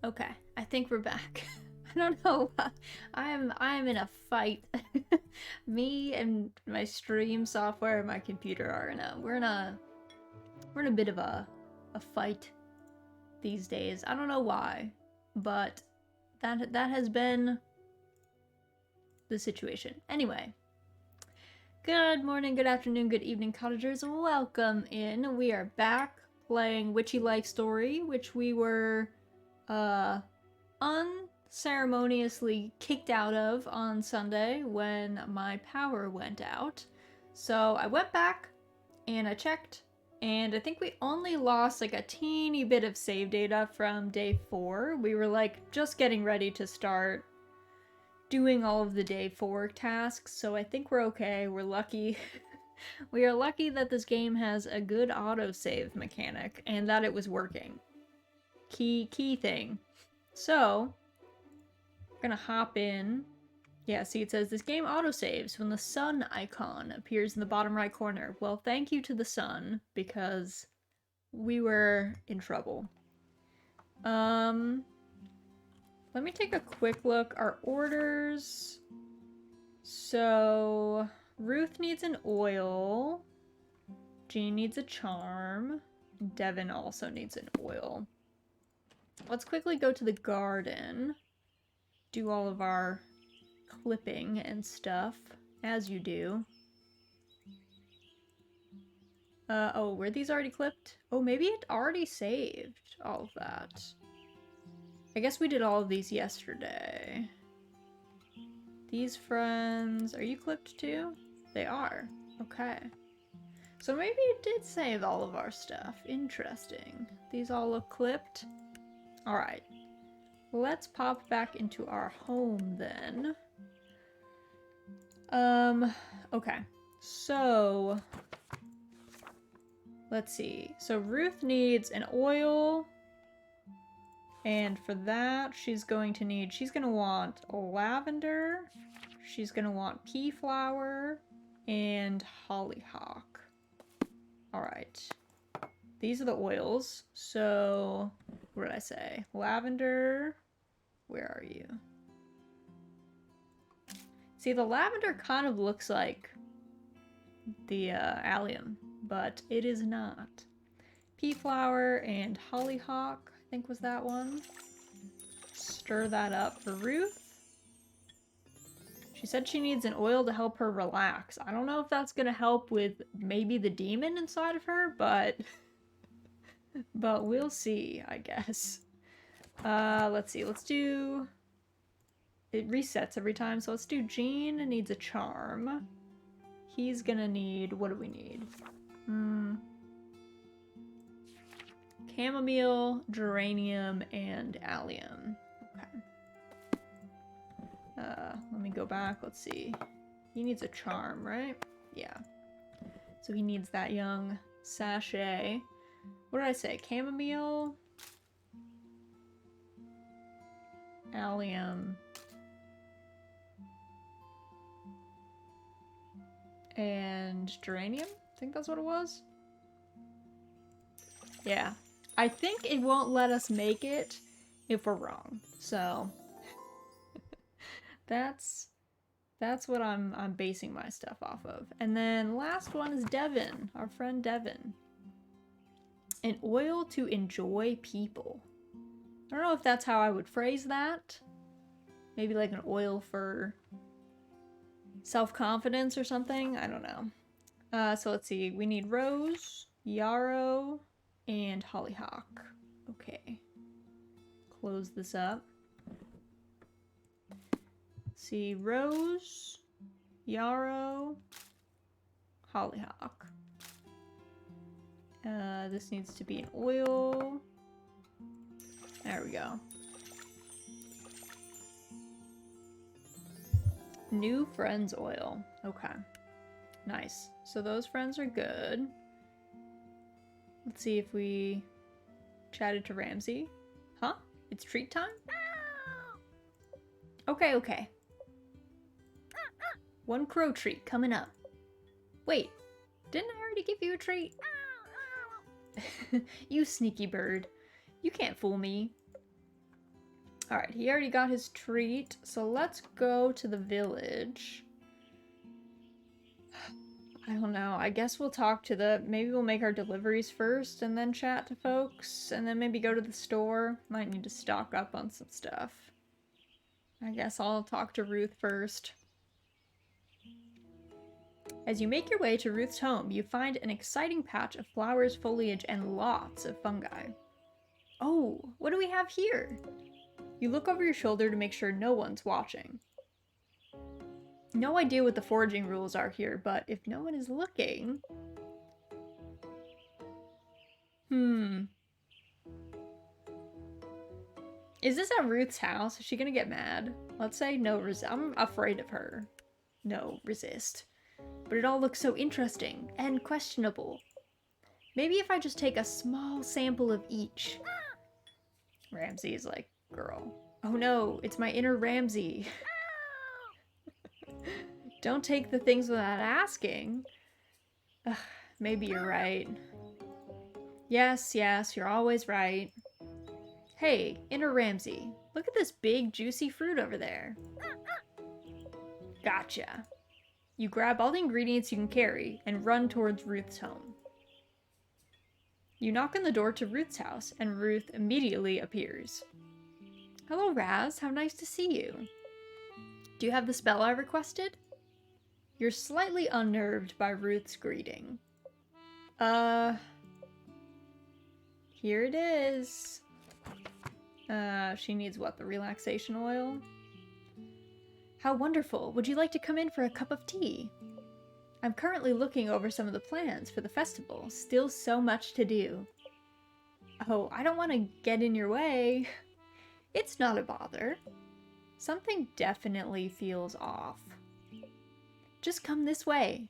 Okay, I think we're back. I don't know. I am in a fight. Me and my stream software and my computer are in a we're in a bit of a fight these days. I don't know why, but that has been the situation. Anyway, good morning, good afternoon, good evening, cottagers. Welcome in. We are back playing Witchy Life Story, which we were unceremoniously kicked out of on Sunday when my power went out. So I went back and I checked, and I think we only lost like a teeny bit of save data from day 4. We were like just getting ready to start doing all of the day 4 tasks, so I think we're okay. We're lucky. We are lucky that this game has a good autosave mechanic and that it was working. Key thing. So, we're gonna hop in. Yeah, see, it says this game autosaves when the sun icon appears in the bottom right corner. Well, thank you to the sun, because we were in trouble. Let me take a quick look. Our orders. So, Ruth needs an oil. Jean needs a charm. Devin also needs an oil. Let's quickly go to the garden. Do all of our clipping and stuff, as you do. Oh, were these already clipped? Oh, maybe it already saved all of that. I guess we did all of these yesterday. These friends, are you clipped too? They are. Okay. So maybe it did save all of our stuff. Interesting. These all look clipped. Alright. Let's pop back into our home then. Okay. So, let's see. So Ruth needs an oil, and for that she's going to want lavender, she's gonna want pea flower, and hollyhock. Alright. These are the oils. So, what did I say? Lavender, where are you? See, the lavender kind of looks like the allium, but it is not. Pea flower and hollyhock, I think was that one. Stir that up for Ruth. She said she needs an oil to help her relax. I don't know if that's gonna help with maybe the demon inside of her, but we'll see, I guess. Let's see, let's do... It resets every time, so let's do Jean needs a charm. He's gonna need... What do we need? Chamomile, geranium, and allium. Okay. Let me go back. Let's see. He needs a charm, right? Yeah. So he needs that young sachet. What did I say? Chamomile, allium, and geranium? I think that's what it was. Yeah. I think it won't let us make it if we're wrong. So that's what I'm basing my stuff off of. And then last one is Devin, our friend Devin. An oil to enjoy people. I don't know if that's how I would phrase that. Maybe like an oil for self-confidence or something. I don't know. So let's see. We need rose, yarrow, and hollyhock. Okay. Close this up. See, rose, yarrow, hollyhock. This needs to be an oil. There we go. New friends oil. Okay. Nice. So those friends are good. Let's see if we chatted to Ramsey. Huh? It's treat time? Okay, okay. One crow treat coming up. Wait, didn't I already give you a treat? You sneaky bird. You can't fool me. Alright, he already got his treat, so let's go to the village. I don't know, I guess we'll talk to maybe we'll make our deliveries first and then chat to folks, and then maybe go to the store. Might need to stock up on some stuff. I guess I'll talk to Ruth first. As you make your way to Ruth's home, you find an exciting patch of flowers, foliage, and lots of fungi. Oh, what do we have here? You look over your shoulder to make sure no one's watching. No idea what the foraging rules are here, but if no one is looking... Is this at Ruth's house? Is she gonna get mad? Let's say no, I'm afraid of her. No, resist. But it all looks so interesting and questionable. Maybe if I just take a small sample of each. Ramsey is like, girl. Oh no, it's my inner Ramsey. Don't take the things without asking. Ugh, maybe you're right. Yes, you're always right. Hey, inner Ramsey, look at this big juicy fruit over there. Gotcha. You grab all the ingredients you can carry and run towards Ruth's home. You knock on the door to Ruth's house, and Ruth immediately appears. Hello, Raz. How nice to see you. Do you have the spell I requested? You're slightly unnerved by Ruth's greeting. Here it is. She needs what, the relaxation oil? How wonderful. Would you like to come in for a cup of tea? I'm currently looking over some of the plans for the festival. Still so much to do. Oh, I don't want to get in your way. It's not a bother. Something definitely feels off. Just come this way.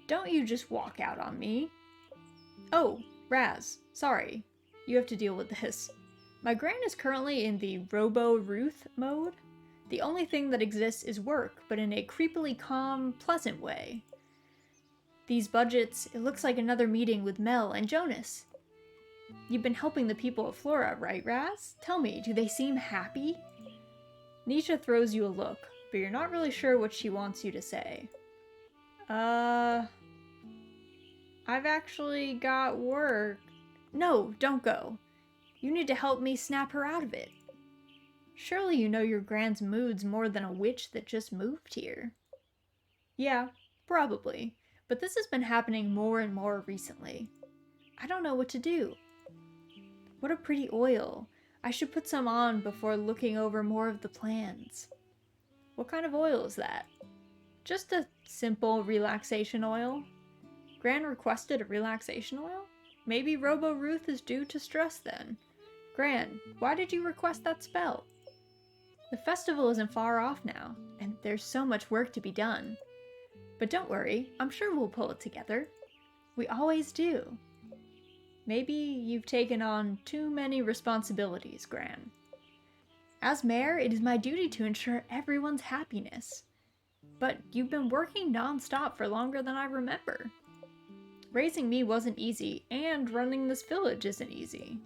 Don't you just walk out on me. Oh, Raz, sorry. You have to deal with this. My gran is currently in the Robo-Ruth mode. The only thing that exists is work, but in a creepily calm, pleasant way. These budgets, it looks like another meeting with Mel and Jonas. You've been helping the people of Flora, right, Raz? Tell me, do they seem happy? Nisha throws you a look, but you're not really sure what she wants you to say. I've actually got work. No, don't go. You need to help me snap her out of it. Surely you know your Gran's moods more than a witch that just moved here. Yeah, probably. But this has been happening more and more recently. I don't know what to do. What a pretty oil. I should put some on before looking over more of the plans. What kind of oil is that? Just a simple relaxation oil. Gran requested a relaxation oil? Maybe Robo-Ruth is due to stress then. Gran, why did you request that spell? The festival isn't far off now, and there's so much work to be done. But don't worry, I'm sure we'll pull it together. We always do. Maybe you've taken on too many responsibilities, Gran. As mayor, it is my duty to ensure everyone's happiness. But you've been working non-stop for longer than I remember. Raising me wasn't easy, and running this village isn't easy.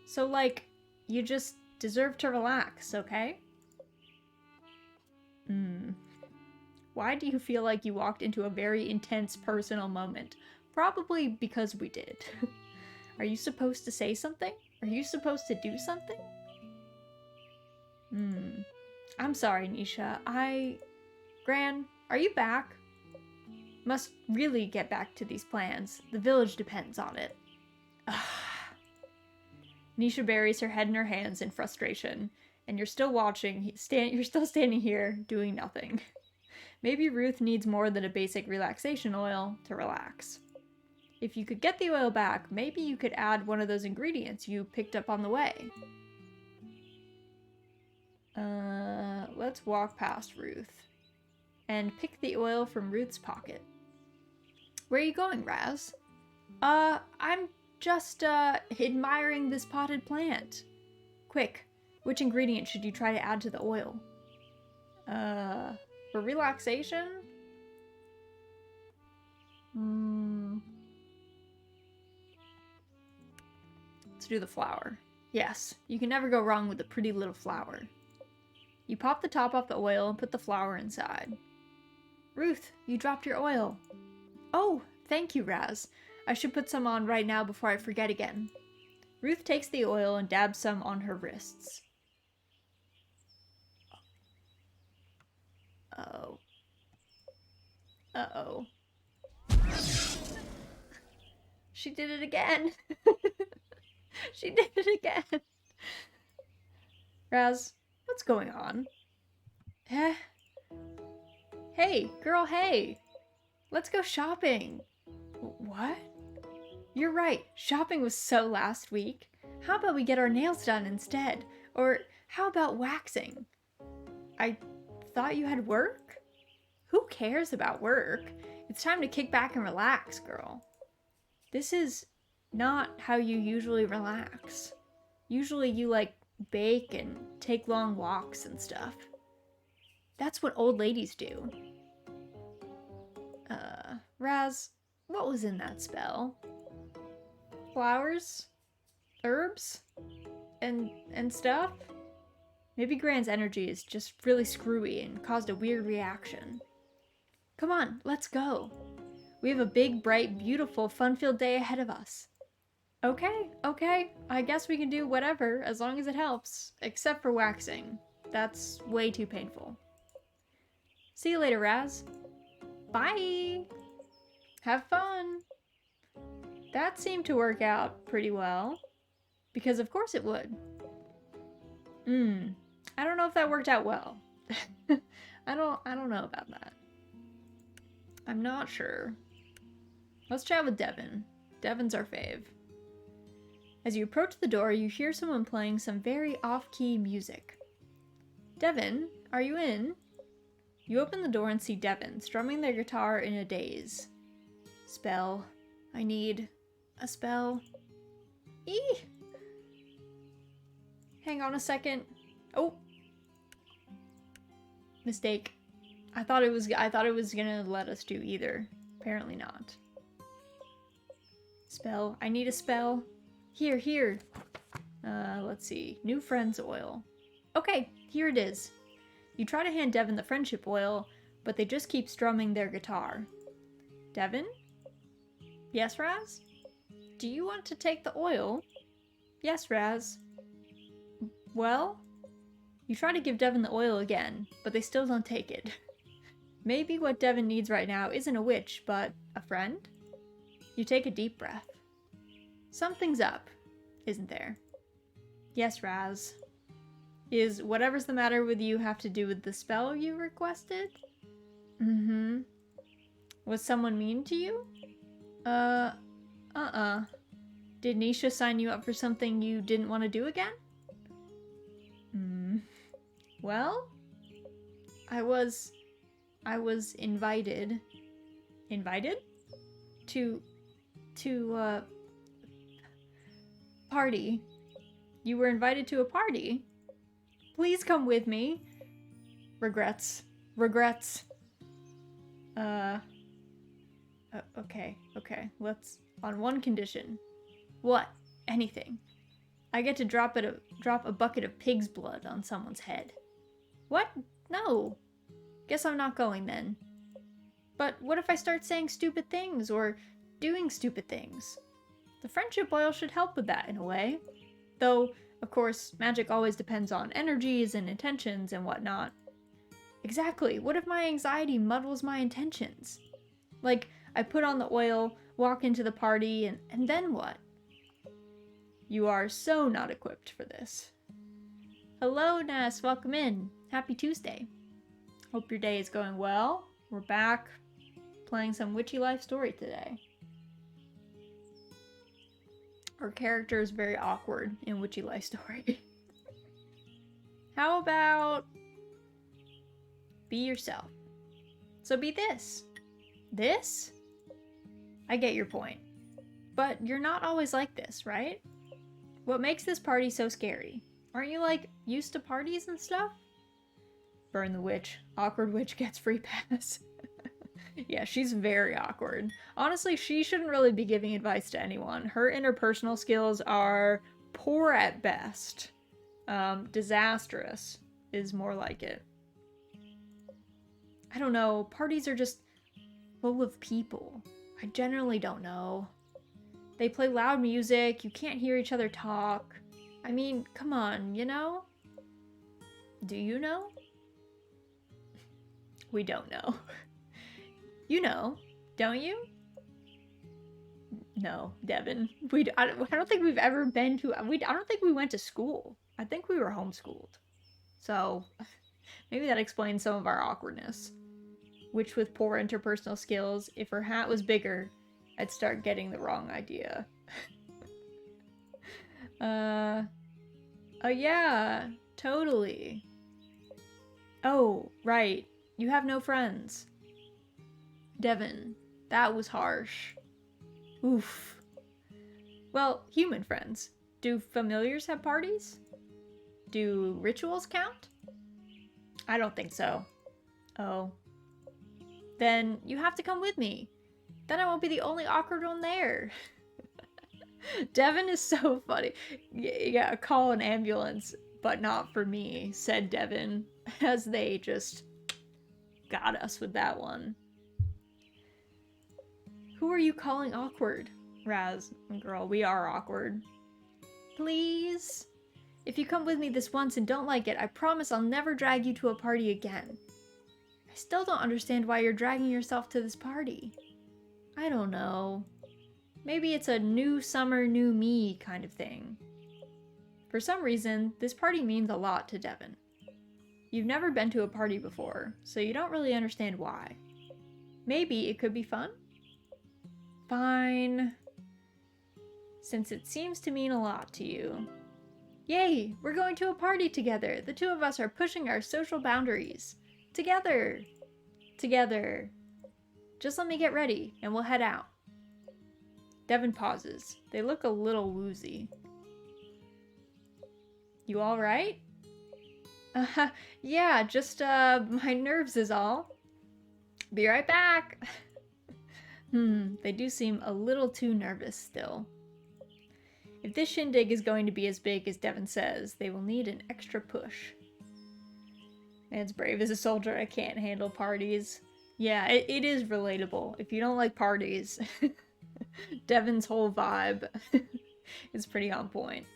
So, like, you just deserve to relax, okay? Why do you feel like you walked into a very intense personal moment? Probably because we did. Are you supposed to say something? Are you supposed to do something? I'm sorry, Nisha. Gran, are you back? Must really get back to these plans. The village depends on it. Nisha buries her head in her hands in frustration, and you're still watching. You're still standing here, doing nothing. Maybe Ruth needs more than a basic relaxation oil to relax. If you could get the oil back, maybe you could add one of those ingredients you picked up on the way. Let's walk past Ruth and pick the oil from Ruth's pocket. Where are you going, Raz? I'm just, admiring this potted plant. Quick, which ingredient should you try to add to the oil? For relaxation? Let's do the flower. Yes, you can never go wrong with a pretty little flower. You pop the top off the oil and put the flower inside. Ruth, you dropped your oil. Oh, thank you, Raz. I should put some on right now before I forget again. Ruth takes the oil and dabs some on her wrists. Uh-oh. Uh-oh. She did it again. She did it again. Raz, what's going on? Eh? Hey, girl, hey. Let's go shopping. What? You're right. Shopping was so last week. How about we get our nails done instead? Or how about waxing? I thought you had work? Who cares about work? It's time to kick back and relax, girl. This is not how you usually relax. Usually you like bake and take long walks and stuff. That's what old ladies do. Raz, what was in that spell? Flowers? Herbs? And stuff? Maybe Gran's energy is just really screwy and caused a weird reaction. Come on, let's go. We have a big, bright, beautiful, fun-filled day ahead of us. Okay. I guess we can do whatever, as long as it helps. Except for waxing. That's way too painful. See you later, Raz. Bye! Have fun! That seemed to work out pretty well. Because of course it would. I don't know if that worked out well. I don't know about that. I'm not sure. Let's chat with Devin. Devin's our fave. As you approach the door, you hear someone playing some very off-key music. Devin, are you in? You open the door and see Devin strumming their guitar in a daze. Spell. I need a spell. Eee! Hang on a second. Oh! Mistake. I thought it was gonna let us do either. Apparently not. Spell. I need a spell. Here. Let's see. New friends oil. Okay, here it is. You try to hand Devin the friendship oil, but they just keep strumming their guitar. Devin? Yes, Raz? Do you want to take the oil? Yes, Raz. Well? You try to give Devin the oil again, but they still don't take it. Maybe what Devin needs right now isn't a witch, but a friend? You take a deep breath. Something's up, isn't there? Yes, Raz. Is whatever's the matter with you have to do with the spell you requested? Mm-hmm. Was someone mean to you? Did Nisha sign you up for something you didn't want to do again? Well, I was invited. Invited? To party. You were invited to a party? Please come with me. Regrets. Okay. Let's, on one condition. What? Anything. I get to drop a bucket of pig's blood on someone's head. What? No. Guess I'm not going then. But what if I start saying stupid things or doing stupid things? The friendship oil should help with that in a way. Though, of course, magic always depends on energies and intentions and whatnot. Exactly. What if my anxiety muddles my intentions? Like, I put on the oil, walk into the party, and then what? You are so not equipped for this. Hello, Ness. Welcome in. Happy Tuesday. Hope your day is going well. We're back playing some Witchy Life Story today. Our character is very awkward in Witchy Life Story. How about be yourself? So be this. This? I get your point. But you're not always like this, right? What makes this party so scary? Aren't you, like, used to parties and stuff? Burn the witch. Awkward witch gets free pass. Yeah, she's very awkward. Honestly, she shouldn't really be giving advice to anyone. Her interpersonal skills are poor at best. Disastrous is more like it. I don't know. Parties are just full of people. I generally don't know. They play loud music. You can't hear each other talk. I mean, come on, you know? Do you know? We don't know. You know, don't you? No, Devin. I don't think we've ever been to... I don't think we went to school. I think we were homeschooled. So, maybe that explains some of our awkwardness. Witch with poor interpersonal skills. If her hat was bigger, I'd start getting the wrong idea. Oh yeah, totally. Oh, right. You have no friends. Devin, that was harsh. Oof. Well, human friends. Do familiars have parties? Do rituals count? I don't think so. Oh. Then you have to come with me. Then I won't be the only awkward one there. Devin is so funny. Yeah, call an ambulance, but not for me, said Devin, as they just got us with that one. Who are you calling awkward? Raz, girl, we are awkward. Please? If you come with me this once and don't like it, I promise I'll never drag you to a party again. I still don't understand why you're dragging yourself to this party. I don't know. Maybe it's a new summer, new me kind of thing. For some reason, this party means a lot to Devin. You've never been to a party before, so you don't really understand why. Maybe it could be fun? Fine. Since it seems to mean a lot to you. Yay! We're going to a party together! The two of us are pushing our social boundaries. Together! Together. Just let me get ready, and we'll head out. Devin pauses. They look a little woozy. You alright? Yeah, just, my nerves is all. Be right back! They do seem a little too nervous still. If this shindig is going to be as big as Devin says, they will need an extra push. Man's brave as a soldier, I can't handle parties. Yeah, it is relatable. If you don't like parties, Devin's whole vibe is pretty on point.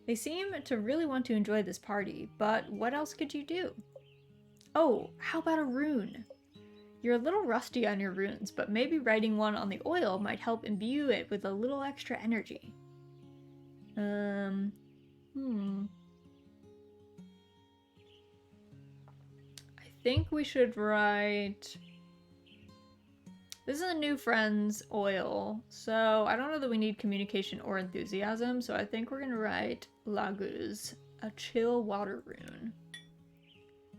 They seem to really want to enjoy this party, but what else could you do? Oh, how about a rune? You're a little rusty on your runes, but maybe writing one on the oil might help imbue it with a little extra energy. I think we should write... This is a new friend's oil, so I don't know that we need communication or enthusiasm, so I think we're gonna write Laguz, a chill water rune.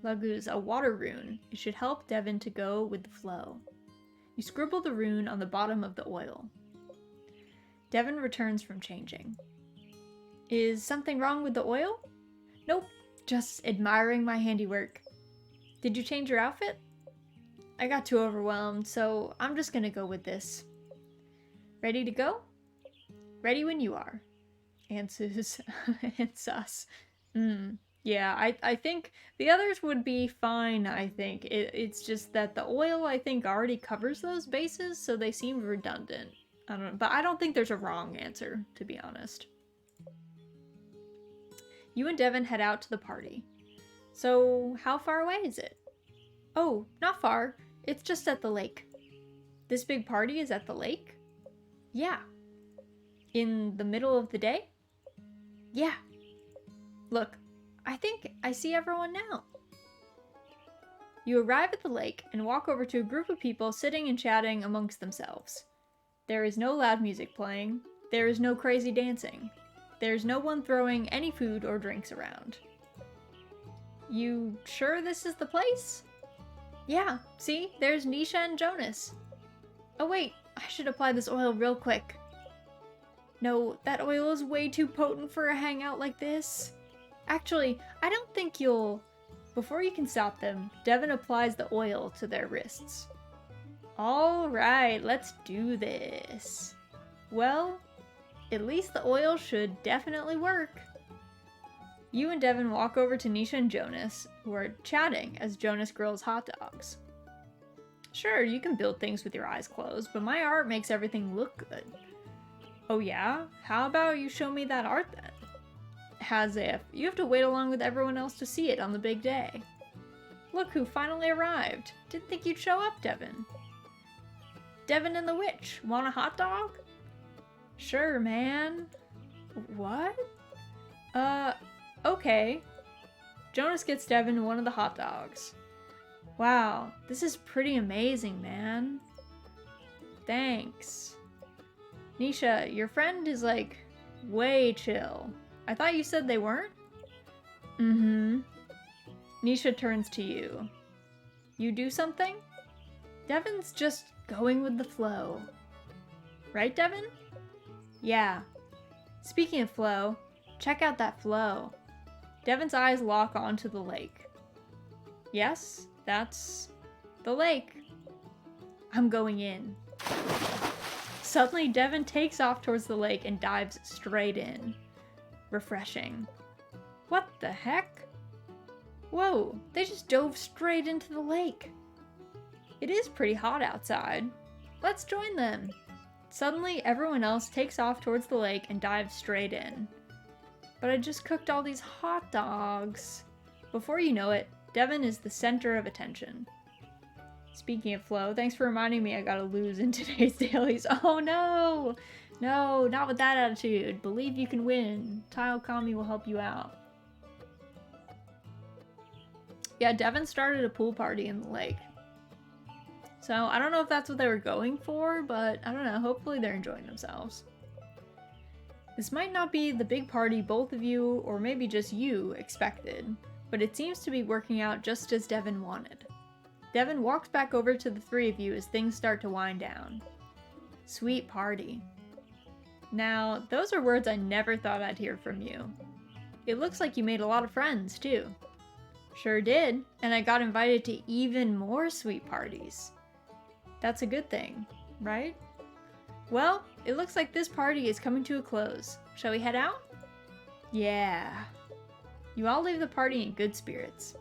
Laguz, a water rune. It should help Devin to go with the flow. You scribble the rune on the bottom of the oil. Devin returns from changing. Is something wrong with the oil? Nope, just admiring my handiwork. Did you change your outfit? I got too overwhelmed, so I'm just gonna go with this. Ready to go? Ready when you are. Answers and sus. Yeah, I think the others would be fine, I think. It's just that the oil, I think, already covers those bases, so they seem redundant. I don't know, but I don't think there's a wrong answer, to be honest. You and Devin head out to the party. So, how far away is it? Oh, not far. It's just at the lake. This big party is at the lake? Yeah. In the middle of the day? Yeah. Look, I think I see everyone now. You arrive at the lake and walk over to a group of people sitting and chatting amongst themselves. There is no loud music playing. There is no crazy dancing. There is no one throwing any food or drinks around. You sure this is the place? Yeah, see? There's Nisha and Jonas. Oh wait, I should apply this oil real quick. No, that oil is way too potent for a hangout like this. Actually, I don't think you'll... Before you can stop them, Devin applies the oil to their wrists. Alright, let's do this. Well, At least the oil should definitely work. You and Devin walk over to Nisha and Jonas, who are chatting as Jonas grills hot dogs. Sure, you can build things with your eyes closed, but my art makes everything look good. Oh yeah? How about you show me that art then? As if. You have to wait along with everyone else to see it on the big day. Look who finally arrived. Didn't think you'd show up, Devin. Devin and the witch. Want a hot dog? Sure, man. What? Okay. Jonas gets Devin one of the hot dogs. Wow, this is pretty amazing, man. Thanks. Nisha, your friend is like way chill. I thought you said they weren't? Mm-hmm. Nisha turns to you. You do something? Devin's just going with the flow. Right, Devin? Yeah. Speaking of flow, check out that flow. Devin's eyes lock onto the lake. Yes, that's the lake. I'm going in. Suddenly, Devin takes off towards the lake and dives straight in. Refreshing. What the heck? Whoa, they just dove straight into the lake. It is pretty hot outside. Let's join them. Suddenly, everyone else takes off towards the lake and dives straight in. But I just cooked all these hot dogs. Before you know it, Devin is the center of attention. Speaking of flow, thanks for reminding me I gotta lose in today's dailies. Oh no! No, not with that attitude. Believe you can win. Tile Kami will help you out. Yeah, Devin started a pool party in the lake. So, I don't know if that's what they were going for, but I don't know, hopefully they're enjoying themselves. This might not be the big party both of you, or maybe just you, expected, but it seems to be working out just as Devin wanted. Devin walks back over to the three of you as things start to wind down. Sweet party. Now, those are words I never thought I'd hear from you. It looks like you made a lot of friends, too. Sure did, and I got invited to even more sweet parties. That's a good thing, right? Well, it looks like this party is coming to a close. Shall we head out? Yeah. You all leave the party in good spirits.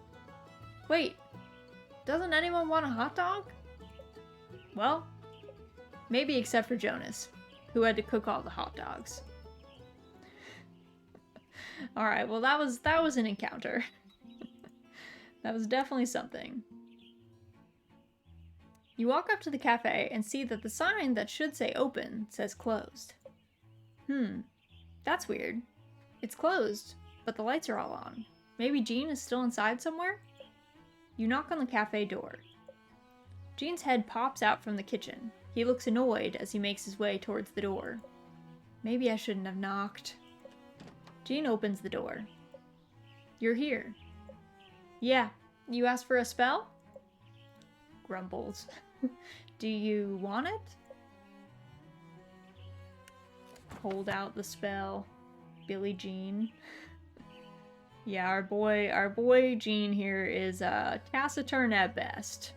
Wait, doesn't anyone want a hot dog? Well, maybe except for Jonas, who had to cook all the hot dogs. Alright, well that was an encounter. That was definitely something. You walk up to the cafe and see that the sign that should say open says closed. That's weird. It's closed, but the lights are all on. Maybe Jean is still inside somewhere? You knock on the cafe door. Jean's head pops out from the kitchen. He looks annoyed as he makes his way towards the door. Maybe I shouldn't have knocked. Jean opens the door. You're here. Yeah, you asked for a spell? Grumbles. Do you want it? Hold out the spell. Billy Jean. Yeah, our boy Jean here is taciturn at best.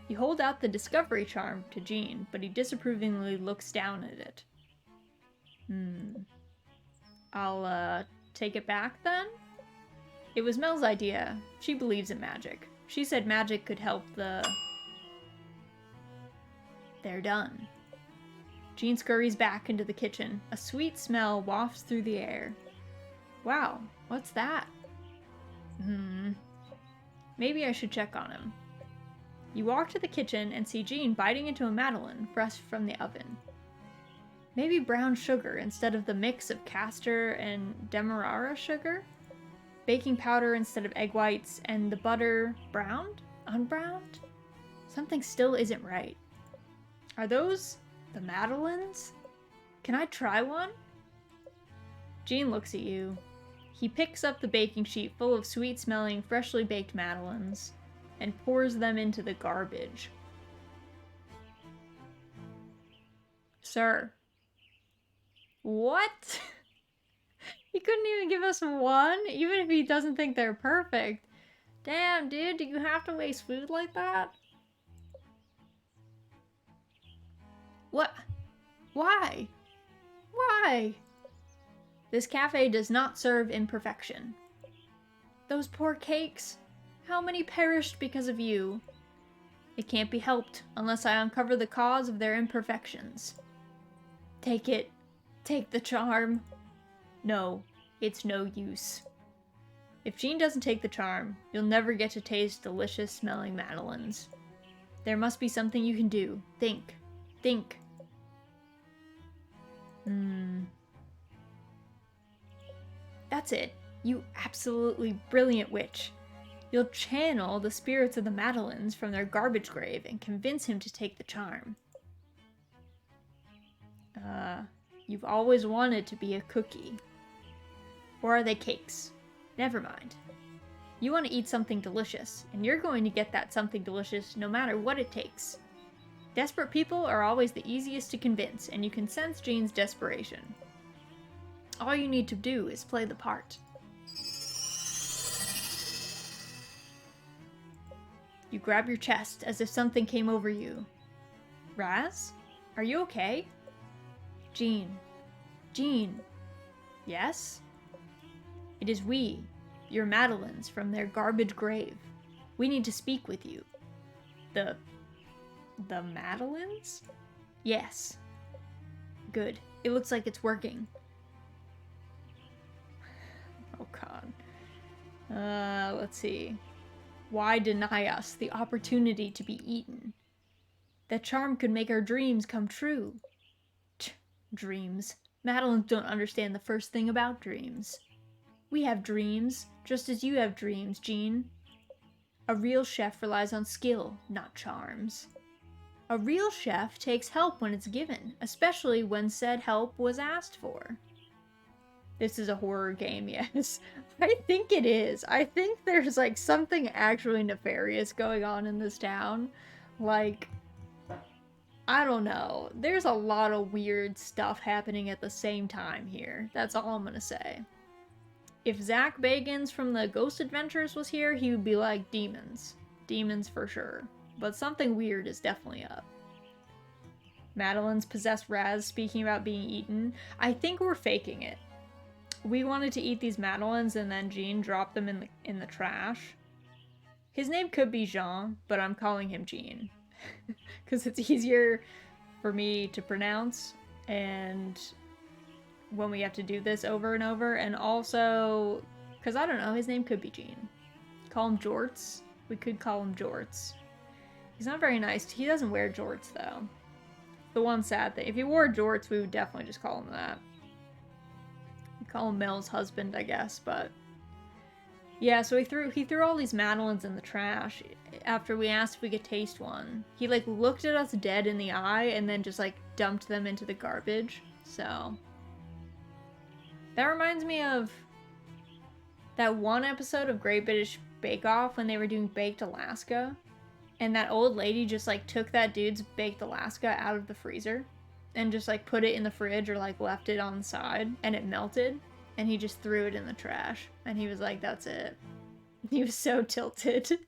You hold out the discovery charm to Jean, but he disapprovingly looks down at it. I'll take it back then? It was Mel's idea. She believes in magic. She said magic could help the... They're done. Jean scurries back into the kitchen. A sweet smell wafts through the air. Wow, what's that? Maybe I should check on him. You walk to the kitchen and see Jean biting into a madeleine fresh from the oven. Maybe brown sugar instead of the mix of castor and demerara sugar? Baking powder instead of egg whites, and the butter browned? Unbrowned? Something still isn't right. Are those the madeleines? Can I try one? Jean looks at you. He picks up the baking sheet full of sweet-smelling, freshly baked madeleines and pours them into the garbage. Sir. What? He couldn't even give us one, even if he doesn't think they're perfect. Damn, dude, do you have to waste food like that? What? Why? Why? This cafe does not serve imperfection. Those poor cakes. How many perished because of you? It can't be helped unless I uncover the cause of their imperfections. Take it. Take the charm. No, it's no use. If Jean doesn't take the charm, you'll never get to taste delicious smelling madeleines. There must be something you can do. Think. Think. That's it. You absolutely brilliant witch. You'll channel the spirits of the madeleines from their garbage grave and convince him to take the charm. You've always wanted to be a cookie. Or are they cakes? Never mind. You want to eat something delicious, and you're going to get that something delicious no matter what it takes. Desperate people are always the easiest to convince, and you can sense Jean's desperation. All you need to do is play the part. You grab your chest as if something came over you. Raz? Are you okay? Jean. Jean. Yes? It is we, your madeleines from their garbage grave. We need to speak with you. The madeleines? Yes. Good. It looks like it's working. Oh god. Let's see. Why deny us the opportunity to be eaten? That charm could make our dreams come true. Dreams. Madeleines don't understand the first thing about dreams. We have dreams, just as you have dreams, Jean. A real chef relies on skill, not charms. A real chef takes help when it's given, especially when said help was asked for. This is a horror game, yes. I think it is. I think there's like something actually nefarious going on in this town. Like, I don't know. There's a lot of weird stuff happening at the same time here. That's all I'm gonna say. If Zach Bagans from the Ghost Adventures was here, he would be like, demons. Demons for sure. But something weird is definitely up. Madeleine's possessed Raz speaking about being eaten. I think we're faking it. We wanted to eat these madeleines and then Jean dropped them in the trash. His name could be Jean, but I'm calling him Jean. Because it's easier for me to pronounce, and when we have to do this over and over, and also, because I don't know, his name could be Jean. Call him Jorts. We could call him Jorts. He's not very nice. He doesn't wear jorts, though. The one sad thing. If he wore jorts, we would definitely just call him that. We'd call him Mel's husband, I guess, but... Yeah, so he threw all these madeleines in the trash after we asked if we could taste one. He, like, looked at us dead in the eye and then just, like, dumped them into the garbage. So... That reminds me of that one episode of Great British Bake Off when they were doing Baked Alaska. And that old lady just, like, took that dude's Baked Alaska out of the freezer and just, like, put it in the fridge or, like, left it on the side, and it melted, and he just threw it in the trash. And he was like, that's it. He was so tilted.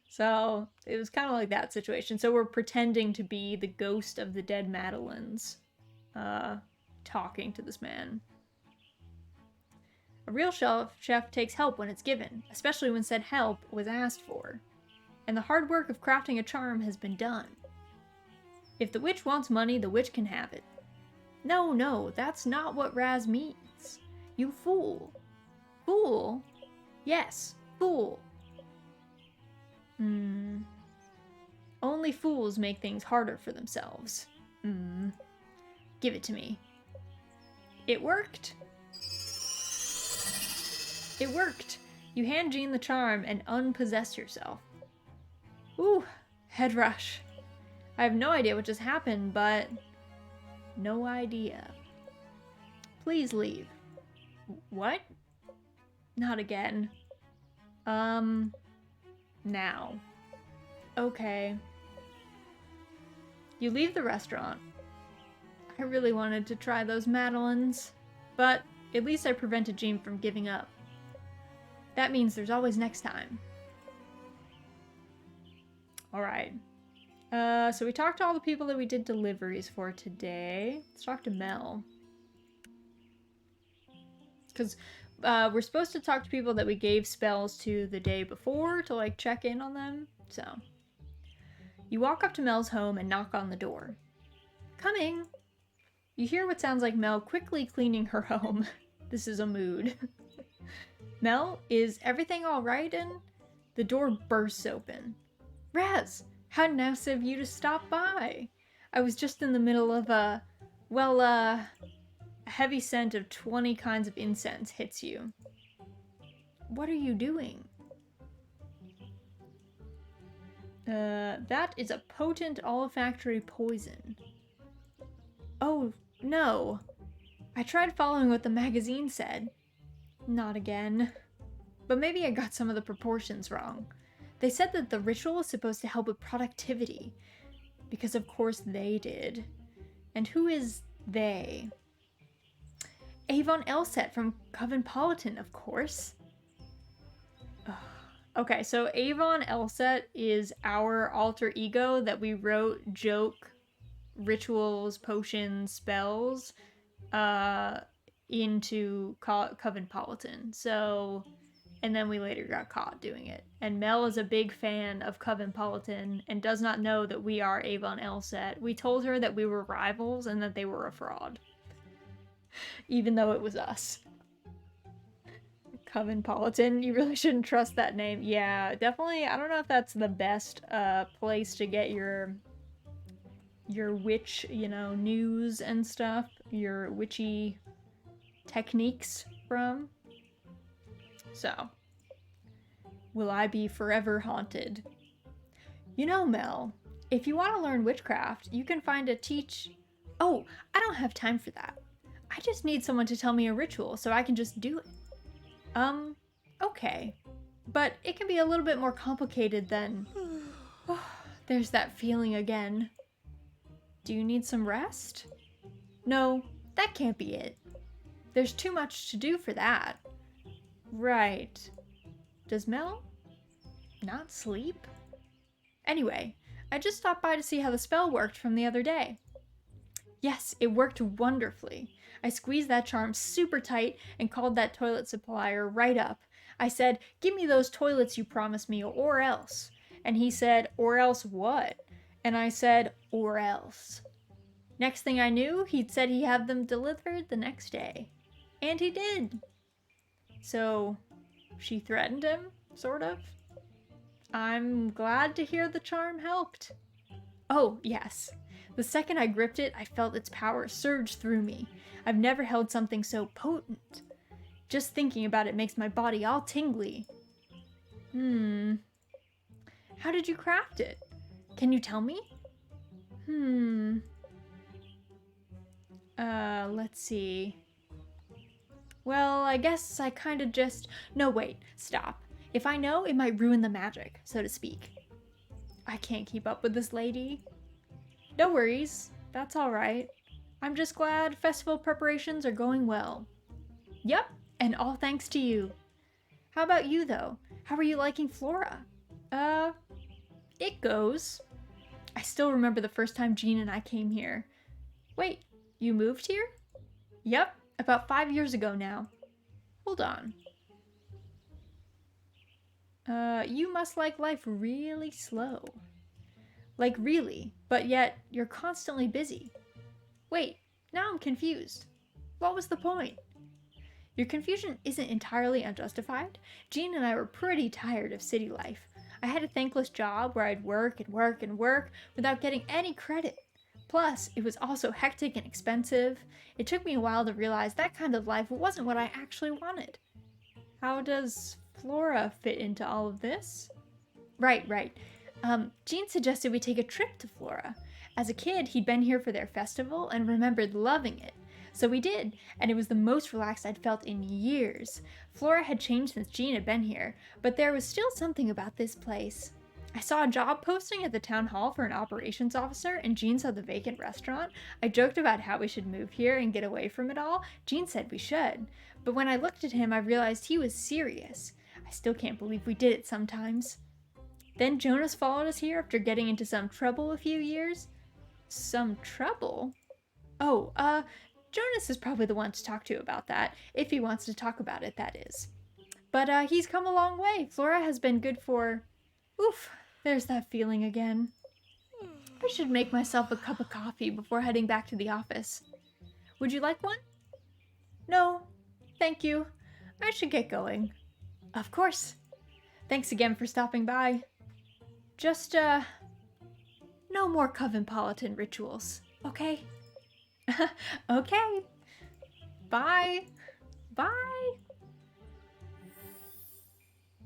So, it was kind of like that situation. So we're pretending to be the ghost of the dead madeleines, talking to this man. A real chef takes help when it's given, especially when said help was asked for. And the hard work of crafting a charm has been done. If the witch wants money, the witch can have it. No, no, that's not what Raz means. You fool. Fool? Yes, fool. Only fools make things harder for themselves. Give it to me. It worked. It worked. You hand Jean the charm and unpossess yourself. Ooh, head rush. I have no idea what just happened, but... No idea. Please leave. What? Not again. Now. Okay. You leave the restaurant. I really wanted to try those madeleines, but at least I prevented Jean from giving up. That means there's always next time. Alright. So we talked to all the people that we did deliveries for today. Let's talk to Mel. Because we're supposed to talk to people that we gave spells to the day before to, like, check in on them. So, you walk up to Mel's home and knock on the door. Coming! You hear what sounds like Mel quickly cleaning her home. This is a mood. Mel, is everything alright? And the door bursts open. Raz, how nice of you to stop by. I was just in the middle of a heavy scent of 20 kinds of incense hits you. What are you doing? That is a potent olfactory poison. Oh, no. I tried following what the magazine said. Not again. But maybe I got some of the proportions wrong. They said that the ritual was supposed to help with productivity. Because of course they did. And who is they? Avon Elset from Covenpolitan, of course. Ugh. Okay, so Avon Elset is our alter ego that we wrote joke, rituals, potions, spells into Covenpolitan. So, and then we later got caught doing it. And Mel is a big fan of Covenpolitan and does not know that we are Avon Elset. We told her that we were rivals and that they were a fraud. Even though it was us. Covenpolitan, you really shouldn't trust that name. Yeah, definitely, I don't know if that's the best place to get your witch, news and stuff, your witchy techniques from. So, will I be forever haunted? Mel, if you want to learn witchcraft, you can find a Oh, I don't have time for that. I just need someone to tell me a ritual so I can just do it. Okay. But it can be a little bit more complicated than... Oh, there's that feeling again. Do you need some rest? No, that can't be it. There's too much to do for that. Right. Does Mel not sleep? Anyway, I just stopped by to see how the spell worked from the other day. Yes, it worked wonderfully. I squeezed that charm super tight and called that toilet supplier right up. I said, give me those toilets you promised me or else. And he said, or else what? And I said, or else. Next thing I knew, he'd said he had them delivered the next day. And he did. So, she threatened him, sort of. I'm glad to hear the charm helped. Oh, yes. The second I gripped it, I felt its power surge through me. I've never held something so potent. Just thinking about it makes my body all tingly. How did you craft it? Can you tell me? Let's see. Well, I guess I kinda just... No, wait, stop. If I know, it might ruin the magic, so to speak. I can't keep up with this lady. No worries, that's alright. I'm just glad festival preparations are going well. Yep, and all thanks to you. How about you, though? How are you liking Flora? It goes. I still remember the first time Jean and I came here. Wait, you moved here? Yep, about 5 years ago now. Hold on. You must like life really slow. Like really, but yet you're constantly busy. Wait, now I'm confused. What was the point? Your confusion isn't entirely unjustified. Jean and I were pretty tired of city life. I had a thankless job where I'd work and work and work without getting any credit. Plus, it was also hectic and expensive. It took me a while to realize that kind of life wasn't what I actually wanted. How does Flora fit into all of this? Right. Jean suggested we take a trip to Flora. As a kid, he'd been here for their festival and remembered loving it. So we did, and it was the most relaxed I'd felt in years. Flora had changed since Jean had been here, but there was still something about this place. I saw a job posting at the town hall for an operations officer, and Jean saw the vacant restaurant. I joked about how we should move here and get away from it all. Jean said we should. But when I looked at him, I realized he was serious. I still can't believe we did it sometimes. Then Jonas followed us here after getting into some trouble a few years. Some trouble? Oh, Jonas is probably the one to talk to about that, if he wants to talk about it, that is. But he's come a long way. Flora has been good for... Oof, there's that feeling again. I should make myself a cup of coffee before heading back to the office. Would you like one? No, thank you. I should get going. Of course. Thanks again for stopping by. Just, no more Covenpolitan rituals, okay? Okay. Bye. Bye.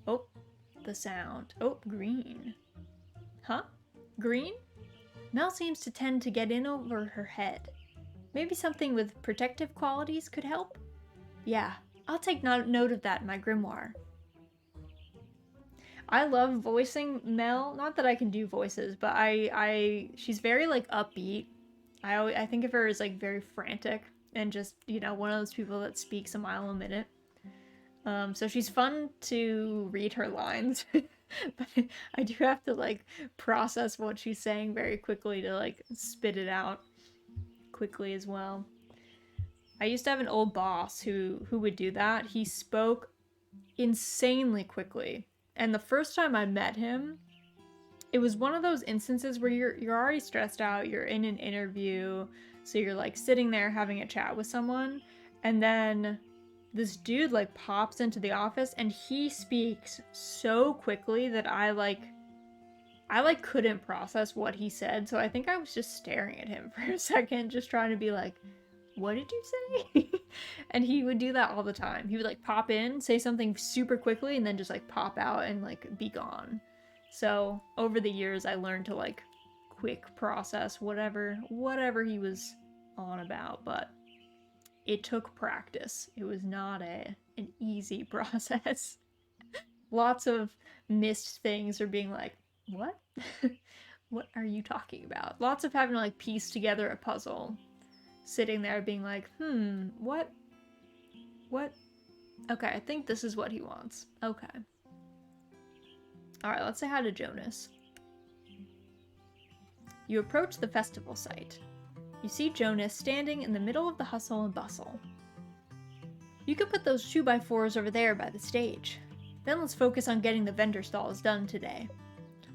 Oh, the sound. Oh, green. Huh? Green? Mel seems to tend to get in over her head. Maybe something with protective qualities could help? Yeah, I'll take note of that in my grimoire. I love voicing Mel. Not that I can do voices, but she's very like upbeat. I think of her as like very frantic and just, you know, one of those people that speaks a mile a minute. So she's fun to read her lines, but I do have to like process what she's saying very quickly to like spit it out quickly as well. I used to have an old boss who would do that. He spoke insanely quickly. And the first time I met him, it was one of those instances where you're already stressed out, you're in an interview, so you're like sitting there having a chat with someone, and then this dude like pops into the office and he speaks so quickly that I couldn't process what he said, so I think I was just staring at him for a second, just trying to be like, what did you say? And he would do that all the time. He would like pop in, say something super quickly, and then just like pop out and like be gone. So over the years I learned to like quick process whatever he was on about, but it took practice. It was not an easy process. Lots of missed things or being like, what? What are you talking about? Lots of having to like piece together a puzzle. Sitting there being like, what? Okay, I think this is what he wants. Okay. Alright, let's say hi to Jonas. You approach the festival site. You see Jonas standing in the middle of the hustle and bustle. You could put those 2x4s over there by the stage. Then let's focus on getting the vendor stalls done today.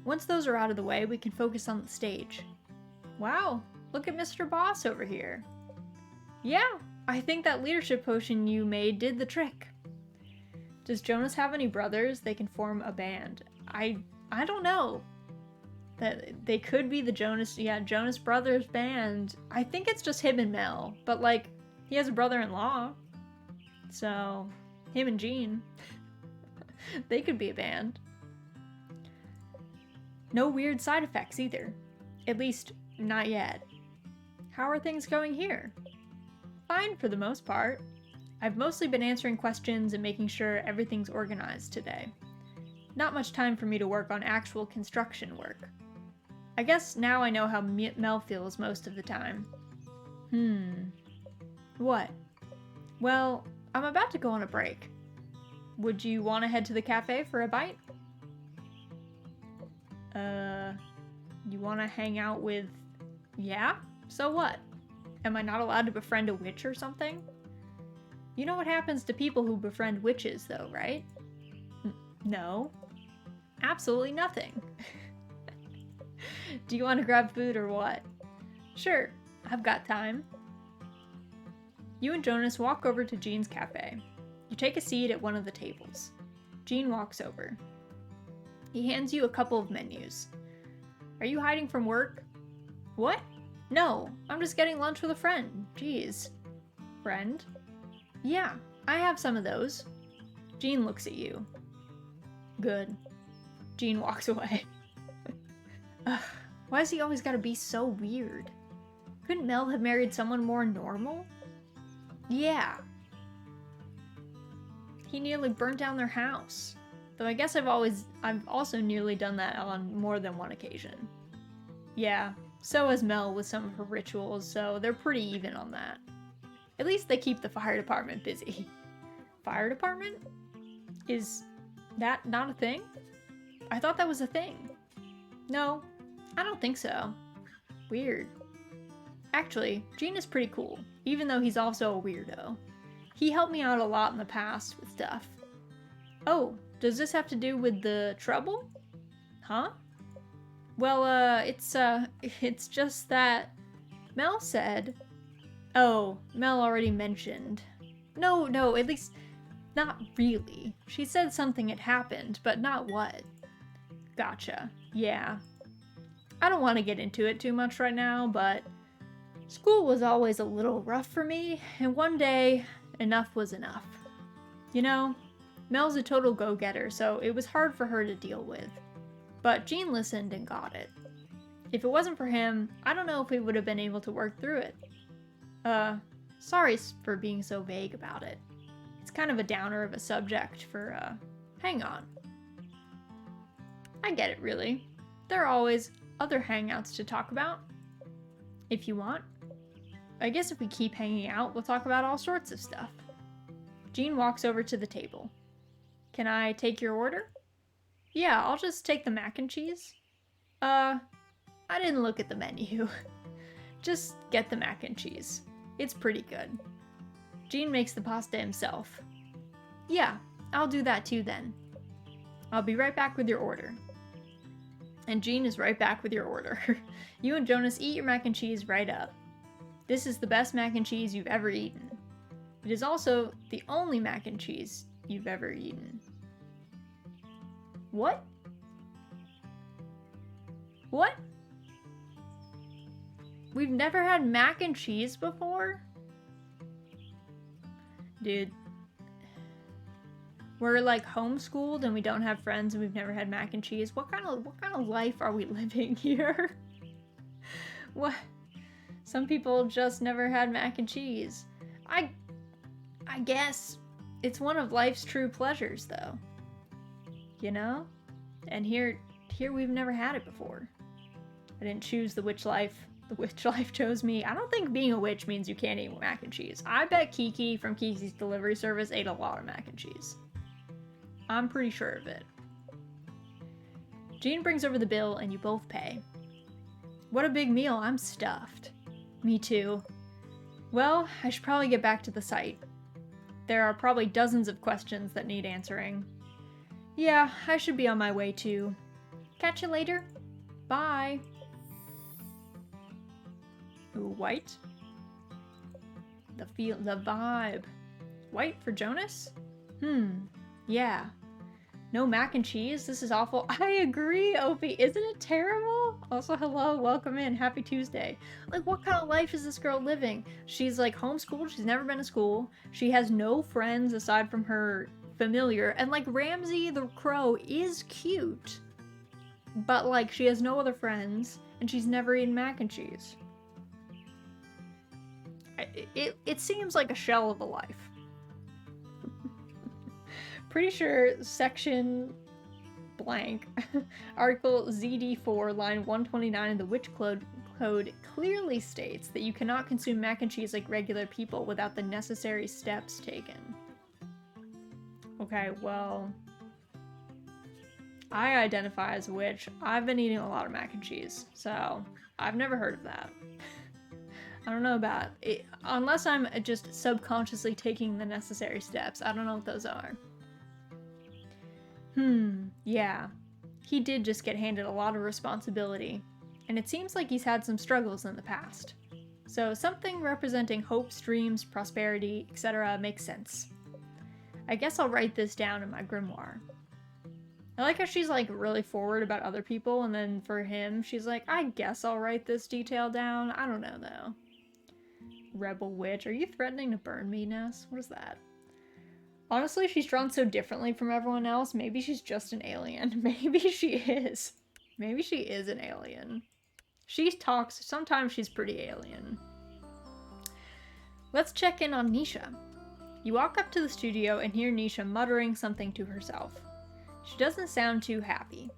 Once those are out of the way, we can focus on the stage. Wow, look at Mr. Boss over here. Yeah, I think that leadership potion you made did the trick. Does Jonas have any brothers? They can form a band. I don't know. That they could be the Jonas Brothers band. I think it's just him and Mel, but like he has a brother-in-law. So, him and Jean. They could be a band. No weird side effects either. At least, not yet. How are things going here? Fine for the most part. I've mostly been answering questions and making sure everything's organized today. Not much time for me to work on actual construction work. I guess now I know how Mel feels most of the time. What? Well, I'm about to go on a break. Would you want to head to the cafe for a bite? You want to hang out with... Yeah? So what? Am I not allowed to befriend a witch or something? You know what happens to people who befriend witches, though, right? No. Absolutely nothing. Do you want to grab food or what? Sure, I've got time. You and Jonas walk over to Jean's cafe. You take a seat at one of the tables. Jean walks over. He hands you a couple of menus. Are you hiding from work? What? No, I'm just getting lunch with a friend. Jeez. Friend? Yeah, I have some of those. Jean looks at you. Good. Jean walks away. Ugh, why has he always gotta be so weird? Couldn't Mel have married someone more normal? Yeah. He nearly burnt down their house. Though I guess I've also nearly done that on more than one occasion. Yeah, so has Mel with some of her rituals, so they're pretty even on that. At least they keep the fire department busy. Fire department? Is that not a thing? I thought that was a thing. No, I don't think so. Weird. Actually, Gene is pretty cool, even though he's also a weirdo. He helped me out a lot in the past with stuff. Oh, does this have to do with the trouble? Huh? Well, it's just that Mel said... Oh, Mel already mentioned. No, at least not really. She said something had happened, but not what. Gotcha. Yeah. I don't want to get into it too much right now, but school was always a little rough for me, and one day, enough was enough. You know, Mel's a total go-getter, so it was hard for her to deal with. But Gene listened and got it. If it wasn't for him, I don't know if we would have been able to work through it. Sorry for being so vague about it. It's kind of a downer of a subject for, hang on. I get it, really. There are always other hangouts to talk about. If you want. I guess if we keep hanging out, we'll talk about all sorts of stuff. Gene walks over to the table. Can I take your order? Yeah, I'll just take the mac and cheese. I didn't look at the menu. Just get the mac and cheese. It's pretty good. Gene makes the pasta himself. Yeah, I'll do that too then. I'll be right back with your order. And Gene is right back with your order. You and Jonas eat your mac and cheese right up. This is the best mac and cheese you've ever eaten. It is also the only mac and cheese you've ever eaten. What? What? We've never had mac and cheese before? Dude. We're like homeschooled and we don't have friends and we've never had mac and cheese. What kind of life are we living here? What? Some people just never had mac and cheese. I guess it's one of life's true pleasures though. You know? And here we've never had it before. I didn't choose the witch life. The witch life chose me. I don't think being a witch means you can't eat mac and cheese. I bet Kiki from Kiki's Delivery Service ate a lot of mac and cheese. I'm pretty sure of it. Gene brings over the bill and you both pay. What a big meal. I'm stuffed. Me too. Well, I should probably get back to the site. There are probably dozens of questions that need answering. Yeah, I should be on my way too. Catch you later. Bye. Ooh, white. The vibe. White for Jonas? Yeah. No mac and cheese? This is awful. I agree, Opie. Isn't it terrible? Also, hello, welcome in. Happy Tuesday. Like, what kind of life is this girl living? She's like homeschooled. She's never been to school. She has no friends aside from her familiar. And like Ramsey the Crow is cute. But like, she has no other friends. And she's never eaten mac and cheese. It seems like a shell of a life. Pretty sure section blank, article ZD4, line 129 of the Witch Code clearly states that you cannot consume mac and cheese like regular people without the necessary steps taken. Okay, well, I identify as a witch. I've been eating a lot of mac and cheese, so I've never heard of that. I don't know about it. Unless I'm just subconsciously taking the necessary steps. I don't know what those are. Yeah. He did just get handed a lot of responsibility. And it seems like he's had some struggles in the past. So something representing hopes, dreams, prosperity, etc. makes sense. I guess I'll write this down in my grimoire. I like how she's like really forward about other people, and then for him, she's like, I guess I'll write this detail down. I don't know though. Rebel witch. Are you threatening to burn me, Ness? What is that? Honestly, she's drawn so differently from everyone else. Maybe she's just an alien. Maybe she is. Maybe she is an alien. She talks. Sometimes she's pretty alien. Let's check in on Nisha. You walk up to the studio and hear Nisha muttering something to herself. She doesn't sound too happy.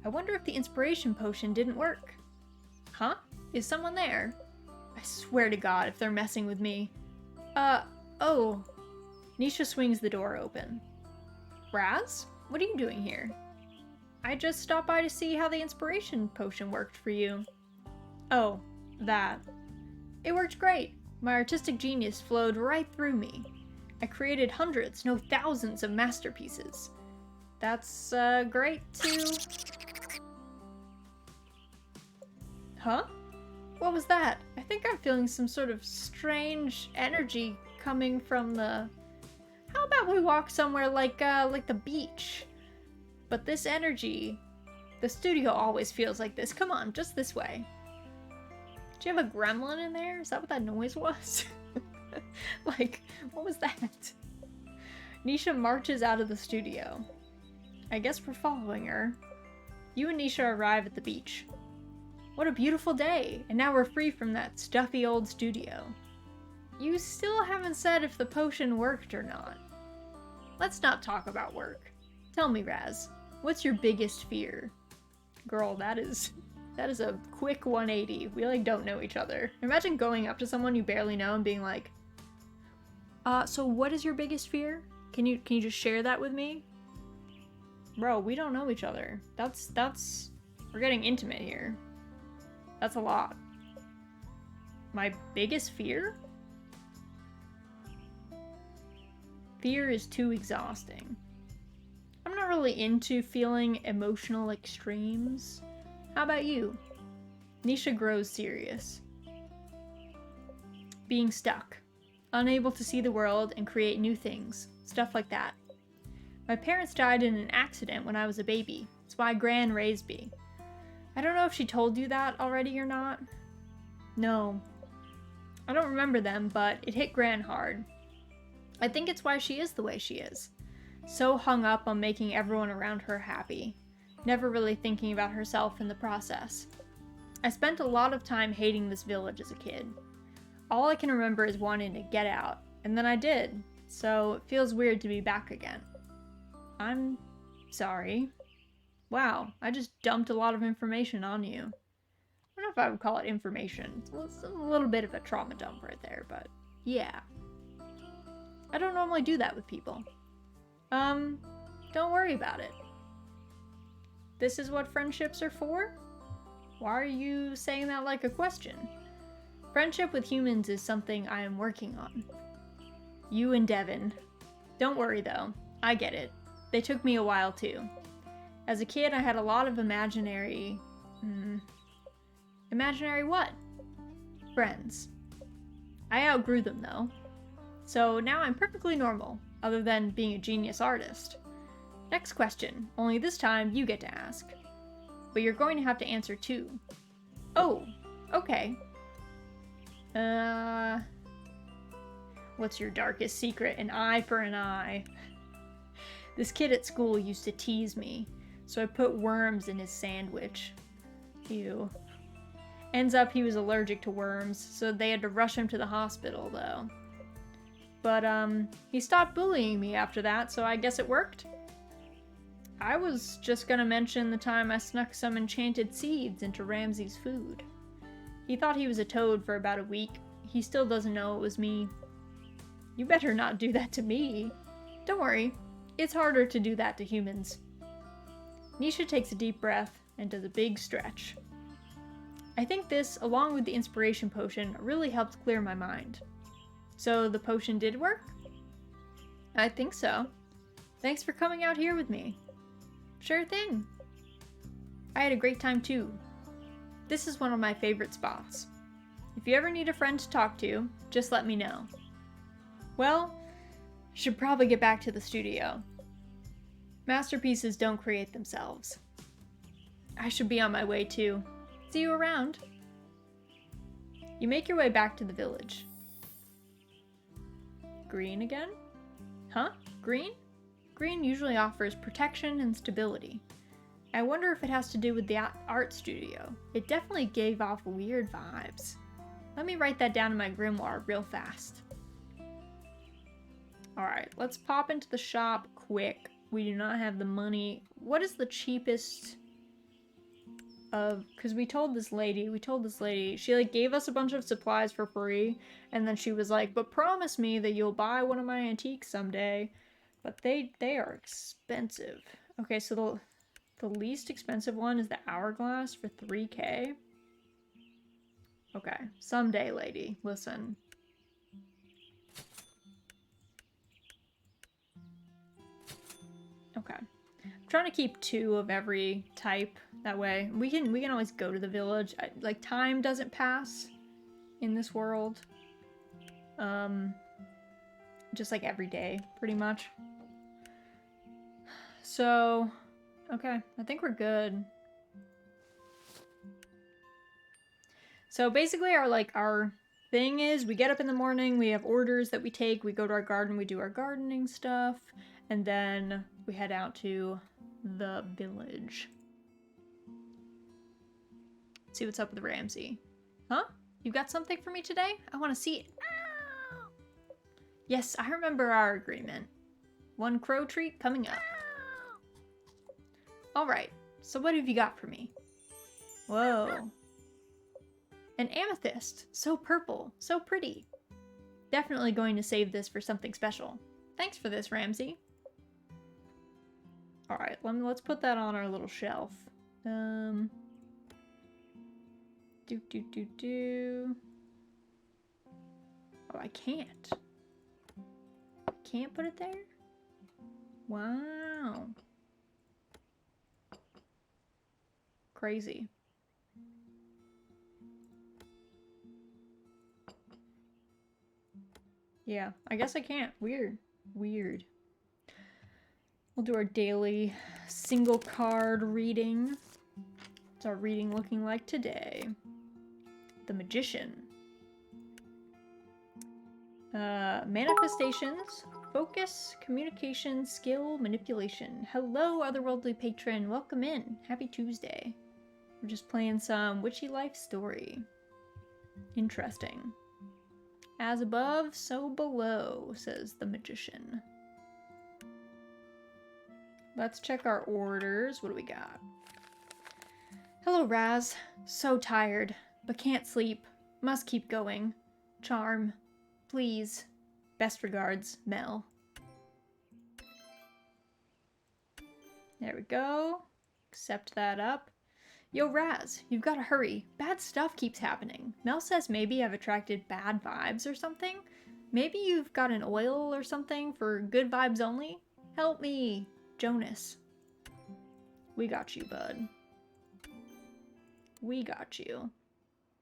I wonder if the inspiration potion didn't work. Huh? Is someone there? I swear to God if they're messing with me. Oh. Nisha swings the door open. Raz? What are you doing here? I just stopped by to see how the inspiration potion worked for you. Oh, that. It worked great. My artistic genius flowed right through me. I created hundreds, no thousands of masterpieces. That's, great too. Huh? What was that? I think I'm feeling some sort of strange energy coming from the... How about we walk somewhere like the beach? But this energy... The studio always feels like this. Come on, just this way. Do you have a gremlin in there? Is that what that noise was? Like, what was that? Nisha marches out of the studio. I guess we're following her. You and Nisha arrive at the beach. What a beautiful day, and now we're free from that stuffy old studio. You still haven't said if the potion worked or not. Let's not talk about work. Tell me, Raz, what's your biggest fear? Girl, that is a quick 180. We, like, don't know each other. Imagine going up to someone you barely know and being like, so what is your biggest fear? Can you just share that with me? Bro, we don't know each other. We're getting intimate here. That's a lot. My biggest fear? Fear is too exhausting. I'm not really into feeling emotional extremes. How about you? Nisha grows serious. Being stuck. Unable to see the world and create new things. Stuff like that. My parents died in an accident when I was a baby. That's why Gran raised me. I don't know if she told you that already or not. No. I don't remember them, but it hit Gran hard. I think it's why she is the way she is. So hung up on making everyone around her happy. Never really thinking about herself in the process. I spent a lot of time hating this village as a kid. All I can remember is wanting to get out, and then I did, so it feels weird to be back again. I'm sorry. Wow, I just dumped a lot of information on you. I don't know if I would call it information. It's a little bit of a trauma dump right there, but yeah. I don't normally do that with people. Don't worry about it. This is what friendships are for? Why are you saying that like a question? Friendship with humans is something I am working on. You and Devin. Don't worry though, I get it. They took me a while too. As a kid, I had a lot of imaginary... Imaginary what? Friends. I outgrew them though. So now I'm perfectly normal, other than being a genius artist. Next question, only this time you get to ask. But you're going to have to answer too. Oh, okay. What's your darkest secret? An eye for an eye. This kid at school used to tease me, so I put worms in his sandwich. Ew. Ends up he was allergic to worms, so they had to rush him to the hospital though. But he stopped bullying me after that, so I guess it worked? I was just gonna mention the time I snuck some enchanted seeds into Ramsey's food. He thought he was a toad for about a week. He still doesn't know it was me. You better not do that to me. Don't worry, it's harder to do that to humans. Nisha takes a deep breath and does a big stretch. I think this, along with the inspiration potion, really helped clear my mind. So the potion did work? I think so. Thanks for coming out here with me. Sure thing. I had a great time too. This is one of my favorite spots. If you ever need a friend to talk to, just let me know. Well, I should probably get back to the studio. Masterpieces don't create themselves. I should be on my way too. See you around. You make your way back to the village. Green again? Huh? Green? Green usually offers protection and stability. I wonder if it has to do with the art studio. It definitely gave off weird vibes. Let me write that down in my grimoire real fast. Alright, let's pop into the shop quick. We do not have the money. What is the cheapest of... Because we told this lady, she like gave us a bunch of supplies for free, and then she was like, but promise me that you'll buy one of my antiques someday. But they are expensive. Okay, so The least expensive one is the hourglass for 3K. Okay, someday, lady. Listen. Okay. I'm trying to keep 2 of every type. That way, we can always go to the village. Like, time doesn't pass in this world. Just like every day, pretty much. So, okay, I think we're good. So basically our thing is we get up in the morning, we have orders that we take, we go to our garden, we do our gardening stuff, and then we head out to the village. See what's up with Ramsey. Huh? You got something for me today? I want to see it. Yes, I remember our agreement. 1 crow treat coming up. Alright, so what have you got for me? Whoa. An amethyst. So purple. So pretty. Definitely going to save this for something special. Thanks for this, Ramsey. Alright, let's put that on our little shelf. Oh, I can't. I can't put it there? Wow. Crazy. Yeah, I guess I can't. Weird. Weird. We'll do our daily single card reading. What's our reading looking like today? The Magician. Manifestations, focus, communication, skill, manipulation. Hello, otherworldly patron. Welcome in. Happy Tuesday. We're just playing some Witchy Life Story. Interesting. As above, so below, says the Magician. Let's check our orders. What do we got? Hello, Raz. So tired, but can't sleep. Must keep going. Charm. Please. Best regards, Mel. There we go. Accept that up. Yo, Raz, you've got to hurry. Bad stuff keeps happening. Mel says maybe I've attracted bad vibes or something. Maybe you've got an oil or something for good vibes only? Help me, Jonas. We got you, bud. We got you.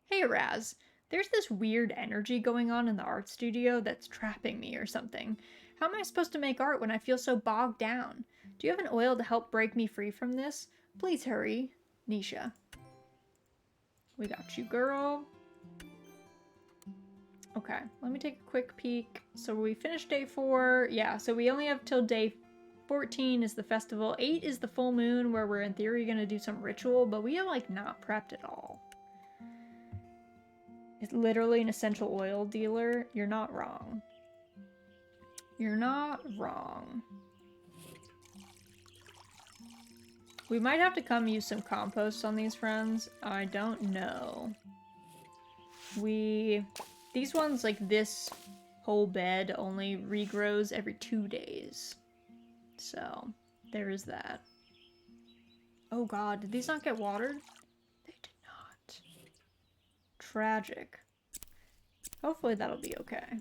Hey, Raz. There's this weird energy going on in the art studio that's trapping me or something. How am I supposed to make art when I feel so bogged down? Do you have an oil to help break me free from this? Please hurry. Nisha. We got you, girl. Okay, let me take a quick peek. So we finished day 4. Yeah, so we only have till day 14 is the festival. 8 is the full moon where we're in theory going to do some ritual, but we have like not prepped at all. It's literally an essential oil dealer. You're not wrong. You're not wrong. We might have to come use some compost on these friends. I don't know. These ones, like this whole bed only regrows every 2 days. So, there is that. Oh god, did these not get watered? They did not. Tragic. Hopefully that'll be okay.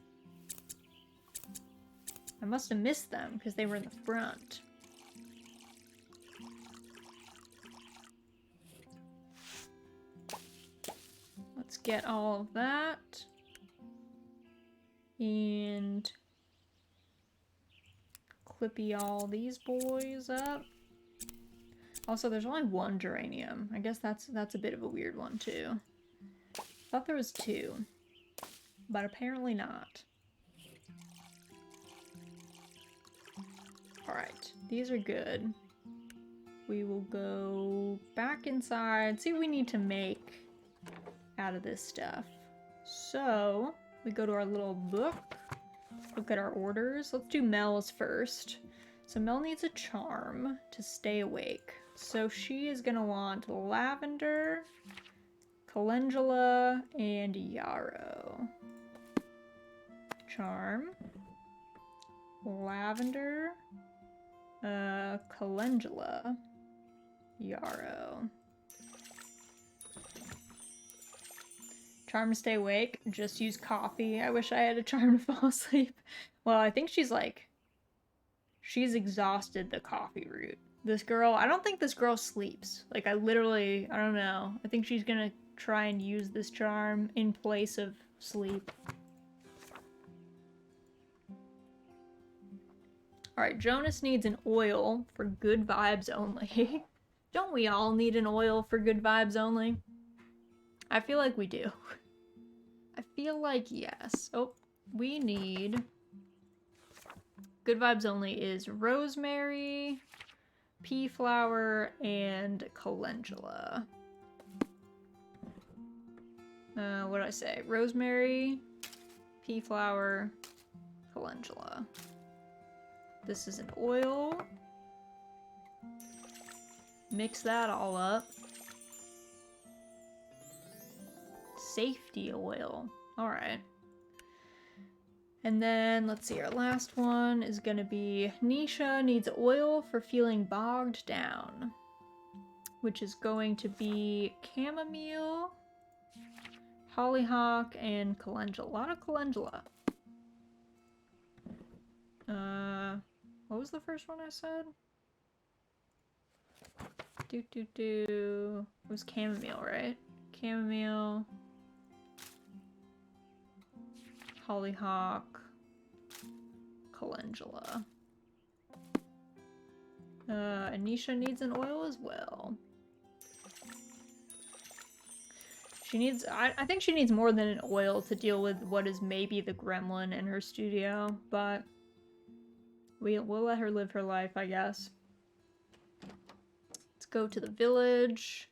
I must have missed them because they were in the front. Let's get all of that. And clippy all these boys up. Also, there's only 1 geranium. I guess that's a bit of a weird one too. Thought there was 2, but apparently not. Alright, these are good. We will go back inside, see what we need to make out of this stuff. So, we go to our little book, look at our orders. Let's do Mel's first. So Mel needs a charm to stay awake. So she is gonna want lavender, calendula, and yarrow. Charm. Lavender. Calendula. Yarrow. Charm to stay awake. Just use coffee. I wish I had a charm to fall asleep. Well, I think she's exhausted the coffee route. This girl, I don't think this girl sleeps. Like, I don't know. I think she's gonna try and use this charm in place of sleep. Alright, Jonas needs an oil for good vibes only. Don't we all need an oil for good vibes only? I feel like we do. I feel like yes. Oh, we need... Good vibes only is rosemary, pea flower, and calendula. What did I say? Rosemary, pea flower, calendula. This is an oil. Mix that all up. Safety oil. Alright. And then, let's see, our last one is gonna be Nisha needs oil for feeling bogged down. Which is going to be chamomile, hollyhock, and calendula. A lot of calendula. What was the first one I said? It was chamomile, right? Chamomile, hollyhock, calendula. Anisha needs an oil as well. She needs, I think she needs more than an oil to deal with what is maybe the gremlin in her studio, but we'll let her live her life, I guess. Let's go to the village.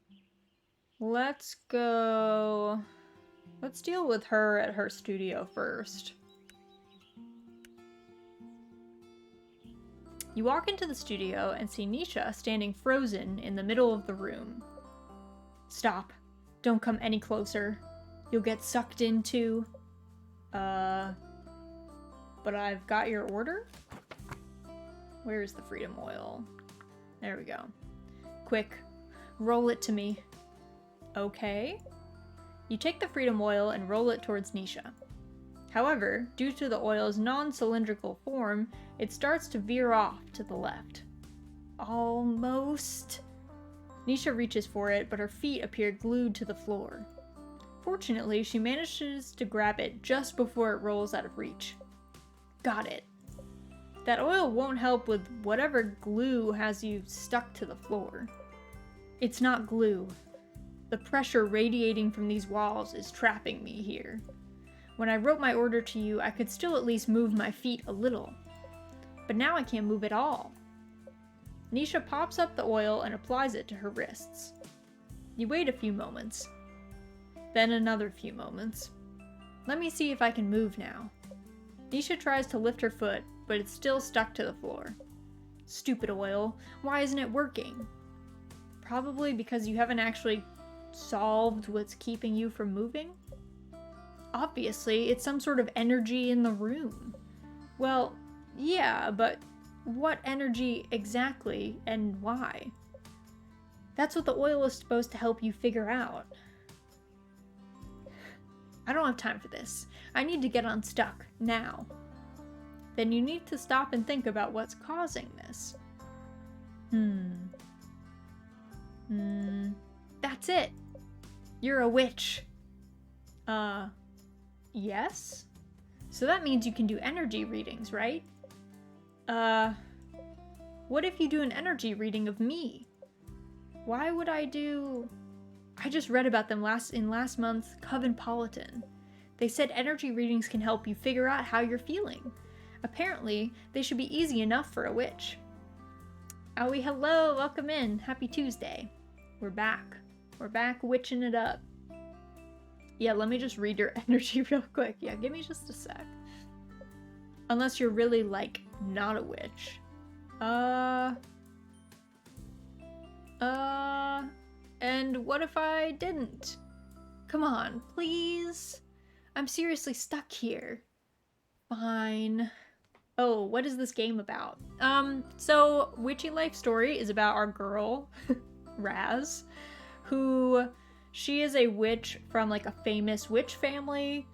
Let's deal with her at her studio first. You walk into the studio and see Nisha standing frozen in the middle of the room. Stop. Don't come any closer. You'll get sucked into... But I've got your order? Where's the freedom oil? There we go. Quick, roll it to me. Okay. You take the freedom oil and roll it towards Nisha. However, due to the oil's non-cylindrical form, it starts to veer off to the left. Almost. Nisha reaches for it, but her feet appear glued to the floor. Fortunately, she manages to grab it just before it rolls out of reach. Got it. That oil won't help with whatever glue has you stuck to the floor. It's not glue. The pressure radiating from these walls is trapping me here. When I wrote my order to you, I could still at least move my feet a little. But now I can't move at all. Nisha pops up the oil and applies it to her wrists. You wait a few moments. Then another few moments. Let me see if I can move now. Nisha tries to lift her foot, but it's still stuck to the floor. Stupid oil. Why isn't it working? Probably because you haven't actually solved what's keeping you from moving? Obviously, it's some sort of energy in the room. Well, yeah, but what energy exactly and why? That's what the oil is supposed to help you figure out. I don't have time for this. I need to get unstuck, now. Then you need to stop and think about what's causing this. That's it. You're a witch. Yes? So that means you can do energy readings, right? What if you do an energy reading of me? Why would I do... I just read about them in last month's Covenpolitan. They said energy readings can help you figure out how you're feeling. Apparently, they should be easy enough for a witch. Owie, hello, welcome in. Happy Tuesday. We're back. We're back witching it up. Yeah, let me just read your energy real quick. Yeah, give me just a sec. Unless you're really, like, not a witch. And what if I didn't? Come on, please. I'm seriously stuck here. Fine. Oh, what is this game about? So Witchy Life Story is about our girl. Raz, who she is a witch from like a famous witch family.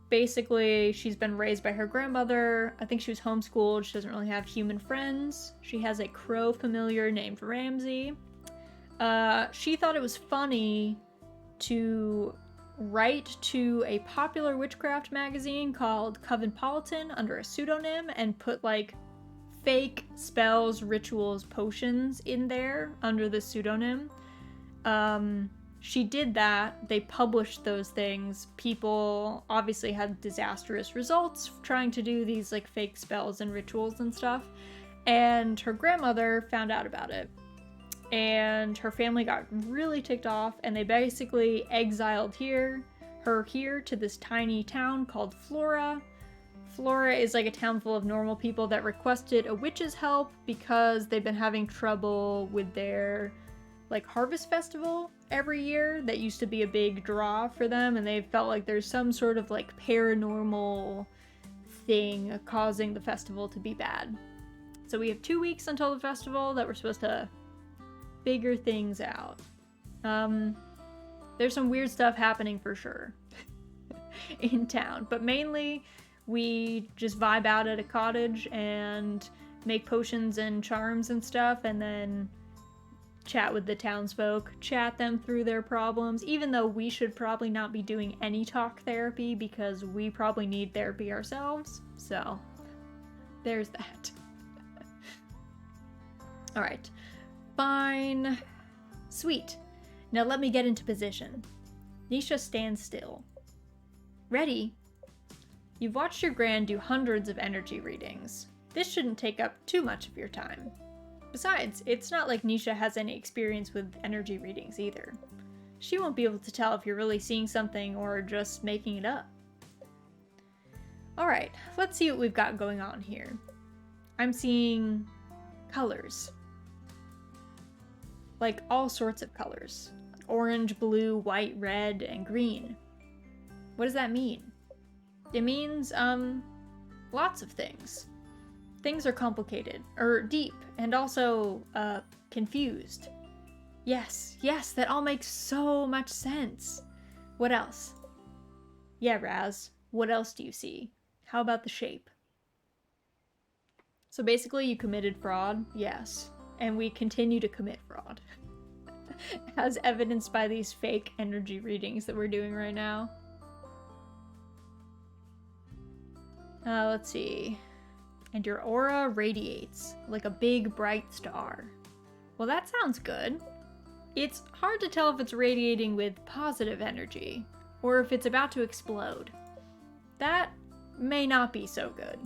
Basically, she's been raised by her grandmother. I think she was homeschooled. She doesn't really have human friends. She has a crow familiar named Ramsey. She thought it was funny to write to a popular witchcraft magazine called Coventpolitan under a pseudonym and put like fake spells, rituals, potions in there under the pseudonym. She did that. They published those things. People obviously had disastrous results trying to do these like fake spells and rituals and stuff. And her grandmother found out about it. And her family got really ticked off, and they basically exiled her here to this tiny town called Flora. Flora is like a town full of normal people that requested a witch's help because they've been having trouble with their like harvest festival every year that used to be a big draw for them, and they felt like there's some sort of like paranormal thing causing the festival to be bad. So we have 2 weeks until the festival that we're supposed to figure things out. There's some weird stuff happening for sure in town, but mainly we just vibe out at a cottage and make potions and charms and stuff, and then chat with the townsfolk, chat them through their problems, even though we should probably not be doing any talk therapy because we probably need therapy ourselves. So there's that. All right. Fine. Sweet. Now let me get into position. Nisha stands still. Ready? You've watched your Gran do hundreds of energy readings. This shouldn't take up too much of your time. Besides, it's not like Nisha has any experience with energy readings either. She won't be able to tell if you're really seeing something or just making it up. Alright, let's see what we've got going on here. I'm seeing colors. Like all sorts of colors. Orange, blue, white, red, and green. What does that mean? It means, lots of things. Things are complicated, or deep, and also, confused. Yes, that all makes so much sense. What else? Yeah, Raz, what else do you see? How about the shape? So basically you committed fraud, yes. And we continue to commit fraud. As evidenced by these fake energy readings that we're doing right now. Let's see. And your aura radiates like a big bright star. Well, that sounds good. It's hard to tell if it's radiating with positive energy, or if it's about to explode. That may not be so good.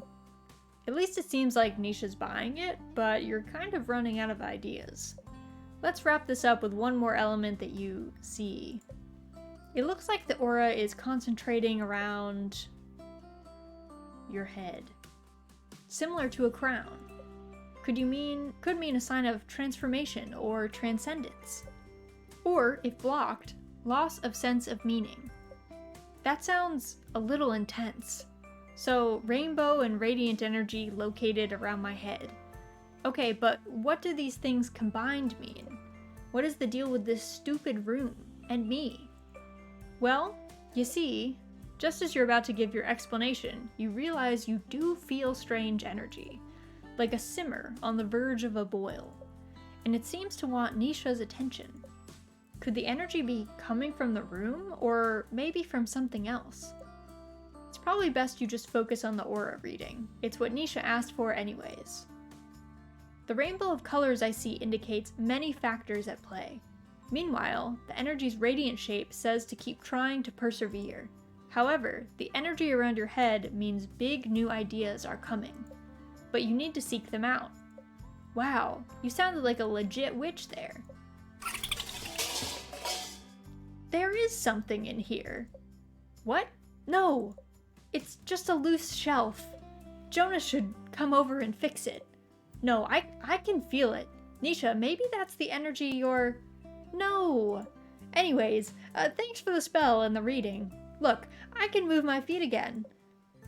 At least it seems like Nisha's buying it, but you're kind of running out of ideas. Let's wrap this up with one more element that you see. It looks like the aura is concentrating around your head. Similar to a crown. Could mean a sign of transformation or transcendence. Or, if blocked, loss of sense of meaning. That sounds a little intense. So, rainbow and radiant energy located around my head. Okay, but what do these things combined mean? What is the deal with this stupid room and me? Well, you see, just as you're about to give your explanation, you realize you do feel strange energy, like a simmer on the verge of a boil, and it seems to want Nisha's attention. Could the energy be coming from the room, or maybe from something else? It's probably best you just focus on the aura reading. It's what Nisha asked for anyways. The rainbow of colors I see indicates many factors at play. Meanwhile, the energy's radiant shape says to keep trying to persevere. However, the energy around your head means big new ideas are coming. But you need to seek them out. Wow, you sounded like a legit witch there. There is something in here. What? No! It's just a loose shelf. Jonas should come over and fix it. No, I can feel it. Nisha, maybe that's the energy you're... No! Anyways, thanks for the spell and the reading. Look, I can move my feet again.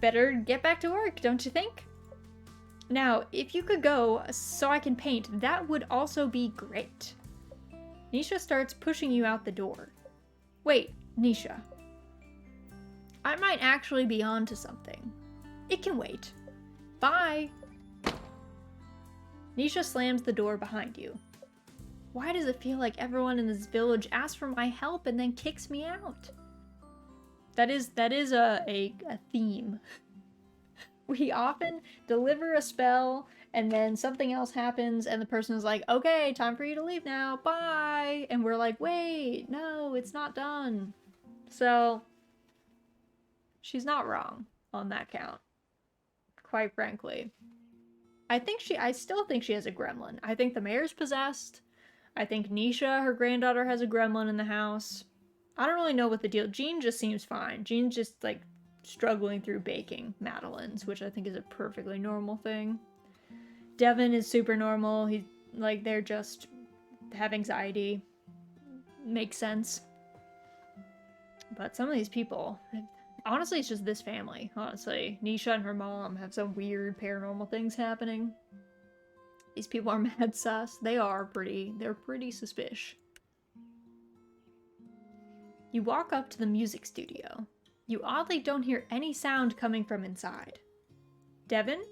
Better get back to work, don't you think? Now, if you could go so I can paint, that would also be great. Nisha starts pushing you out the door. Wait, Nisha. I might actually be onto something. It can wait. Bye. Nisha slams the door behind you. Why does it feel like everyone in this village asks for my help and then kicks me out? That is a theme. We often deliver a spell and then something else happens and the person is like, okay, time for you to leave now, bye. And we're like, wait, no, it's not done. So, she's not wrong on that count, quite frankly. I still think she has a gremlin. I think the mayor's possessed. I think Nisha, her granddaughter, has a gremlin in the house. I don't really know what the deal. Jean just seems fine. Jean's just, like, struggling through baking madeleines, which I think is a perfectly normal thing. Devin is super normal. They're just have anxiety. Makes sense. But some of these people, honestly, it's just this family, honestly. Nisha and her mom have some weird paranormal things happening. These people are mad sus. They're pretty suspicious. You walk up to the music studio. You oddly don't hear any sound coming from inside. Devin,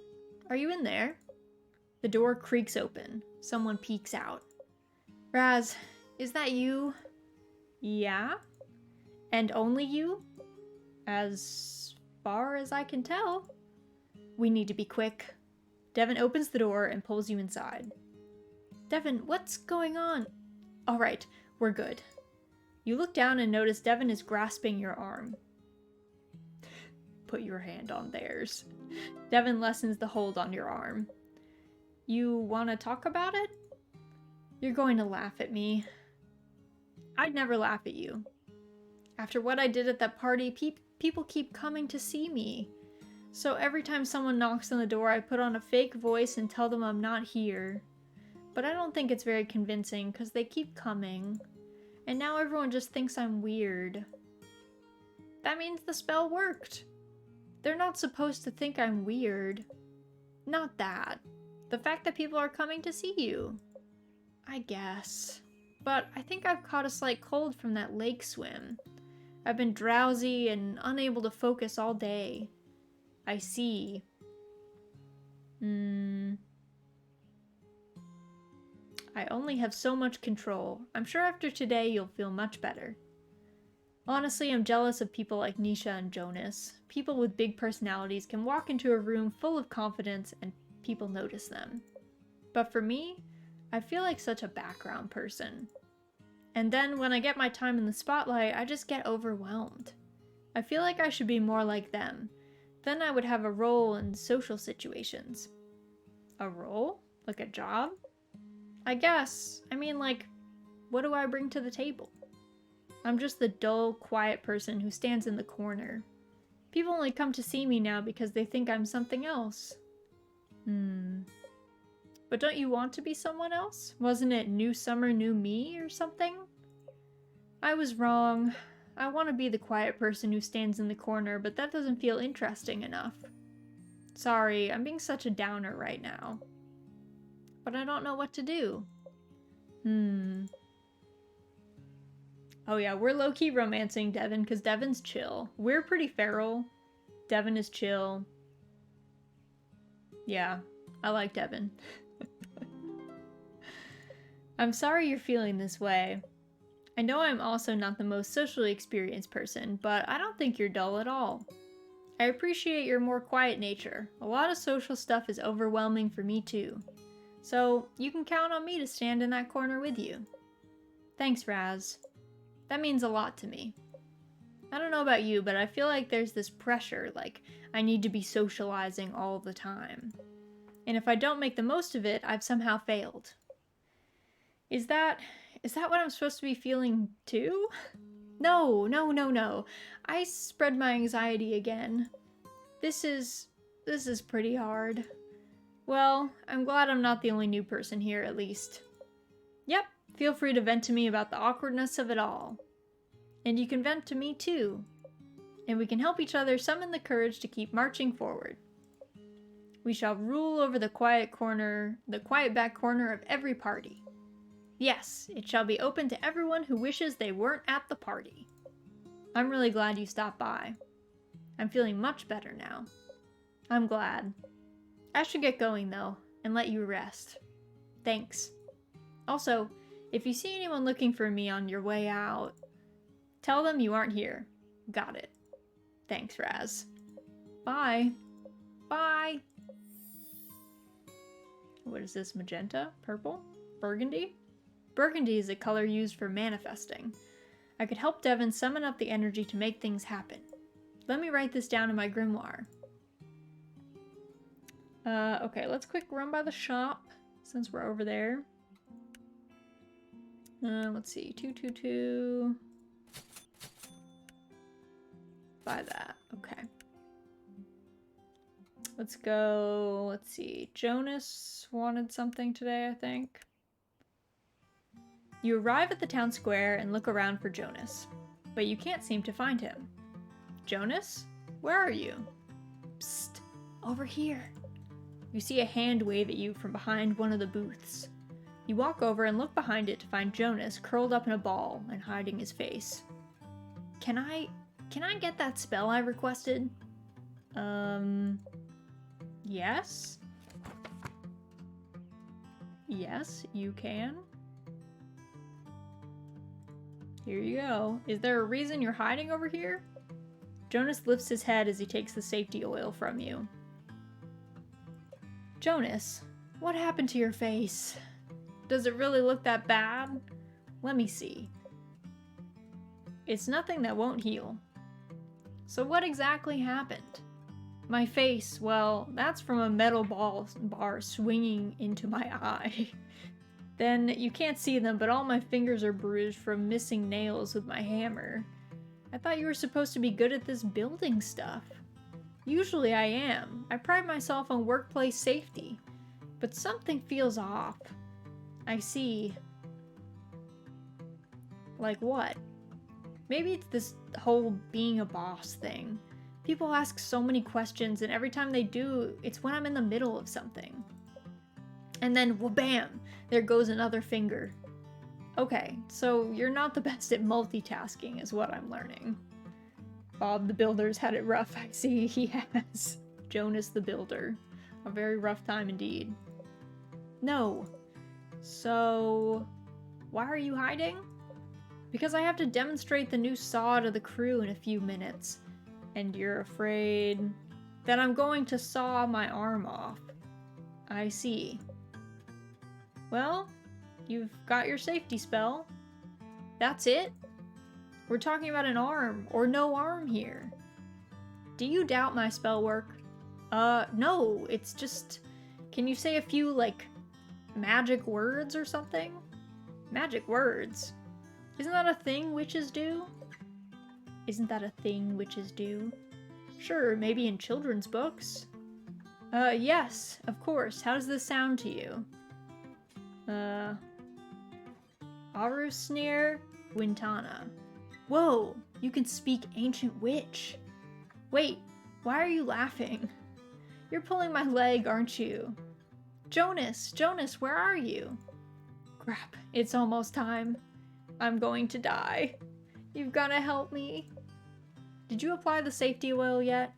are you in there? The door creaks open. Someone peeks out. Raz, is that you? Yeah? And only you? As far as I can tell. We need to be quick. Devin opens the door and pulls you inside. Devin, what's going on? All right, we're good. You look down and notice Devin is grasping your arm. Put your hand on theirs. Devin lessens the hold on your arm. You want to talk about it? You're going to laugh at me. I'd never laugh at you. After what I did at that party, people keep coming to see me. So every time someone knocks on the door, I put on a fake voice and tell them I'm not here. But I don't think it's very convincing because they keep coming. And now everyone just thinks I'm weird. That means the spell worked. They're not supposed to think I'm weird. Not that. The fact that people are coming to see you. I guess. But I think I've caught a slight cold from that lake swim. I've been drowsy and unable to focus all day. I see. I only have so much control. I'm sure after today you'll feel much better. Honestly, I'm jealous of people like Nisha and Jonas. People with big personalities can walk into a room full of confidence and people notice them. But for me, I feel like such a background person. And then when I get my time in the spotlight, I just get overwhelmed. I feel like I should be more like them. Then I would have a role in social situations. A role? Like a job? I guess. I mean, like, what do I bring to the table? I'm just the dull, quiet person who stands in the corner. People only come to see me now because they think I'm something else. But don't you want to be someone else? Wasn't it new summer, new me or something? I was wrong. I want to be the quiet person who stands in the corner, but that doesn't feel interesting enough. Sorry, I'm being such a downer right now. But I don't know what to do. Oh yeah, we're low-key romancing Devin because Devin's chill. We're pretty feral. Devin is chill. Yeah, I like Devin. I'm sorry you're feeling this way. I know I'm also not the most socially experienced person, but I don't think you're dull at all. I appreciate your more quiet nature. A lot of social stuff is overwhelming for me too. So you can count on me to stand in that corner with you. Thanks, Raz. That means a lot to me. I don't know about you, but I feel like there's this pressure, like I need to be socializing all the time. And if I don't make the most of it, I've somehow failed. Is that what I'm supposed to be feeling too? No. I spread my anxiety again. This is pretty hard. Well, I'm glad I'm not the only new person here, at least. Yep, feel free to vent to me about the awkwardness of it all. And you can vent to me too. And we can help each other summon the courage to keep marching forward. We shall rule over the quiet back corner of every party. Yes, it shall be open to everyone who wishes they weren't at the party. I'm really glad you stopped by. I'm feeling much better now. I'm glad. I should get going, though, and let you rest. Thanks. Also, if you see anyone looking for me on your way out, tell them you aren't here. Got it. Thanks, Raz. Bye. Bye. What is this? Magenta? Purple? Burgundy? Burgundy is a color used for manifesting. I could help Devin summon up the energy to make things happen. Let me write this down in my grimoire. Okay, let's quick run by the shop since we're over there. Let's see, 222. Buy that, okay. Let's go, let's see, Jonas wanted something today, I think. You arrive at the town square and look around for Jonas, but you can't seem to find him. Jonas? Where are you? Psst, over here. You see a hand wave at you from behind one of the booths. You walk over and look behind it to find Jonas curled up in a ball and hiding his face. Can I get that spell I requested? Yes? Yes, you can. Here you go. Is there a reason you're hiding over here? Jonas lifts his head as he takes the safety oil from you. Jonas, what happened to your face? Does it really look that bad? Let me see. It's nothing that won't heal. So what exactly happened? My face, well, that's from a metal bar swinging into my eye. Then you can't see them, but all my fingers are bruised from missing nails with my hammer. I thought you were supposed to be good at this building stuff. Usually I am. I pride myself on workplace safety. But something feels off. I see. Like what? Maybe it's this whole being a boss thing. People ask so many questions, and every time they do, it's when I'm in the middle of something. And then, wha-bam! There goes another finger. Okay, so you're not the best at multitasking is what I'm learning. Bob the Builder's had it rough, I see he has. Jonas the Builder. A very rough time indeed. No. So, why are you hiding? Because I have to demonstrate the new saw to the crew in a few minutes. And you're afraid that I'm going to saw my arm off. I see. Well, you've got your safety spell. That's it? We're talking about an arm, or no arm here. Do you doubt my spell work? No, it's just... Can you say a few, like, magic words or something? Magic words? Isn't that a thing witches do? Isn't that a thing witches do? Sure, maybe in children's books. Yes, of course. How does this sound to you? Arusnir Wintana. Whoa, you can speak ancient witch. Wait, why are you laughing? You're pulling my leg, aren't you? Jonas, where are you? Crap, it's almost time. I'm going to die. You've gotta help me. Did you apply the safety oil yet?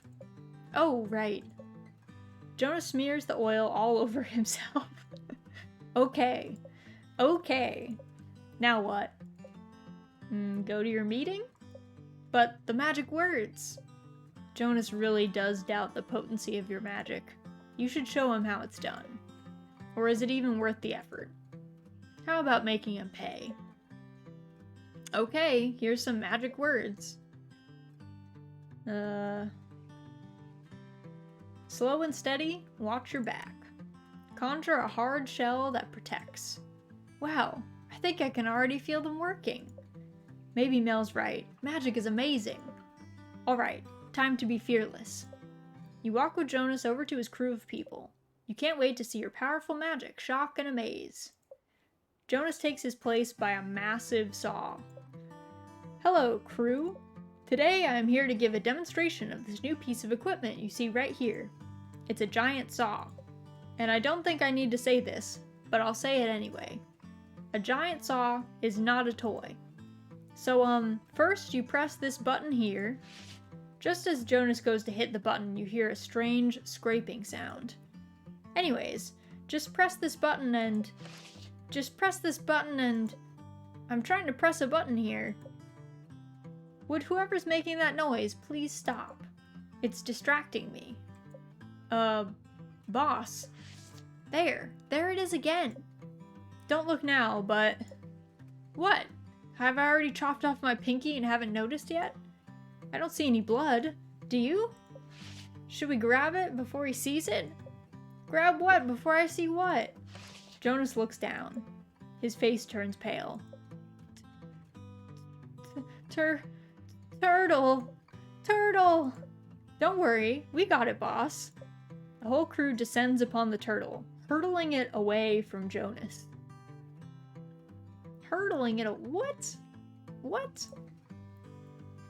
Oh, right. Jonas smears the oil all over himself. Okay. Now what? Go to your meeting? But the magic words. Jonas really does doubt the potency of your magic. You should show him how it's done. Or is it even worth the effort? How about making him pay? Okay, here's some magic words. Slow and steady, watch your back. Conjure a hard shell that protects. Wow, I think I can already feel them working. Maybe Mel's right. Magic is amazing. Alright, time to be fearless. You walk with Jonas over to his crew of people. You can't wait to see your powerful magic shock and amaze. Jonas takes his place by a massive saw. Hello, crew. Today I am here to give a demonstration of this new piece of equipment you see right here. It's a giant saw. And I don't think I need to say this, but I'll say it anyway. A giant saw is not a toy. So, first you press this button here. Just as Jonas goes to hit the button, you hear a strange scraping sound. Anyways, just press this button and... I'm trying to press a button here. Would whoever's making that noise please stop? It's distracting me. Boss. There it is again. Don't look now, but... What? Have I already chopped off my pinky and haven't noticed yet? I don't see any blood. Do you? Should we grab it before he sees it? Grab what before I see what? Jonas looks down. His face turns pale. Turtle! Turtle! Don't worry, we got it, boss. The whole crew descends upon the turtle, hurtling it away from Jonas. Hurtling it what? What?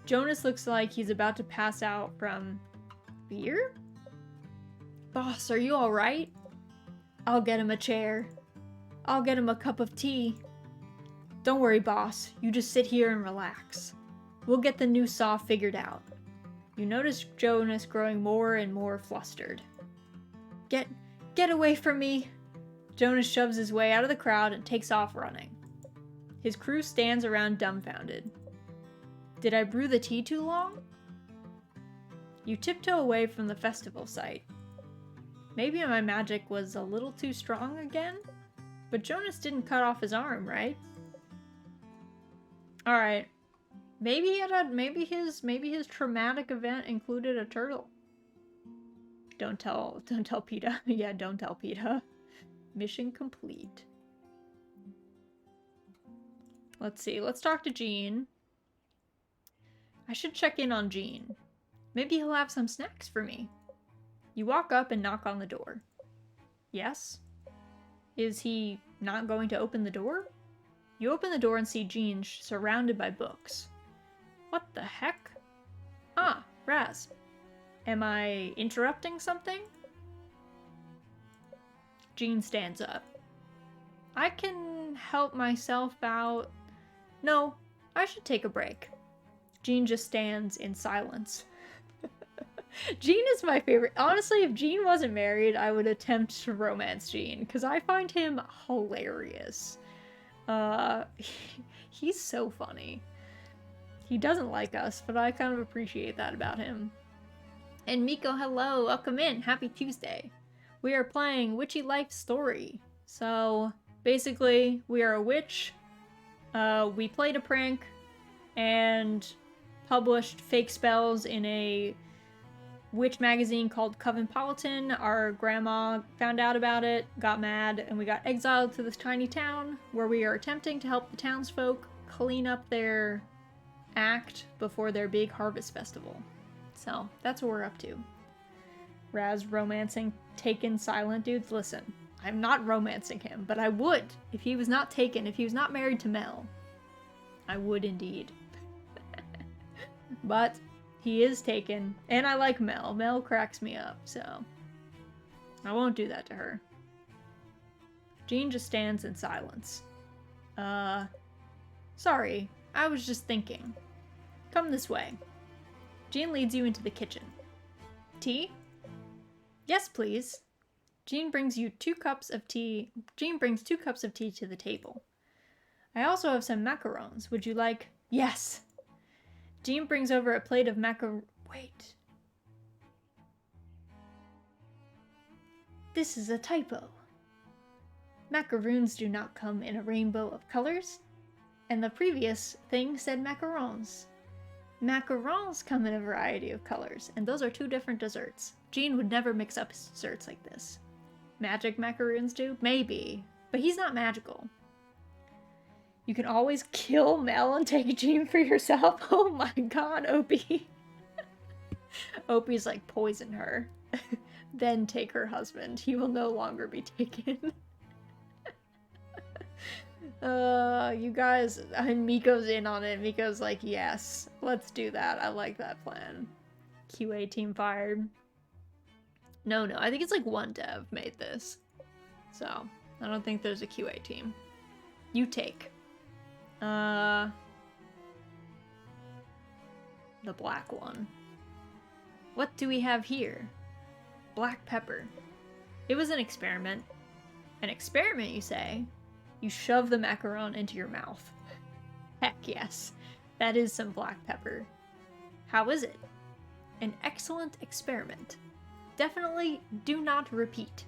Jonas looks like he's about to pass out from fear? Boss, are you alright? I'll get him a chair. I'll get him a cup of tea. Don't worry, boss. You just sit here and relax. We'll get the new saw figured out. You notice Jonas growing more and more flustered. Get away from me! Jonas shoves his way out of the crowd and takes off running. His crew stands around dumbfounded. Did I brew the tea too long? You tiptoe away from the festival site. Maybe my magic was a little too strong again? But Jonas didn't cut off his arm, right? Alright. Maybe his traumatic event included a turtle. Don't tell PETA. Yeah, don't tell PETA. Mission complete. Let's see. Let's talk to Gene. I should check in on Gene. Maybe he'll have some snacks for me. You walk up and knock on the door. Yes? Is he not going to open the door? You open the door and see Gene surrounded by books. What the heck? Ah, Raz. Am I interrupting something? Gene stands up. I can help myself out. No, I should take a break. Gene just stands in silence. Gene is my favorite. Honestly, if Gene wasn't married, I would attempt to romance Gene, because I find him hilarious. He's so funny. He doesn't like us, but I kind of appreciate that about him. And Miko, hello, welcome in, happy Tuesday. We are playing Witchy Life Story. So, basically, we are a witch. We played a prank and published fake spells in a witch magazine called Covenpolitan. Our grandma found out about it, got mad, and we got exiled to this tiny town where we are attempting to help the townsfolk clean up their act before their big harvest festival. So, that's what we're up to. Raz romancing taken silent dudes. Listen, I'm not romancing him, but I would if he was not taken, if he was not married to Mel. I would indeed. But he is taken, and I like Mel. Mel cracks me up, so I won't do that to her. Gene just stands in silence. Sorry, I was just thinking. Come this way. Gene leads you into the kitchen. Tea? Yes, please. Gene brings 2 cups of tea to the table. I also have some macarons. Would you like? Yes! Gene brings over a plate of Wait. This is a typo. Macaroons do not come in a rainbow of colors. And the previous thing said macarons. Macarons come in a variety of colors, and those are 2 different desserts. Gene would never mix up his desserts like this. Magic macaroons do? Maybe. But he's not magical. You can always kill Mel and take Gene for yourself. Oh my god, Opie. Opie's like, poison her. Then take her husband. He will no longer be taken. You guys, Miko's in on it. Miko's like, yes, let's do that. I like that plan. QA team fired. No, I think it's like one dev made this. So, I don't think there's a QA team. You take. The black one. What do we have here? Black pepper. It was an experiment. An experiment, you say? You shove the macaron into your mouth. Heck yes. That is some black pepper. How is it? An excellent experiment. Definitely do not repeat.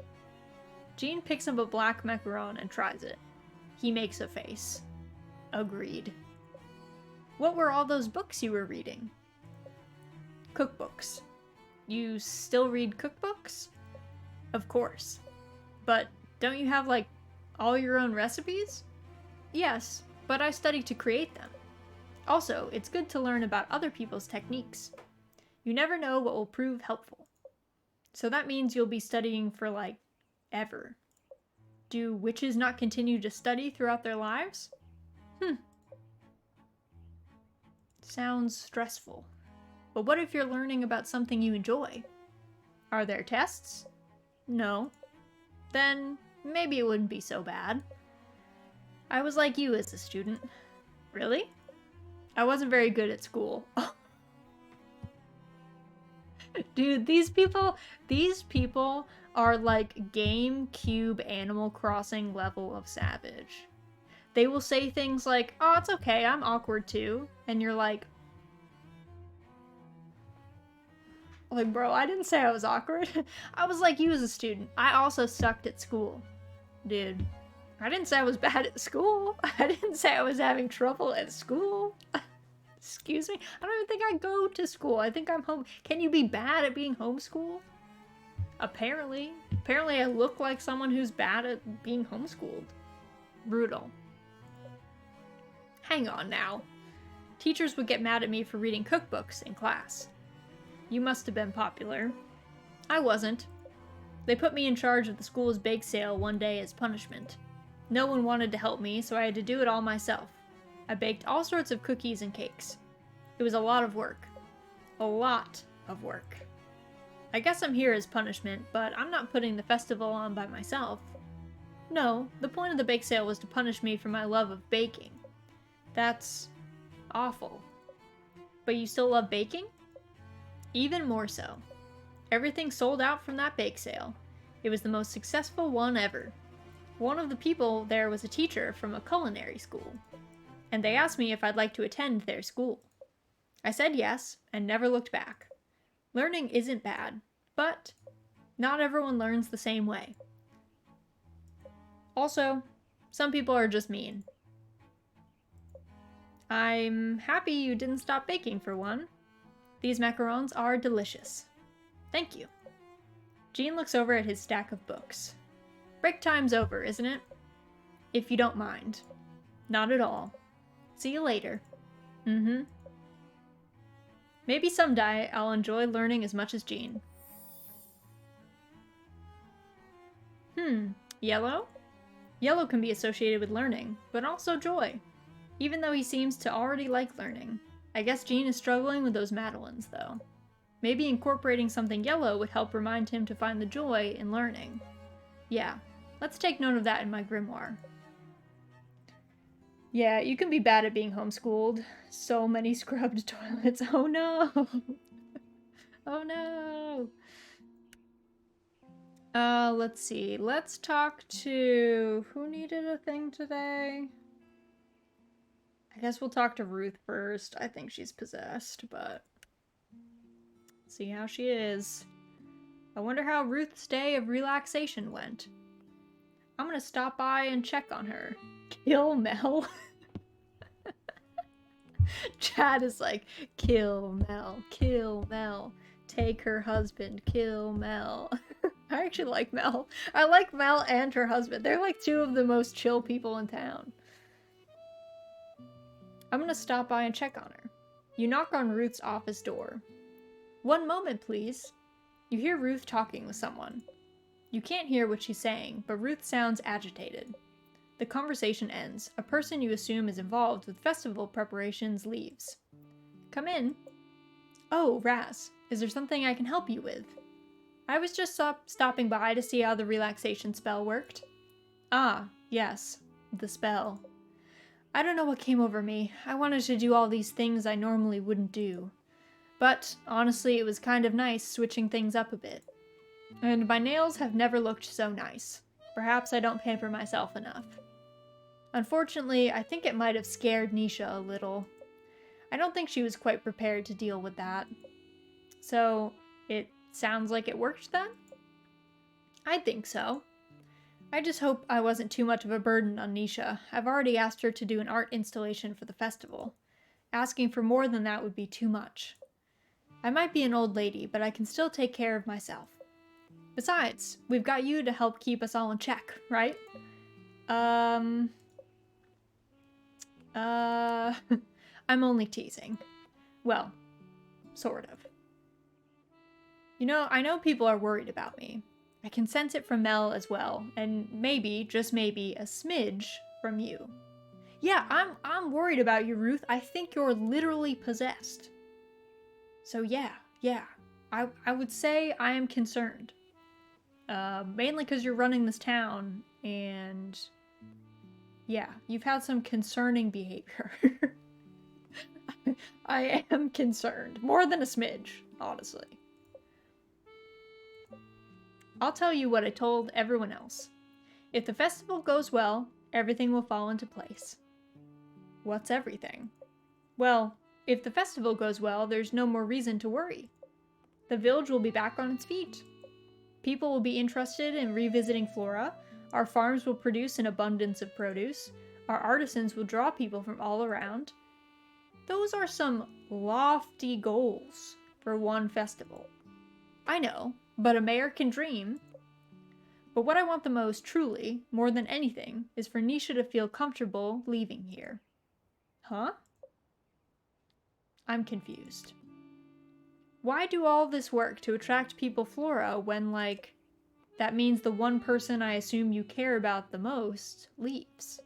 Jean picks up a black macaron and tries it. He makes a face. Agreed. What were all those books you were reading? Cookbooks. You still read cookbooks? Of course. But don't you have, like, all your own recipes? Yes, but I study to create them. Also, it's good to learn about other people's techniques. You never know what will prove helpful. So that means you'll be studying for, like, ever. Do witches not continue to study throughout their lives? Sounds stressful. But what if you're learning about something you enjoy? Are there tests? No. Then maybe it wouldn't be so bad. I was like you as a student. Really? I wasn't very good at school. Dude, these people are like GameCube Animal Crossing level of savage. They will say things like, oh, it's okay, I'm awkward too. And you're like, bro, I didn't say I was awkward. I was like you as a student. I also sucked at school. Dude, I didn't say I was bad at school. I didn't say I was having trouble at school. Excuse me? I don't even think I go to school. I think I'm home. Can you be bad at being homeschooled? Apparently. Apparently I look like someone who's bad at being homeschooled. Brutal. Hang on now. Teachers would get mad at me for reading cookbooks in class. You must have been popular. I wasn't. They put me in charge of the school's bake sale one day as punishment. No one wanted to help me, so I had to do it all myself. I baked all sorts of cookies and cakes. It was a lot of work. A lot of work. I guess I'm here as punishment, but I'm not putting the festival on by myself. No, the point of the bake sale was to punish me for my love of baking. That's awful. But you still love baking? Even more so. Everything sold out from that bake sale. It was the most successful one ever. One of the people there was a teacher from a culinary school, and they asked me if I'd like to attend their school. I said yes, and never looked back. Learning isn't bad, but not everyone learns the same way. Also, some people are just mean. I'm happy you didn't stop baking for one. These macarons are delicious. Thank you. Jean looks over at his stack of books. Break time's over, isn't it? If you don't mind. Not at all. See you later. Maybe someday I'll enjoy learning as much as Jean. Yellow? Yellow can be associated with learning, but also joy. Even though he seems to already like learning. I guess Jean is struggling with those Madeleines, though. Maybe incorporating something yellow would help remind him to find the joy in learning. Yeah, let's take note of that in my grimoire. Yeah, you can be bad at being homeschooled. So many scrubbed toilets. Oh no! Oh no! Let's see. Let's talk to... Who needed a thing today? I guess we'll talk to Ruth first. I think she's possessed, but... see how she is. I wonder how Ruth's day of relaxation went. I'm gonna stop by and check on her. Kill Mel. Chad is like, kill Mel, kill Mel. Take her husband, kill Mel. I actually like Mel. I like Mel and her husband. They're like two of the most chill people in town. I'm gonna stop by and check on her. You knock on Ruth's office door. One moment, please. You hear Ruth talking with someone. You can't hear what she's saying, but Ruth sounds agitated. The conversation ends. A person you assume is involved with festival preparations leaves. Come in. Oh, Raz. Is there something I can help you with? I was just stopping by to see how the relaxation spell worked. Ah, yes. The spell. I don't know what came over me. I wanted to do all these things I normally wouldn't do. But honestly, it was kind of nice switching things up a bit. And my nails have never looked so nice. Perhaps I don't pamper myself enough. Unfortunately, I think it might have scared Nisha a little. I don't think she was quite prepared to deal with that. So, it sounds like it worked then? I think so. I just hope I wasn't too much of a burden on Nisha. I've already asked her to do an art installation for the festival. Asking for more than that would be too much. I might be an old lady, but I can still take care of myself. Besides, we've got you to help keep us all in check, right? I'm only teasing. Well, sort of. You know, I know people are worried about me. I can sense it from Mel as well, and maybe, just maybe, a smidge from you. Yeah, I'm worried about you, Ruth. I think you're literally possessed. So yeah. I would say I am concerned. Mainly because you're running this town, and yeah, you've had some concerning behavior. I am concerned. More than a smidge, honestly. I'll tell you what I told everyone else. If the festival goes well, everything will fall into place. What's everything? Well, if the festival goes well, there's no more reason to worry. The village will be back on its feet. People will be interested in revisiting Flora, our farms will produce an abundance of produce, our artisans will draw people from all around. Those are some lofty goals for one festival. I know, but a mayor can dream. But what I want the most, truly, more than anything, is for Nisha to feel comfortable leaving here. Huh? I'm confused. Why do all this work to attract people Flora when, like, that means the one person I assume you care about the most leaves?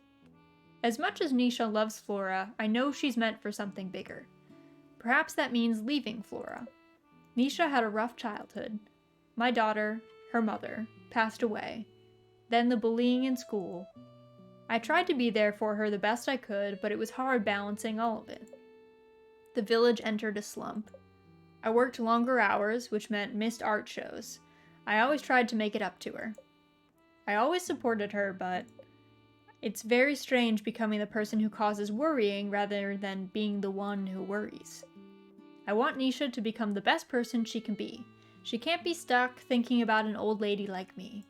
As much as Nisha loves Flora, I know she's meant for something bigger. Perhaps that means leaving Flora. Nisha had a rough childhood. My daughter, her mother, passed away. Then the bullying in school. I tried to be there for her the best I could, but it was hard balancing all of it. The village entered a slump. I worked longer hours, which meant missed art shows. I always tried to make it up to her. I always supported her, but it's very strange becoming the person who causes worrying rather than being the one who worries. I want Nisha to become the best person she can be. She can't be stuck thinking about an old lady like me.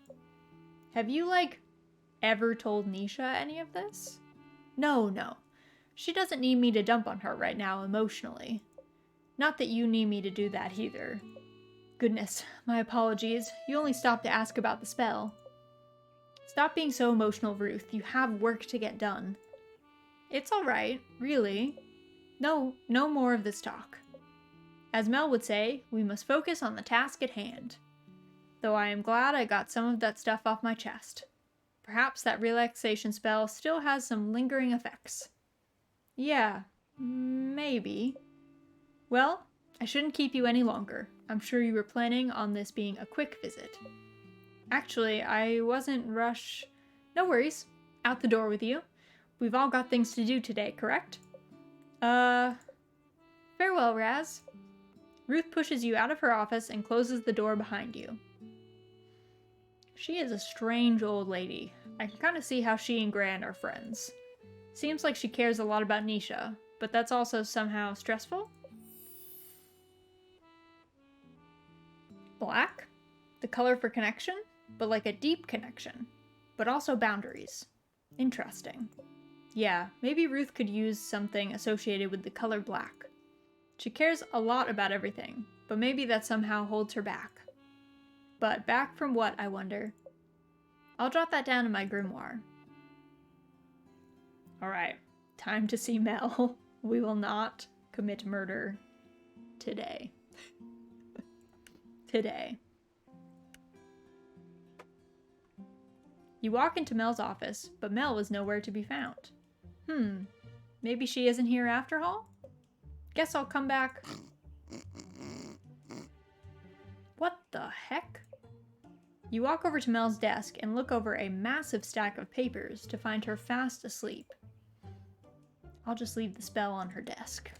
Have you, ever told Nisha any of this? No. She doesn't need me to dump on her right now emotionally. Not that you need me to do that either. Goodness, my apologies. You only stopped to ask about the spell. Stop being so emotional, Ruth. You have work to get done. It's alright, really. No more of this talk. As Mel would say, we must focus on the task at hand. Though I am glad I got some of that stuff off my chest. Perhaps that relaxation spell still has some lingering effects. Yeah, maybe. Well, I shouldn't keep you any longer. I'm sure you were planning on this being a quick visit. Actually, I wasn't No worries. Out the door with you. We've all got things to do today, correct? Farewell, Raz. Ruth pushes you out of her office and closes the door behind you. She is a strange old lady. I can kind of see how she and Gran are friends. Seems like she cares a lot about Nisha, but that's also somehow stressful? Black? The color for connection? But like a deep connection. But also boundaries. Interesting. Yeah, maybe Ruth could use something associated with the color black. She cares a lot about everything, but maybe that somehow holds her back. But back from what, I wonder? I'll jot that down in my grimoire. Alright, time to see Mel. We will not commit murder today. Today. You walk into Mel's office, but Mel was nowhere to be found. Maybe she isn't here after all? Guess I'll come back. What the heck? You walk over to Mel's desk and look over a massive stack of papers to find her fast asleep. I'll just leave the spell on her desk.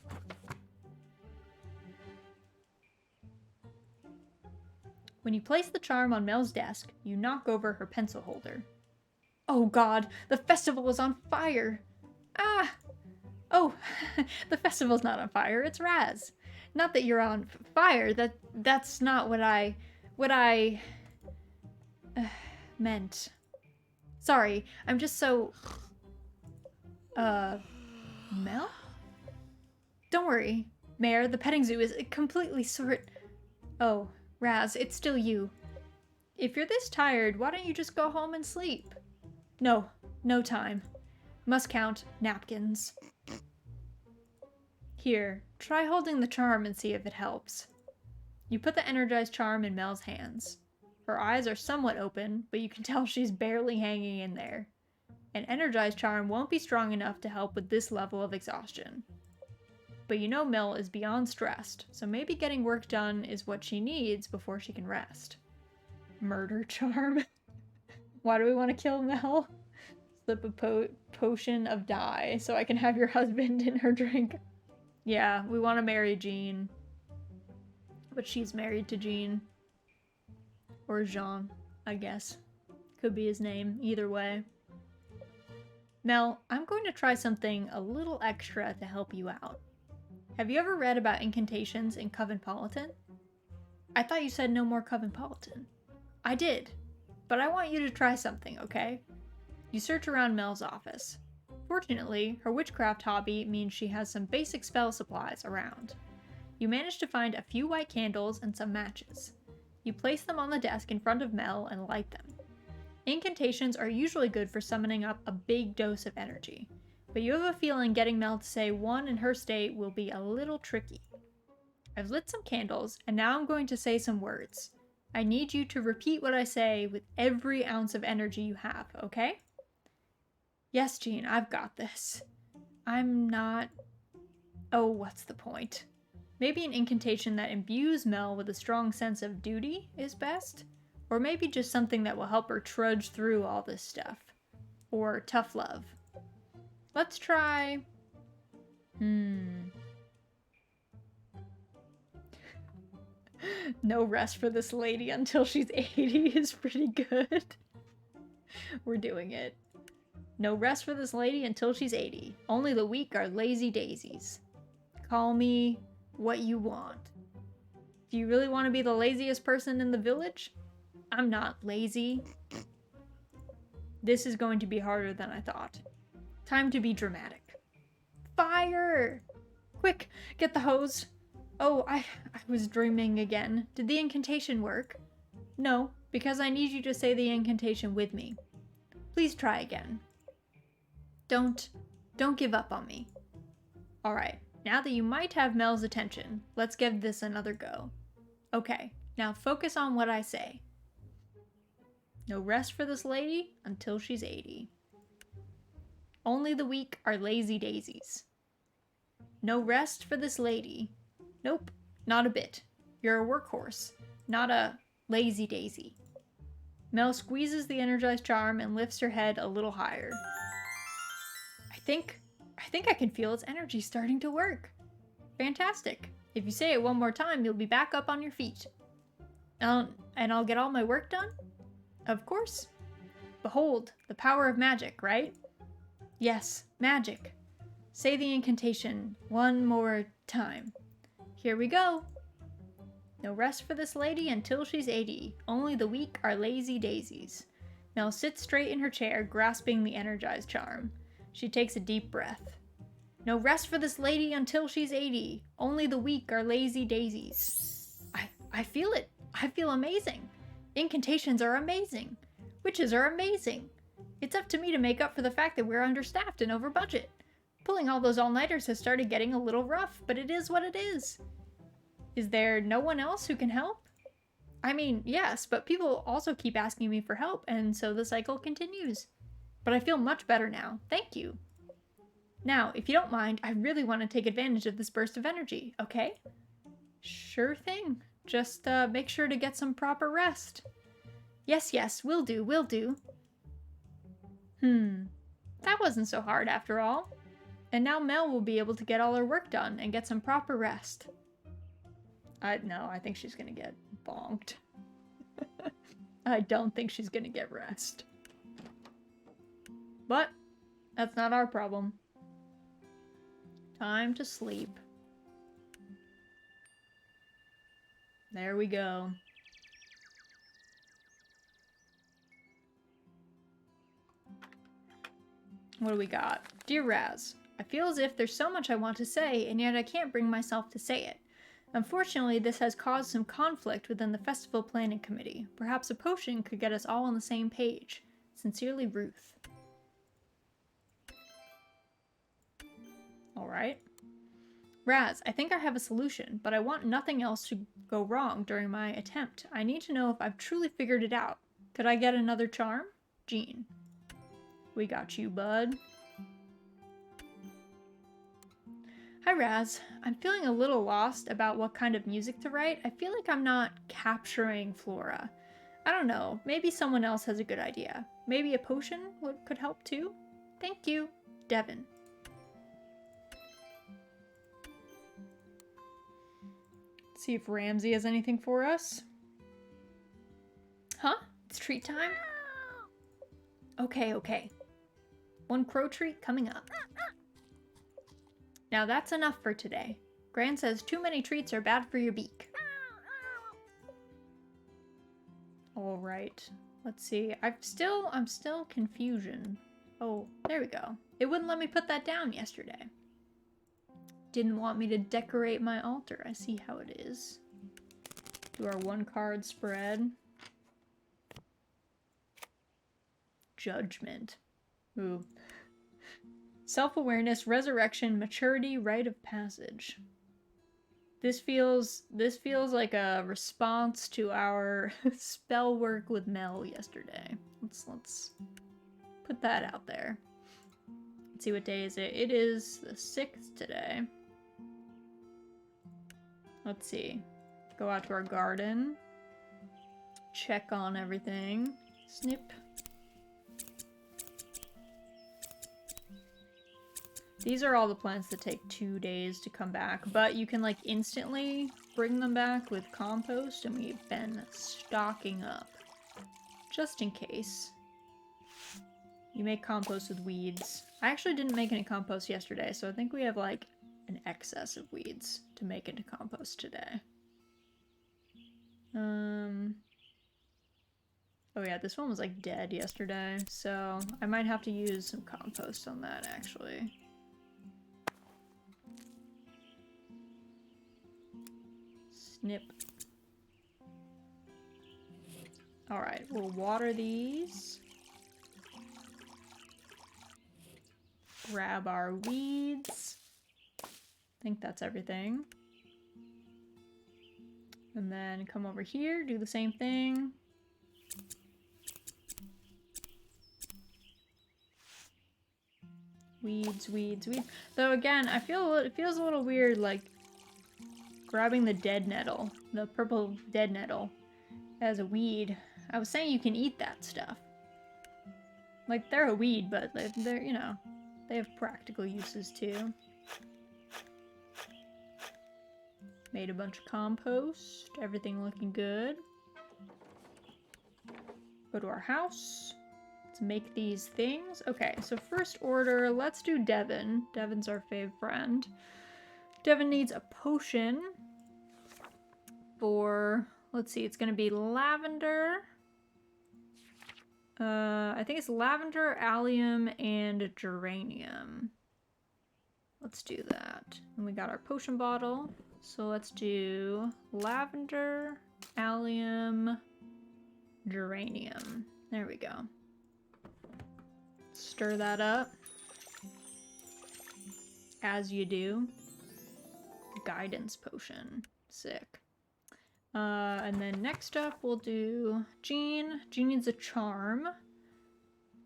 When you place the charm on Mel's desk, you knock over her pencil holder. Oh god, the festival is on fire! Ah! Oh, the festival's not on fire, it's Raz. Not that you're on fire, that's not what I meant. Sorry, I'm just so... Mel? Don't worry, Mayor, the petting zoo is completely Oh, Raz, it's still you. If you're this tired, why don't you just go home and sleep? No, no time. Must count napkins. Here, try holding the charm and see if it helps. You put the energized charm in Mel's hands. Her eyes are somewhat open, but you can tell she's barely hanging in there. An energized charm won't be strong enough to help with this level of exhaustion. But you know Mel is beyond stressed, so maybe getting work done is what she needs before she can rest. Murder charm? Why do we want to kill Mel? Slip a potion of dye so I can have your husband in her drink. Yeah, we want to marry Jean. But she's married to Jean. Or Jean, I guess. Could be his name, either way. Mel, I'm going to try something a little extra to help you out. Have you ever read about incantations in Covenpolitan? I thought you said no more Covenpolitan. I did, but I want you to try something, okay? You search around Mel's office. Fortunately, her witchcraft hobby means she has some basic spell supplies around. You manage to find a few white candles and some matches. You place them on the desk in front of Mel and light them. Incantations are usually good for summoning up a big dose of energy, but you have a feeling getting Mel to say one in her state will be a little tricky. I've lit some candles, and now I'm going to say some words. I need you to repeat what I say with every ounce of energy you have, okay? Yes, Jean, I've got this. I'm not... Oh, what's the point? Maybe an incantation that imbues Mel with a strong sense of duty is best? Or maybe just something that will help her trudge through all this stuff. Or tough love. Let's try... No rest for this lady until she's 80 is pretty good. We're doing it. No rest for this lady until she's 80. Only the weak are lazy daisies. Call me what you want. Do you really want to be the laziest person in the village? I'm not lazy. This is going to be harder than I thought. Time to be dramatic. Fire! Quick, get the hose. Oh, I was dreaming again. Did the incantation work? No, because I need you to say the incantation with me. Please try again. Don't give up on me. Alright, now that you might have Mel's attention, let's give this another go. Okay, now focus on what I say. No rest for this lady until she's 80. Only the weak are lazy daisies. No rest for this lady. Nope, not a bit. You're a workhorse, not a lazy daisy. Mel squeezes the energized charm and lifts her head a little higher. I think I can feel its energy starting to work. Fantastic. If you say it one more time, you'll be back up on your feet. And I'll get all my work done? Of course. Behold, the power of magic, right? Yes, magic. Say the incantation one more time. Here we go. No rest for this lady until she's 80. Only the weak are lazy daisies. Mel sits straight in her chair, grasping the energized charm. She takes a deep breath. No rest for this lady until she's 80. Only the weak are lazy daisies. I feel it. I feel amazing. Incantations are amazing. Witches are amazing. It's up to me to make up for the fact that we're understaffed and over budget. Pulling all those all-nighters has started getting a little rough, but it is what it is. Is there no one else who can help? I mean, yes, but people also keep asking me for help, and so the cycle continues. But I feel much better now. Thank you. Now, if you don't mind, I really want to take advantage of this burst of energy, okay? Sure thing. Just make sure to get some proper rest. Yes, will do. That wasn't so hard after all. And now Mel will be able to get all her work done and get some proper rest. No, I think she's gonna get bonked. I don't think she's gonna get rest. But that's not our problem. Time to sleep. There we go. What do we got? Dear Raz, I feel as if there's so much I want to say, and yet I can't bring myself to say it. Unfortunately, this has caused some conflict within the festival planning committee. Perhaps a potion could get us all on the same page. Sincerely, Ruth. Alright. Raz, I think I have a solution, but I want nothing else to go wrong during my attempt. I need to know if I've truly figured it out. Could I get another charm? Jean. We got you, bud. Hi, Raz. I'm feeling a little lost about what kind of music to write. I feel like I'm not capturing Flora. I don't know. Maybe someone else has a good idea. Maybe a potion could help too? Thank you, Devin. Let's see if Ramsey has anything for us. Huh? It's treat time? Okay. One crow treat coming up. Now that's enough for today. Gran says too many treats are bad for your beak. Alright. Let's see. I'm still confusion. Oh, there we go. It wouldn't let me put that down yesterday. Didn't want me to decorate my altar. I see how it is. Do our 1-card spread. Judgment. Ooh. Self-awareness, resurrection, maturity, rite of passage. This feels like a response to our spell work with Mel yesterday. Let's put that out there. Let's see, what day is it? It is the 6th today. Let's see. Go out to our garden. Check on everything. Snip. These are all the plants that take 2 days to come back, but you can like instantly bring them back with compost, and we've been stocking up. Just in case. You make compost with weeds. I actually didn't make any compost yesterday, so I think we have like an excess of weeds to make into compost today. Oh yeah, this one was like dead yesterday, so I might have to use some compost on that actually. Snip. Alright, we'll water these. Grab our weeds. I think that's everything. And then come over here, do the same thing. Weeds. Though again, it feels a little weird, like grabbing the dead nettle, the purple dead nettle, as a weed. I was saying you can eat that stuff. Like, they're a weed, but they're, you know, they have practical uses too. Made a bunch of compost. Everything looking good. Go to our house. Let's make these things. Okay, so first order, let's do Devin. Devin's our fave friend. Devin needs a potion for, let's see, it's gonna be lavender. I think it's lavender, allium, and geranium. Let's do that. And we got our potion bottle. So let's do lavender, allium, geranium. There we go. Stir that up. As you do. Guidance potion. Sick. And then next up we'll do Jean. Jean needs a charm.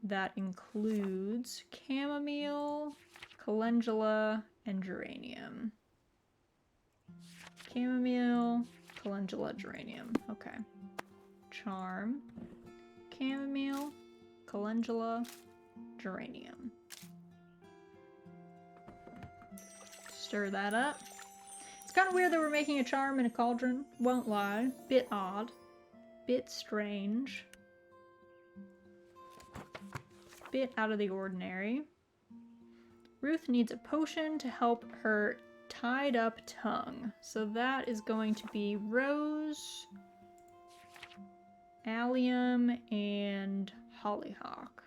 That includes chamomile, calendula, and geranium. Chamomile, calendula, geranium. Okay. Charm. Chamomile, calendula, geranium. Stir that up. It's kind of weird that we're making a charm in a cauldron. Won't lie. Bit odd. Bit strange. Bit out of the ordinary. Ruth needs a potion to help her tied up tongue. So that is going to be rose, allium, and hollyhock.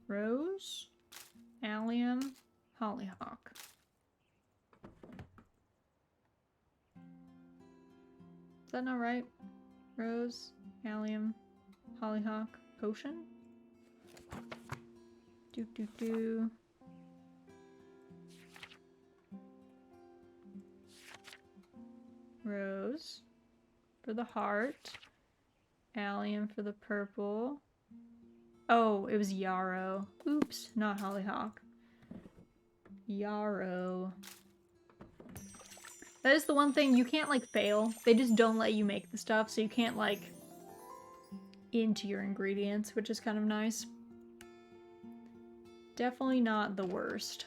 Rose, allium, hollyhock. Is that not right? Rose, allium, hollyhock, potion? Do. Rose for the heart. Allium for the purple. Oh, it was yarrow. Oops, not hollyhock. Yarrow. That is the one thing you can't, like, fail. They just don't let you make the stuff, so you can't, like, into your ingredients, which is kind of nice. Definitely not the worst.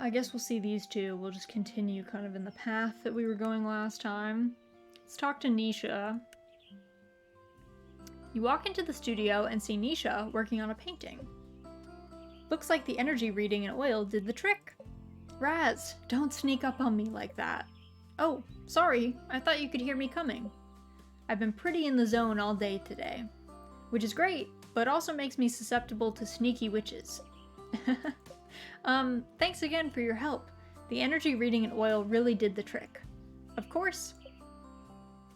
I guess we'll see these two. We'll just continue kind of in the path that we were going last time. Let's talk to Nisha. You walk into the studio and see Nisha working on a painting. Looks like the energy reading in oil did the trick. Raz, don't sneak up on me like that. Oh, sorry. I thought you could hear me coming. I've been pretty in the zone all day today. Which is great, but also makes me susceptible to sneaky witches. Thanks again for your help. The energy reading in oil really did the trick. Of course.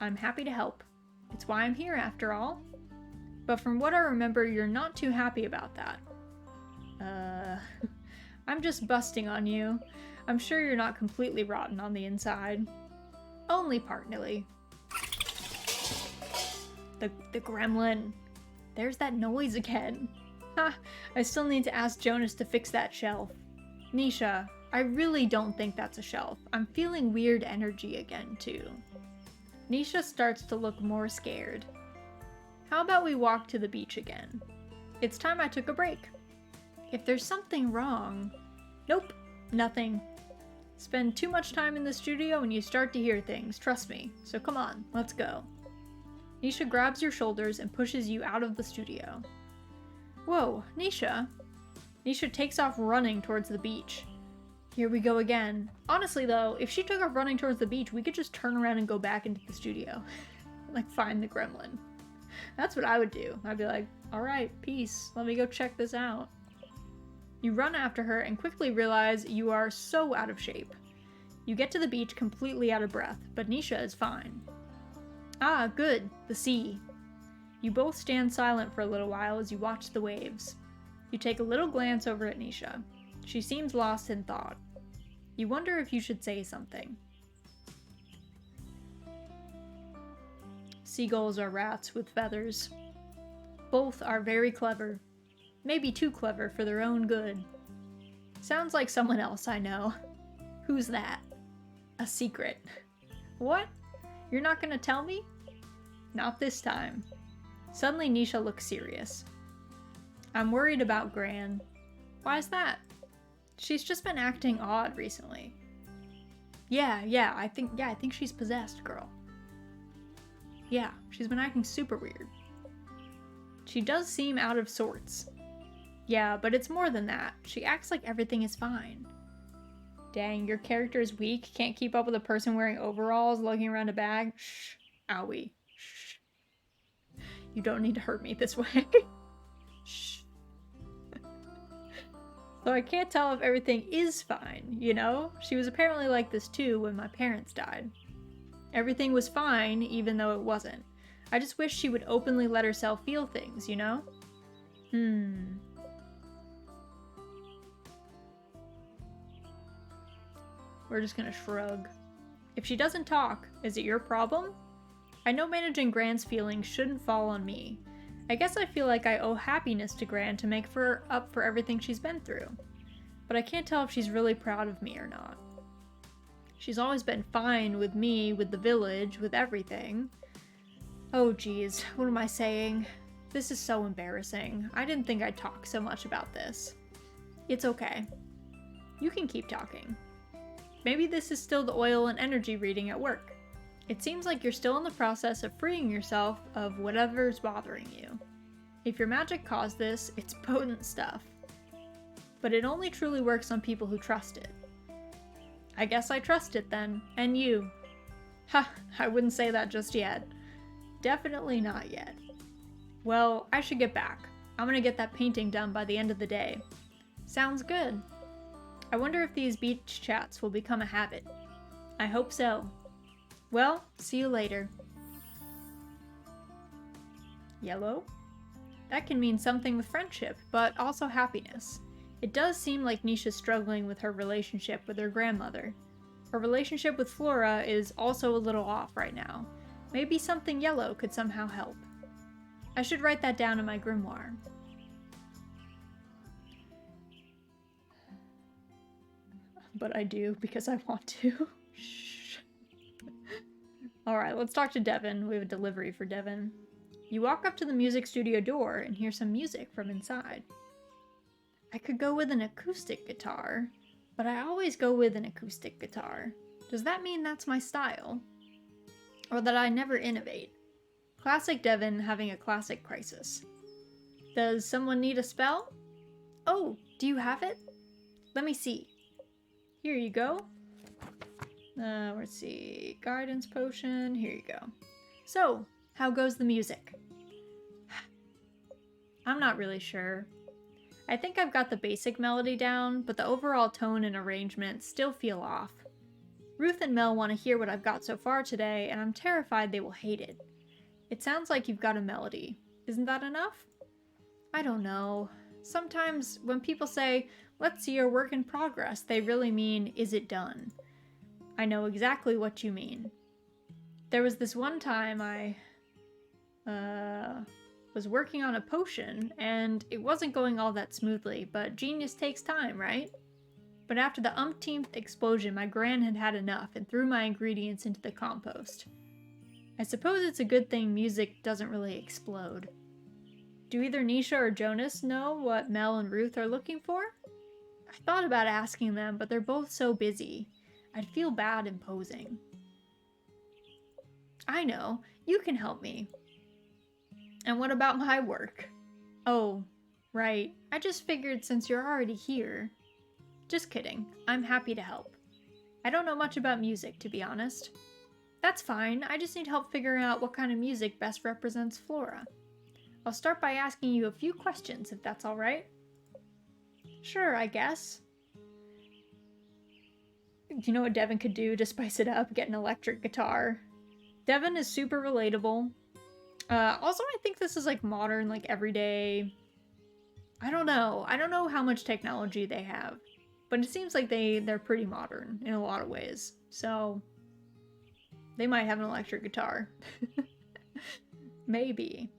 I'm happy to help. It's why I'm here, after all. But from what I remember, you're not too happy about that. I'm just busting on you. I'm sure you're not completely rotten on the inside. Only partly. The gremlin. There's that noise again. Ha! I still need to ask Jonas to fix that shelf. Nisha, I really don't think that's a shelf. I'm feeling weird energy again, too. Nisha starts to look more scared. How about we walk to the beach again? It's time I took a break. If there's something wrong... Nope, nothing. Spend too much time in the studio and you start to hear things, trust me. So come on, let's go. Nisha grabs your shoulders and pushes you out of the studio. Whoa, Nisha. Nisha takes off running towards the beach. Here we go again. Honestly though, if she took off running towards the beach, we could just turn around and go back into the studio. Like, find the gremlin. That's what I would do. I'd be like, alright, peace. Let me go check this out. You run after her and quickly realize you are so out of shape. You get to the beach completely out of breath, but Nisha is fine. Ah, good. The sea. You both stand silent for a little while as you watch the waves. You take a little glance over at Nisha. She seems lost in thought. You wonder if you should say something. Seagulls are rats with feathers. Both are very clever. Maybe too clever for their own good. Sounds like someone else I know. Who's that? A secret. What? You're not gonna tell me? Not this time. Suddenly Nisha looks serious. I'm worried about Gran. Why is that? She's just been acting odd recently. Yeah, I think she's possessed, girl. Yeah, she's been acting super weird. She does seem out of sorts. Yeah, but it's more than that. She acts like everything is fine. Dang, your character is weak, can't keep up with a person wearing overalls, lugging around a bag. Shh. Owie. Shh. You don't need to hurt me this way. Shh. So I can't tell if everything is fine, you know? She was apparently like this too when my parents died. Everything was fine, even though it wasn't. I just wish she would openly let herself feel things, you know? We're just gonna shrug. If she doesn't talk, is it your problem? I know managing Gran's feelings shouldn't fall on me. I guess I feel like I owe happiness to Gran to make up for everything she's been through. But I can't tell if she's really proud of me or not. She's always been fine with me, with the village, with everything. Oh geez, what am I saying? This is so embarrassing. I didn't think I'd talk so much about this. It's okay. You can keep talking. Maybe this is still the oil and energy reading at work. It seems like you're still in the process of freeing yourself of whatever's bothering you. If your magic caused this, it's potent stuff. But it only truly works on people who trust it. I guess I trust it then, and you. Ha, I wouldn't say that just yet. Definitely not yet. Well, I should get back. I'm gonna get that painting done by the end of the day. Sounds good. I wonder if these beach chats will become a habit. I hope so. Well, see you later. Yellow? That can mean something with friendship, but also happiness. It does seem like Nisha's struggling with her relationship with her grandmother. Her relationship with Flora is also a little off right now. Maybe something yellow could somehow help. I should write that down in my grimoire. But I do because I want to. Shh. Alright, let's talk to Devin. We have a delivery for Devin. You walk up to the music studio door and hear some music from inside. I could go with an acoustic guitar, but I always go with an acoustic guitar. Does that mean that's my style? Or that I never innovate? Classic Devin having a classic crisis. Does someone need a spell? Oh, do you have it? Let me see. Here you go. Let's see. Guidance potion. Here you go. So, how goes the music? I'm not really sure. I think I've got the basic melody down, but the overall tone and arrangement still feel off. Ruth and Mel want to hear what I've got so far today, and I'm terrified they will hate it. It sounds like you've got a melody. Isn't that enough? I don't know. Sometimes when people say, let's see your work in progress, they really mean, is it done? I know exactly what you mean. There was this one time I was working on a potion, and it wasn't going all that smoothly, but genius takes time, right? But after the umpteenth explosion, my gran had had enough and threw my ingredients into the compost. I suppose it's a good thing music doesn't really explode. Do either Nisha or Jonas know what Mel and Ruth are looking for? I thought about asking them, but they're both so busy. I'd feel bad imposing. I know. You can help me. And what about my work? Oh, right. I just figured since you're already here. Just kidding. I'm happy to help. I don't know much about music, to be honest. That's fine. I just need help figuring out what kind of music best represents Flora. I'll start by asking you a few questions, if that's alright. Sure, I guess. Do you know what Devin could do to spice it up? Get an electric guitar. Devin is super relatable. Also, I think this is like modern, like everyday. I don't know. I don't know how much technology they have. But it seems like they're pretty modern in a lot of ways. So they might have an electric guitar. Maybe.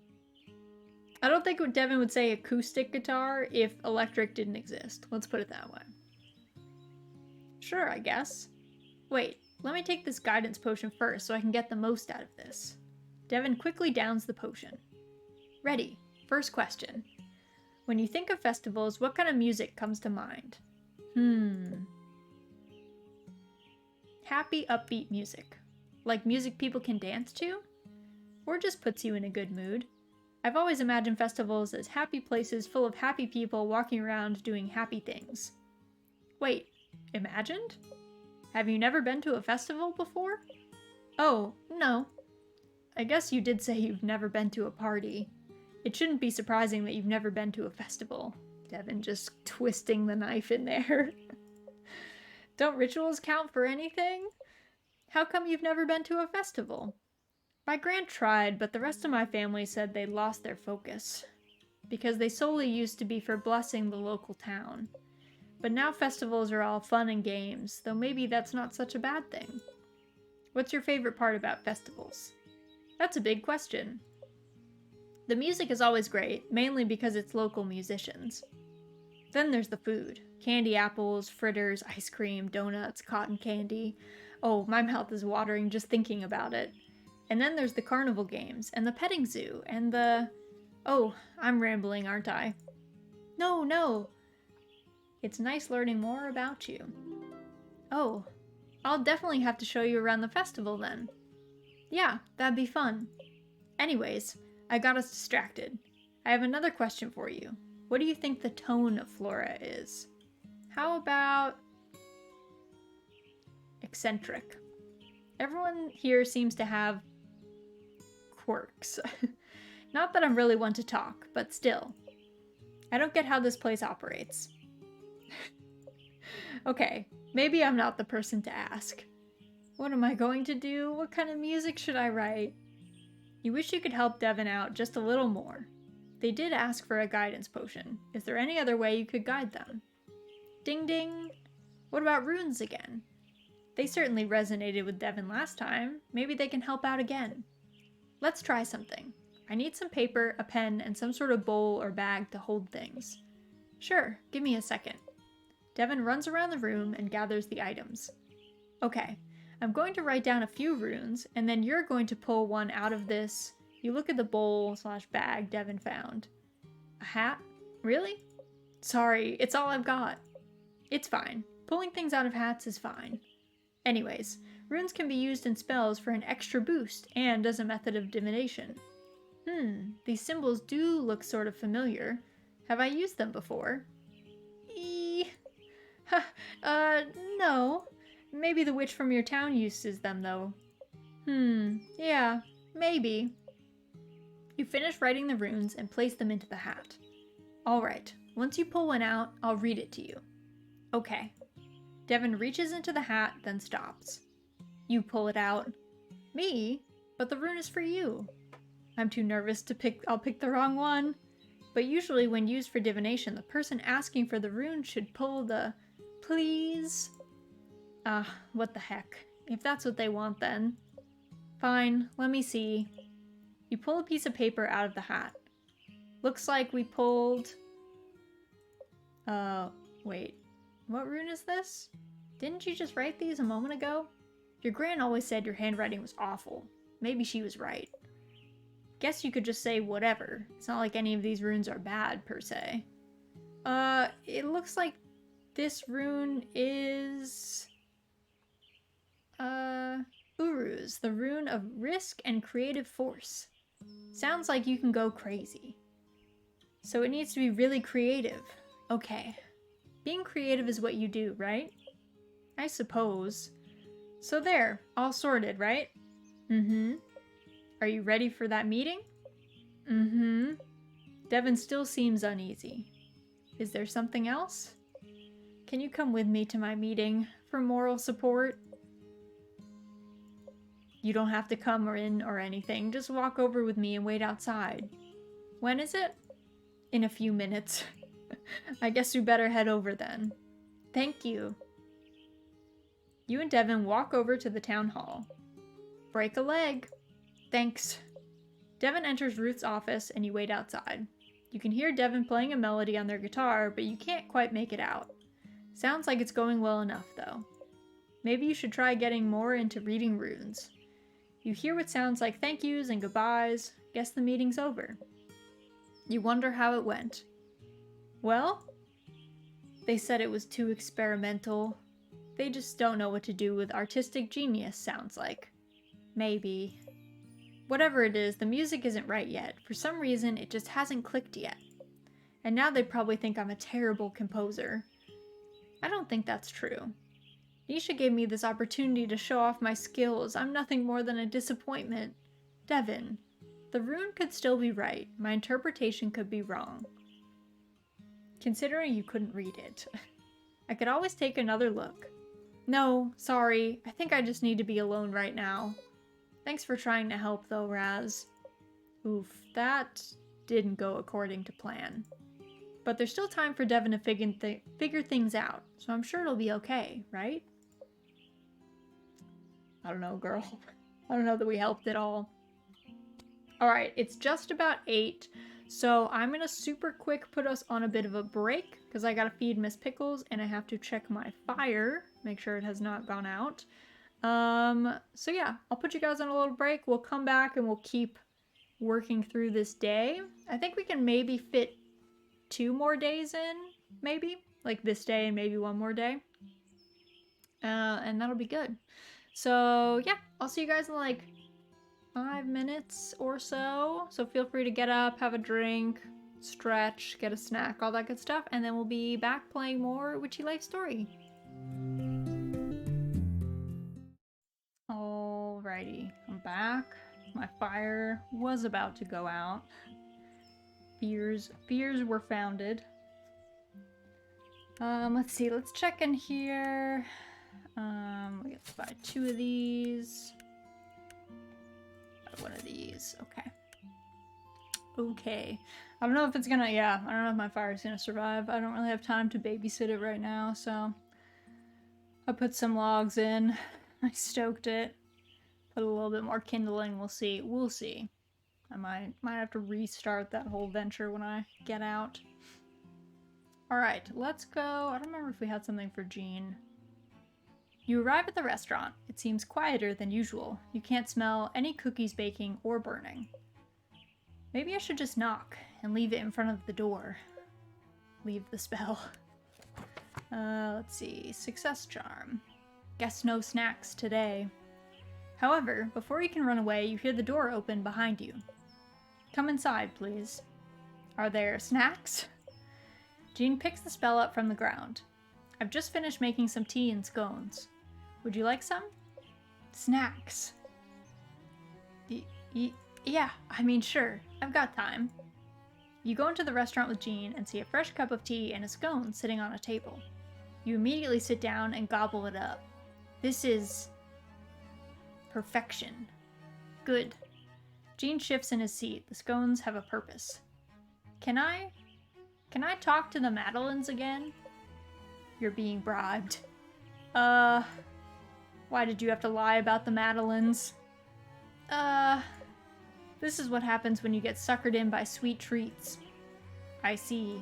I don't think Devin would say acoustic guitar if electric didn't exist. Let's put it that way. Sure, I guess. Wait, let me take this guidance potion first so I can get the most out of this. Devin quickly downs the potion. Ready. First question. When you think of festivals, what kind of music comes to mind? Happy, upbeat music. Like music people can dance to? Or just puts you in a good mood? I've always imagined festivals as happy places full of happy people walking around doing happy things. Wait, imagined? Have you never been to a festival before? Oh, no. I guess you did say you've never been to a party. It shouldn't be surprising that you've never been to a festival. Devin just twisting the knife in there. Don't rituals count for anything? How come you've never been to a festival? My gran tried, but the rest of my family said they lost their focus. Because they solely used to be for blessing the local town. But now festivals are all fun and games, though maybe that's not such a bad thing. What's your favorite part about festivals? That's a big question. The music is always great, mainly because it's local musicians. Then there's the food. Candy apples, fritters, ice cream, donuts, cotton candy. Oh, my mouth is watering just thinking about it. And then there's the carnival games, and the petting zoo, and the... Oh, I'm rambling, aren't I? No, no. It's nice learning more about you. Oh, I'll definitely have to show you around the festival then. Yeah, that'd be fun. Anyways, I got us distracted. I have another question for you. What do you think the tone of Flora is? How about eccentric? Everyone here seems to have quirks. Not that I'm really one to talk, but still. I don't get how this place operates. Okay, maybe I'm not the person to ask. What am I going to do? What kind of music should I write? You wish you could help Devin out just a little more. They did ask for a guidance potion. Is there any other way you could guide them? Ding ding! What about runes again? They certainly resonated with Devin last time. Maybe they can help out again. Let's try something. I need some paper, a pen, and some sort of bowl or bag to hold things. Sure, give me a second. Devin runs around the room and gathers the items. Okay, I'm going to write down a few runes, and then you're going to pull one out of this. You look at the bowl/bag Devin found. A hat? Really? Sorry, it's all I've got. It's fine. Pulling things out of hats is fine. Anyways, runes can be used in spells for an extra boost and as a method of divination. These symbols do look sort of familiar. Have I used them before? No. Maybe the witch from your town uses them, though. Yeah, maybe. You finish writing the runes and place them into the hat. Alright, once you pull one out, I'll read it to you. Okay. Devin reaches into the hat, then stops. You pull it out. Me? But the rune is for you. I'm too nervous to I'll pick the wrong one. But usually when used for divination, the person asking for the rune should pull the please. What the heck. If that's what they want then. Fine, let me see. You pull a piece of paper out of the hat. Looks like we pulled... wait. What rune is this? Didn't you just write these a moment ago? Your gran always said your handwriting was awful. Maybe she was right. Guess you could just say whatever. It's not like any of these runes are bad, per se. It looks like this rune is... Uru's, the rune of risk and creative force. Sounds like you can go crazy. So it needs to be really creative. Okay. Being creative is what you do, right? I suppose. So there, all sorted, right? Are you ready for that meeting? Devin still seems uneasy. Is there something else? Can you come with me to my meeting for moral support? You don't have to come or in or anything. Just walk over with me and wait outside. When is it? In a few minutes. I guess we better head over then. Thank you. You and Devin walk over to the town hall. Break a leg. Thanks. Devin enters Ruth's office and you wait outside. You can hear Devin playing a melody on their guitar, but you can't quite make it out. Sounds like it's going well enough, though. Maybe you should try getting more into reading runes. You hear what sounds like thank yous and goodbyes. Guess the meeting's over. You wonder how it went. Well, they said it was too experimental. They just don't know what to do with artistic genius, sounds like. Maybe. Whatever it is, the music isn't right yet. For some reason, it just hasn't clicked yet. And now they probably think I'm a terrible composer. I don't think that's true. Nisha gave me this opportunity to show off my skills. I'm nothing more than a disappointment. Devin, the rune could still be right. My interpretation could be wrong. Considering you couldn't read it. I could always take another look. No, sorry. I think I just need to be alone right now. Thanks for trying to help though, Raz. Oof, that didn't go according to plan. But there's still time for Devin to figure things out, so I'm sure it'll be okay, right? I don't know, girl. I don't know that we helped at all. Alright, it's just about 8, so I'm gonna super quick put us on a bit of a break, because I gotta feed Miss Pickles, and I have to check my fire, make sure it has not gone out. So yeah, I'll put you guys on a little break, we'll come back and we'll keep working through this day. I think we can maybe fit 2 more days in, maybe. Like this day and maybe one more day. And that'll be good. So yeah, I'll see you guys in like 5 minutes or so. So feel free to get up, have a drink, stretch, get a snack, all that good stuff. And then we'll be back playing more Witchy Life Story. Alrighty, I'm back. My fire was about to go out. Fears were founded. Let's see, let's check in here. We get to buy 2 of these. One of these, okay. Okay. I don't know if it's gonna, I don't know if my fire's gonna survive. I don't really have time to babysit it right now, so I put some logs in. I stoked it. Put a little bit more kindling, we'll see. We'll see. I might have to restart that whole venture when I get out. Alright, let's go. I don't remember if we had something for Jean. You arrive at the restaurant. It seems quieter than usual. You can't smell any cookies baking or burning. Maybe I should just knock and leave it in front of the door. Leave the spell. Let's see. Success charm. Guess no snacks today. However, before you can run away, you hear the door open behind you. Come inside, please. Are there snacks? Jean picks the spell up from the ground. I've just finished making some tea and scones. Would you like some? Snacks. Yeah, I mean, sure. I've got time. You go into the restaurant with Jean and see a fresh cup of tea and a scone sitting on a table. You immediately sit down and gobble it up. This is perfection. Good. Jean shifts in his seat. The scones have a purpose. Can I talk to the Madeleines again? You're being bribed. Why did you have to lie about the Madeleines? This is what happens when you get suckered in by sweet treats. I see.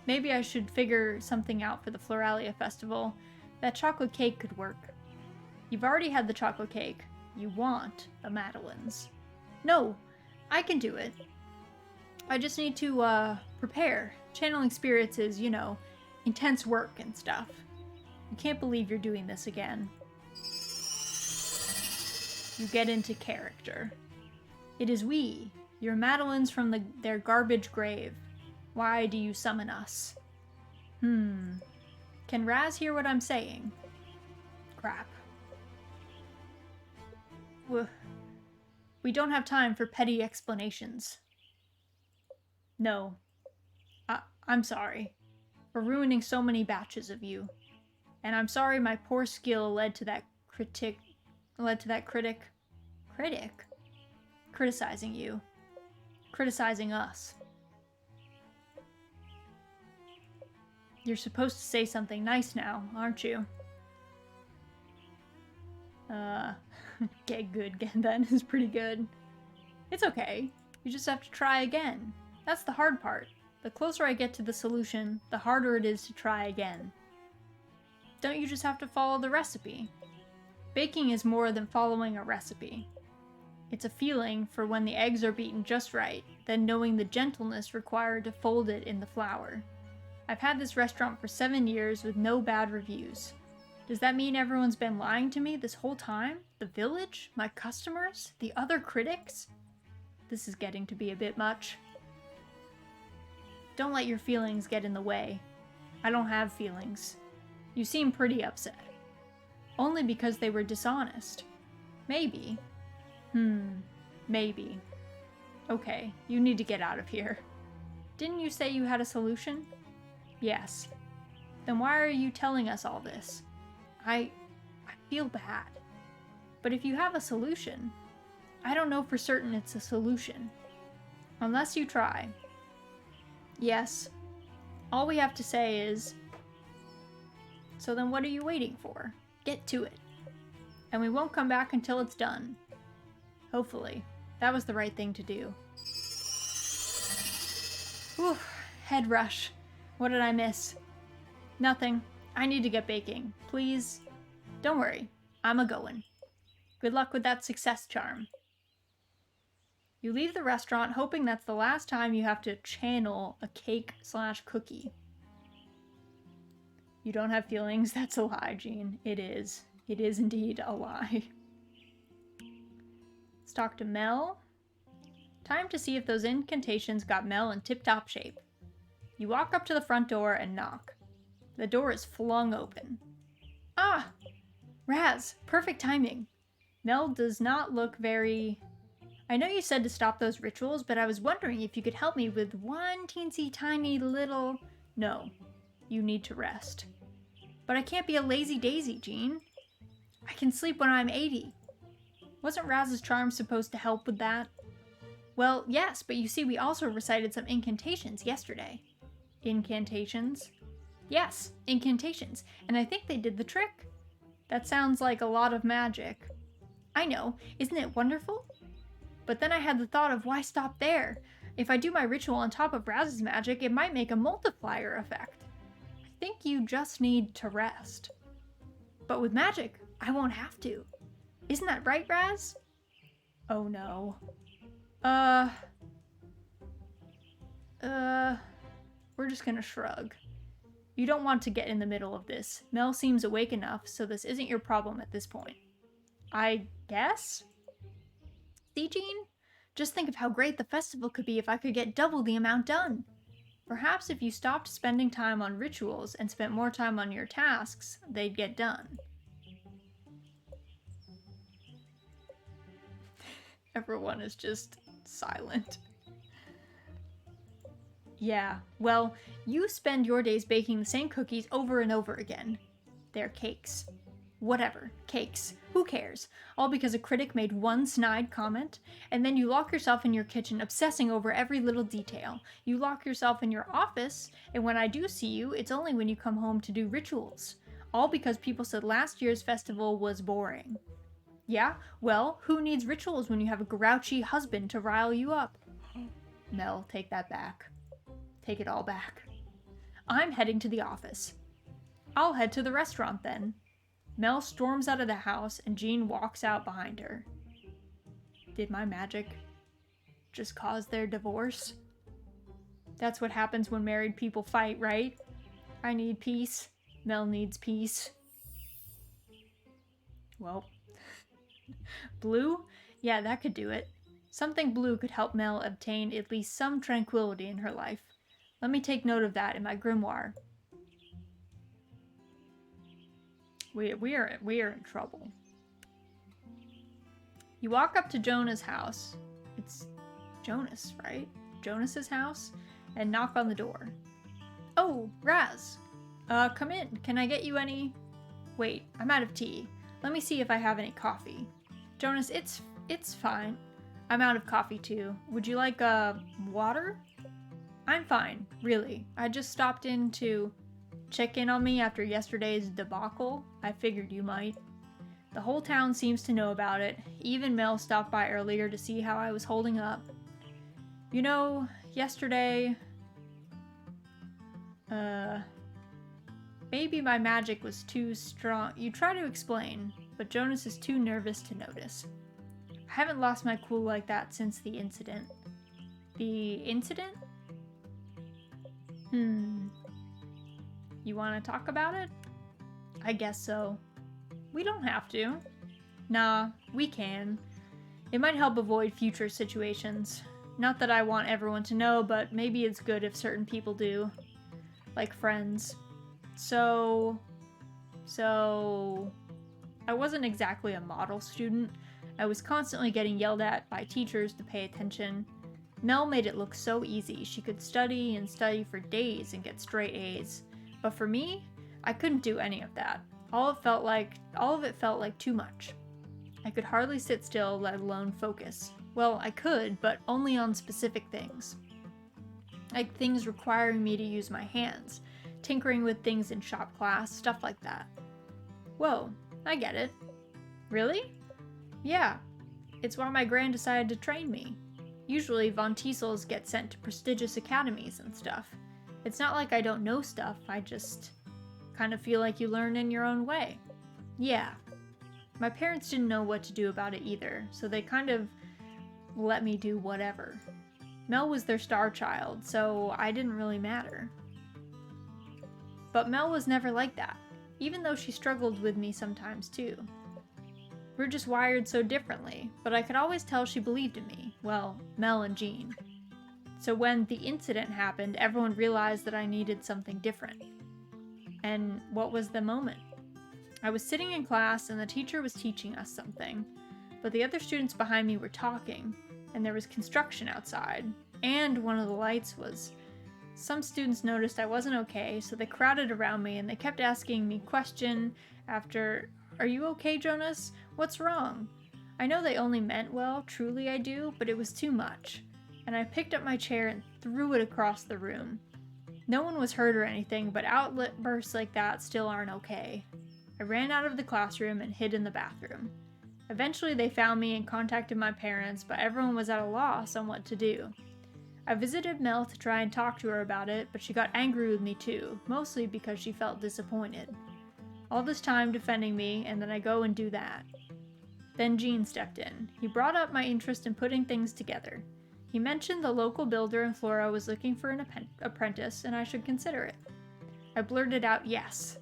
Maybe I should figure something out for the Floralia Festival. That chocolate cake could work. You've already had the chocolate cake. You want the Madeleines. No, I can do it. I just need to, prepare. Channeling spirits is, you know, intense work and stuff. I can't believe you're doing this again. You get into character. It is we, your Madeleines from their garbage grave. Why do you summon us? Can Raz hear what I'm saying? Crap. We don't have time for petty explanations. No. I'm sorry for ruining so many batches of you. And I'm sorry my poor skill led to that critic criticizing you. Criticizing us. You're supposed to say something nice now, aren't you? Get good, that is pretty good. It's okay. You just have to try again. That's the hard part. The closer I get to the solution, the harder it is to try again. Don't you just have to follow the recipe? Baking is more than following a recipe. It's a feeling for when the eggs are beaten just right, then knowing the gentleness required to fold it in the flour. I've had this restaurant for 7 years with no bad reviews. Does that mean everyone's been lying to me this whole time? The village? My customers? The other critics? This is getting to be a bit much. Don't let your feelings get in the way. I don't have feelings. You seem pretty upset. Only because they were dishonest. Maybe. Maybe. Okay, you need to get out of here. Didn't you say you had a solution? Yes. Then why are you telling us all this? I feel bad. But if you have a solution, I don't know for certain it's a solution. Unless you try. Yes. All we have to say is, so then what are you waiting for? Get to it. And we won't come back until it's done. Hopefully. That was the right thing to do. Whew. Head rush. What did I miss? Nothing. I need to get baking. Please. Don't worry. I'm a-goin'. Good luck with that success charm. You leave the restaurant hoping that's the last time you have to channel a cake/cookie. You don't have feelings? That's a lie, Jean. It is. It is indeed a lie. Let's talk to Mel. Time to see if those incantations got Mel in tip-top shape. You walk up to the front door and knock. The door is flung open. Ah! Raz, perfect timing. Mel does not look very... I know you said to stop those rituals, but I was wondering if you could help me with one teensy tiny little... No, you need to rest. But I can't be a lazy daisy, Jean. I can sleep when I'm 80. Wasn't Raz's charm supposed to help with that? Well, yes, but you see we also recited some incantations yesterday. Incantations? Yes, incantations, and I think they did the trick. That sounds like a lot of magic. I know, isn't it wonderful? But then I had the thought of why stop there? If I do my ritual on top of Raz's magic, it might make a multiplier effect. I think you just need to rest. But with magic, I won't have to. Isn't that right, Raz? Oh no. We're just gonna shrug. You don't want to get in the middle of this. Mel seems awake enough, so this isn't your problem at this point. I guess? See, Jean? Just think of how great the festival could be if I could get double the amount done. Perhaps if you stopped spending time on rituals and spent more time on your tasks, they'd get done. Everyone is just silent. Yeah, well, you spend your days baking the same cookies over and over again. They're cakes. Whatever, cakes. Who cares? All because a critic made one snide comment, and then you lock yourself in your kitchen obsessing over every little detail. You lock yourself in your office, and when I do see you, it's only when you come home to do rituals. All because people said last year's festival was boring. Yeah? Well, who needs rituals when you have a grouchy husband to rile you up? Mel, take that back. Take it all back. I'm heading to the office. I'll head to the restaurant then. Mel storms out of the house and Jean walks out behind her. Did my magic just cause their divorce? That's what happens when married people fight, right? I need peace. Mel needs peace. Well, blue? Yeah, that could do it. Something blue could help Mel obtain at least some tranquility in her life. Let me take note of that in my grimoire. We are in trouble. You walk up to Jonah's house. It's Jonas, right? Jonas's house, and knock on the door. Oh, Raz. Come in. Can I get you any? Wait, I'm out of tea. Let me see if I have any coffee. Jonas, it's fine. I'm out of coffee too. Would you like water? I'm fine, really. I just stopped in to check in on me after yesterday's debacle. I figured you might. The whole town seems to know about it. Even Mel stopped by earlier to see how I was holding up. You know, yesterday... maybe my magic was too strong. You try to explain, but Jonas is too nervous to notice. I haven't lost my cool like that since the incident. The incident? You want to talk about it? I guess so. We don't have to. Nah, we can. It might help avoid future situations. Not that I want everyone to know, but maybe it's good if certain people do. Like friends. So... I wasn't exactly a model student. I was constantly getting yelled at by teachers to pay attention. Mel made it look so easy. She could study and study for days and get straight A's. But for me, I couldn't do any of that. All of it felt like too much. I could hardly sit still, let alone focus. Well, I could, but only on specific things. Like things requiring me to use my hands, tinkering with things in shop class, stuff like that. Whoa, I get it. Really? Yeah. It's why my gran decided to train me. Usually, Von Tiesels get sent to prestigious academies and stuff. It's not like I don't know stuff, I just kind of feel like you learn in your own way. Yeah. My parents didn't know what to do about it either, so they kind of let me do whatever. Mel was their star child, so I didn't really matter. But Mel was never like that, even though she struggled with me sometimes too. We're just wired so differently, but I could always tell she believed in me. Well, Mel and Jean. So when the incident happened, everyone realized that I needed something different. And what was the moment? I was sitting in class and the teacher was teaching us something, but the other students behind me were talking, and there was construction outside, and one of the lights was... Some students noticed I wasn't okay, so they crowded around me and they kept asking me question after, "Are you okay, Jonas? What's wrong?" I know they only meant well, truly I do, but it was too much. And I picked up my chair and threw it across the room. No one was hurt or anything, but outlet bursts like that still aren't okay. I ran out of the classroom and hid in the bathroom. Eventually they found me and contacted my parents, but everyone was at a loss on what to do. I visited Mel to try and talk to her about it, but she got angry with me too, mostly because she felt disappointed. All this time defending me, and then I go and do that. Then Gene stepped in. He brought up my interest in putting things together. He mentioned the local builder in Flora was looking for an apprentice, and I should consider it. I blurted out yes.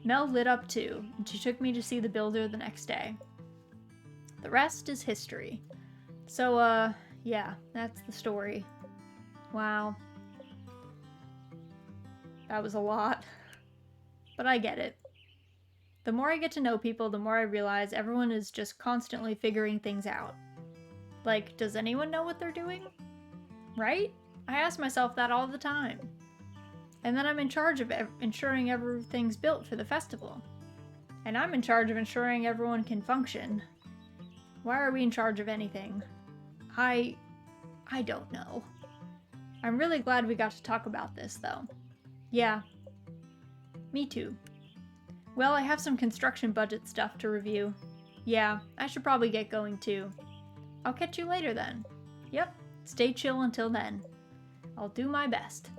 Mel lit up too, and she took me to see the builder the next day. The rest is history. So, yeah, that's the story. Wow. That was a lot. But I get it. The more I get to know people, the more I realize everyone is just constantly figuring things out. Like, does anyone know what they're doing? Right? I ask myself that all the time. And then I'm in charge of ensuring everything's built for the festival. And I'm in charge of ensuring everyone can function. Why are we in charge of anything? I don't know. I'm really glad we got to talk about this, though. Yeah. Me too. Well, I have some construction budget stuff to review. Yeah, I should probably get going too. I'll catch you later then. Yep, stay chill until then. I'll do my best.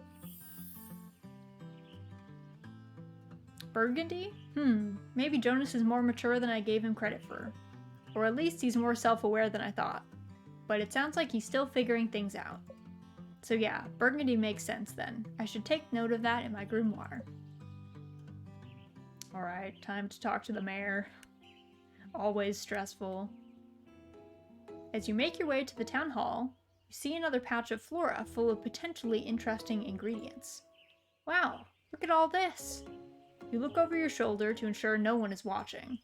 Burgundy? Maybe Jonas is more mature than I gave him credit for. Or at least he's more self-aware than I thought. But it sounds like he's still figuring things out. So yeah, Burgundy makes sense then. I should take note of that in my grimoire. Alright, time to talk to the mayor. Always stressful. As you make your way to the town hall, you see another patch of flora full of potentially interesting ingredients. Wow, look at all this! You look over your shoulder to ensure no one is watching.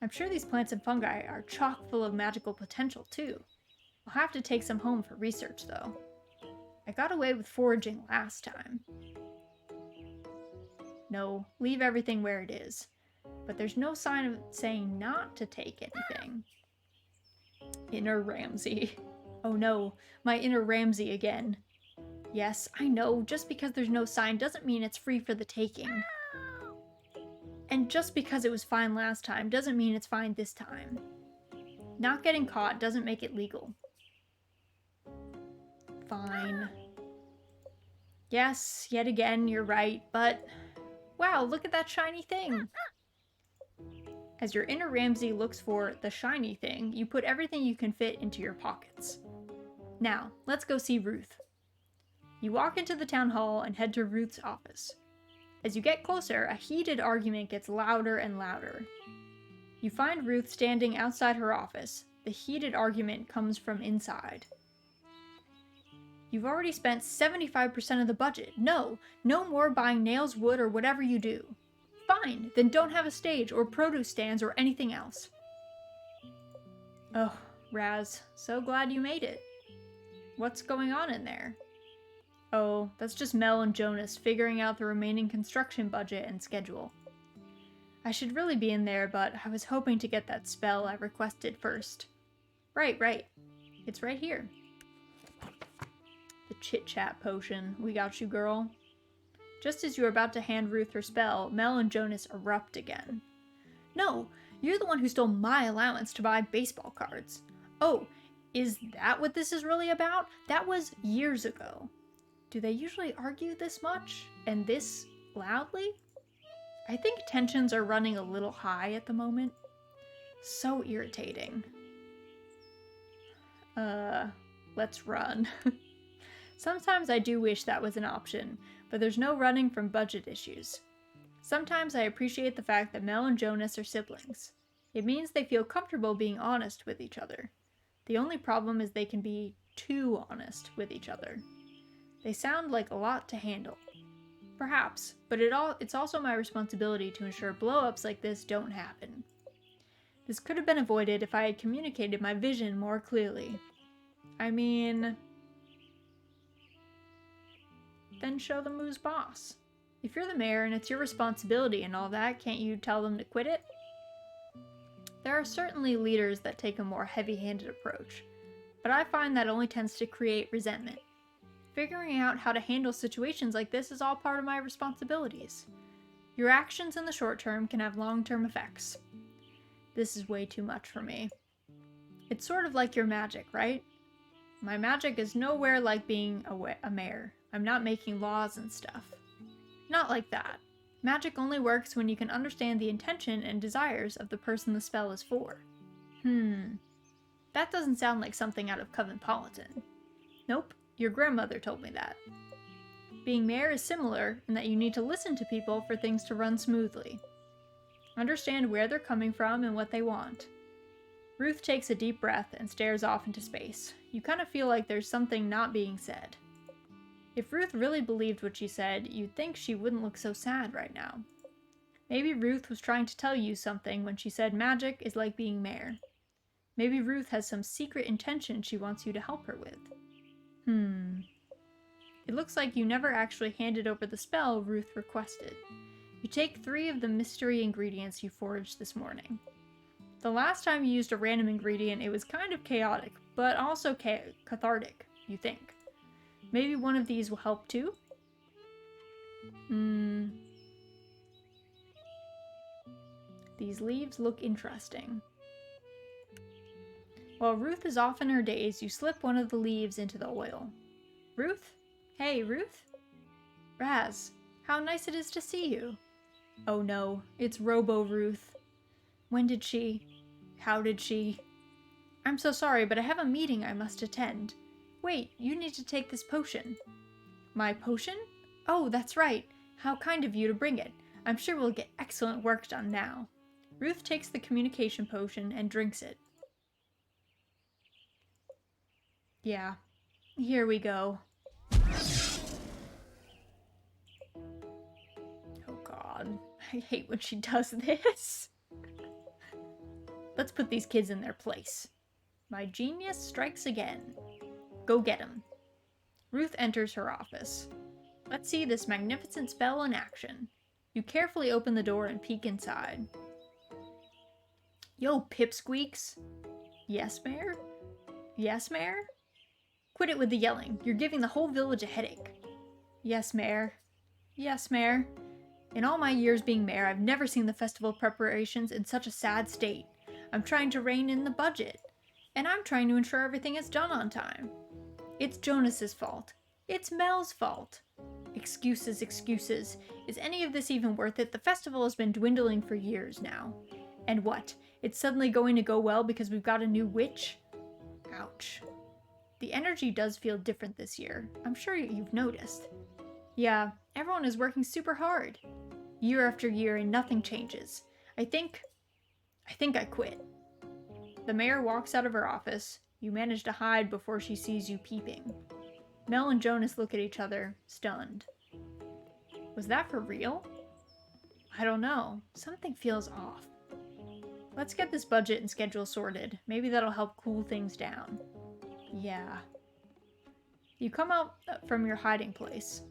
I'm sure these plants and fungi are chock full of magical potential too. I'll have to take some home for research though. I got away with foraging last time. No, leave everything where it is. But there's no sign of saying not to take anything. Inner Ramsey. Oh no, my inner Ramsey again. Yes, I know, just because there's no sign doesn't mean it's free for the taking. And just because it was fine last time doesn't mean it's fine this time. Not getting caught doesn't make it legal. Fine. Yes, yet again, you're right, but... Wow, look at that shiny thing! As your inner Ramsey looks for the shiny thing, you put everything you can fit into your pockets. Now, let's go see Ruth. You walk into the town hall and head to Ruth's office. As you get closer, a heated argument gets louder and louder. You find Ruth standing outside her office. The heated argument comes from inside. You've already spent 75% of the budget. No more buying nails, wood, or whatever you do. Fine, then don't have a stage or produce stands or anything else. Oh, Raz, so glad you made it. What's going on in there? Oh, that's just Mel and Jonas figuring out the remaining construction budget and schedule. I should really be in there, but I was hoping to get that spell I requested first. Right. It's right here. The chit-chat potion. We got you, girl. Just as you are about to hand Ruth her spell, Mel and Jonas erupt again. No, you're the one who stole my allowance to buy baseball cards. Oh, is that what this is really about? That was years ago. Do they usually argue this much? And this loudly? I think tensions are running a little high at the moment. So irritating. Let's run. Sometimes I do wish that was an option, but there's no running from budget issues. Sometimes I appreciate the fact that Mel and Jonas are siblings. It means they feel comfortable being honest with each other. The only problem is they can be too honest with each other. They sound like a lot to handle. Perhaps, but it's also my responsibility to ensure blow-ups like this don't happen. This could have been avoided if I had communicated my vision more clearly. I mean, then show them who's boss. If you're the mayor and it's your responsibility and all that, can't you tell them to quit it? There are certainly leaders that take a more heavy-handed approach, but I find that only tends to create resentment. Figuring out how to handle situations like this is all part of my responsibilities. Your actions in the short term can have long-term effects. This is way too much for me. It's sort of like your magic, right? My magic is nowhere like being a mayor. I'm not making laws and stuff. Not like that. Magic only works when you can understand the intention and desires of the person the spell is for. That doesn't sound like something out of Coventpolitan. Nope, your grandmother told me that. Being mayor is similar in that you need to listen to people for things to run smoothly. Understand where they're coming from and what they want. Ruth takes a deep breath and stares off into space. You kind of feel like there's something not being said. If Ruth really believed what she said, you'd think she wouldn't look so sad right now. Maybe Ruth was trying to tell you something when she said magic is like being mayor. Maybe Ruth has some secret intention she wants you to help her with. It looks like you never actually handed over the spell Ruth requested. You take 3 of the mystery ingredients you foraged this morning. The last time you used a random ingredient, it was kind of chaotic, but also cathartic, you think. Maybe one of these will help too? These leaves look interesting. While Ruth is off in her daze, you slip one of the leaves into the oil. Ruth? Hey, Ruth? Raz, how nice it is to see you. Oh no, it's Robo-Ruth. When did she? How did she? I'm so sorry, but I have a meeting I must attend. Wait, you need to take this potion. My potion? Oh, that's right. How kind of you to bring it. I'm sure we'll get excellent work done now. Ruth takes the communication potion and drinks it. Yeah, here we go. Oh god, I hate when she does this. Let's put these kids in their place. My genius strikes again. Go get him. Ruth enters her office. Let's see this magnificent spell in action. You carefully open the door and peek inside. Yo, pipsqueaks. Yes, Mayor? Yes, Mayor? Quit it with the yelling. You're giving the whole village a headache. Yes, Mayor. Yes, Mayor. In all my years being mayor, I've never seen the festival preparations in such a sad state. I'm trying to rein in the budget. And I'm trying to ensure everything is done on time. It's Jonas's fault. It's Mel's fault. Excuses, excuses. Is any of this even worth it? The festival has been dwindling for years now. And what? It's suddenly going to go well because we've got a new witch? Ouch. The energy does feel different this year. I'm sure you've noticed. Yeah, everyone is working super hard. Year after year and nothing changes. I think I quit. The mayor walks out of her office. You manage to hide before she sees you peeping. Mel and Jonas look at each other, stunned. Was that for real? I don't know. Something feels off. Let's get this budget and schedule sorted. Maybe that'll help cool things down. Yeah. You come out from your hiding place.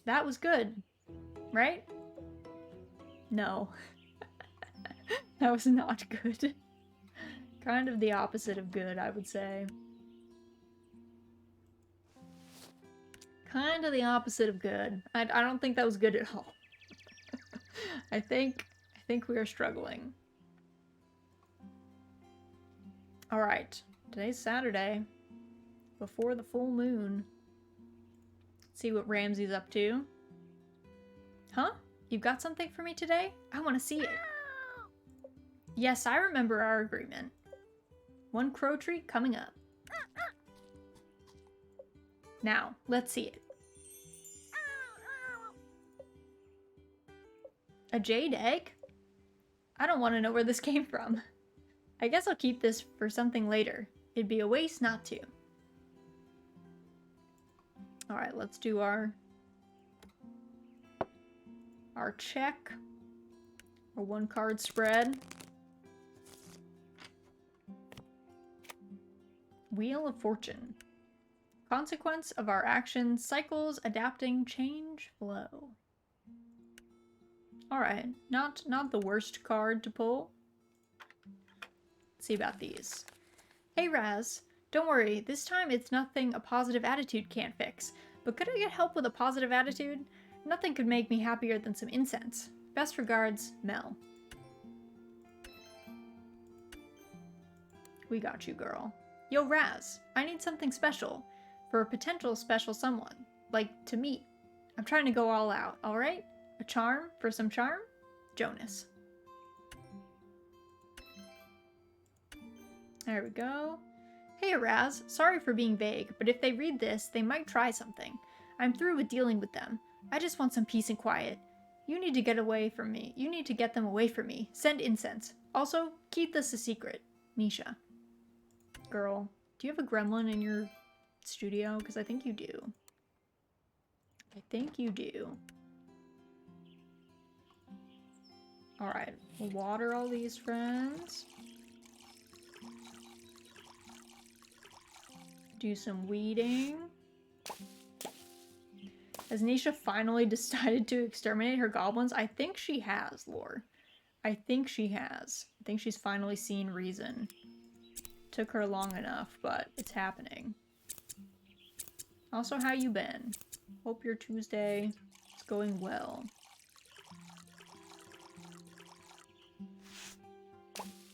That was good, right? No. That was not good. Kind of the opposite of good, I would say. Kind of the opposite of good. I don't think that was good at all. I think we are struggling. Alright, today's Saturday. Before the full moon. Let's see what Ramsey's up to. Huh? You've got something for me today? I want to see it. Yes, I remember our agreement. One crow treat coming up. Now, let's see it. A jade egg? I don't want to know where this came from. I guess I'll keep this for something later. It'd be a waste not to. Alright, let's do our check. Our 1-card spread. Wheel of Fortune. Consequence of our actions, cycles, adapting, change, flow. Alright, not the worst card to pull. Let's see about these. Hey Raz, don't worry, this time it's nothing a positive attitude can't fix. But could I get help with a positive attitude? Nothing could make me happier than some incense. Best regards, Mel. We got you, girl. Yo, Raz, I need something special. For a potential special someone. Like, to meet. I'm trying to go all out, alright? A charm for some charm? Jonas. There we go. Hey, Raz, sorry for being vague, but if they read this, they might try something. I'm through with dealing with them. I just want some peace and quiet. You need to get away from me. You need to get them away from me. Send incense. Also, keep this a secret. Nisha. Girl, do you have a gremlin in your studio? Because I think you do. I think you do. Alright, we'll water all these friends. Do some weeding. Has Nisha finally decided to exterminate her goblins? I think she has, Lore. I think she has. I think she's finally seen reason. Took her long enough, but it's happening. Also, how you been? Hope your Tuesday is going well.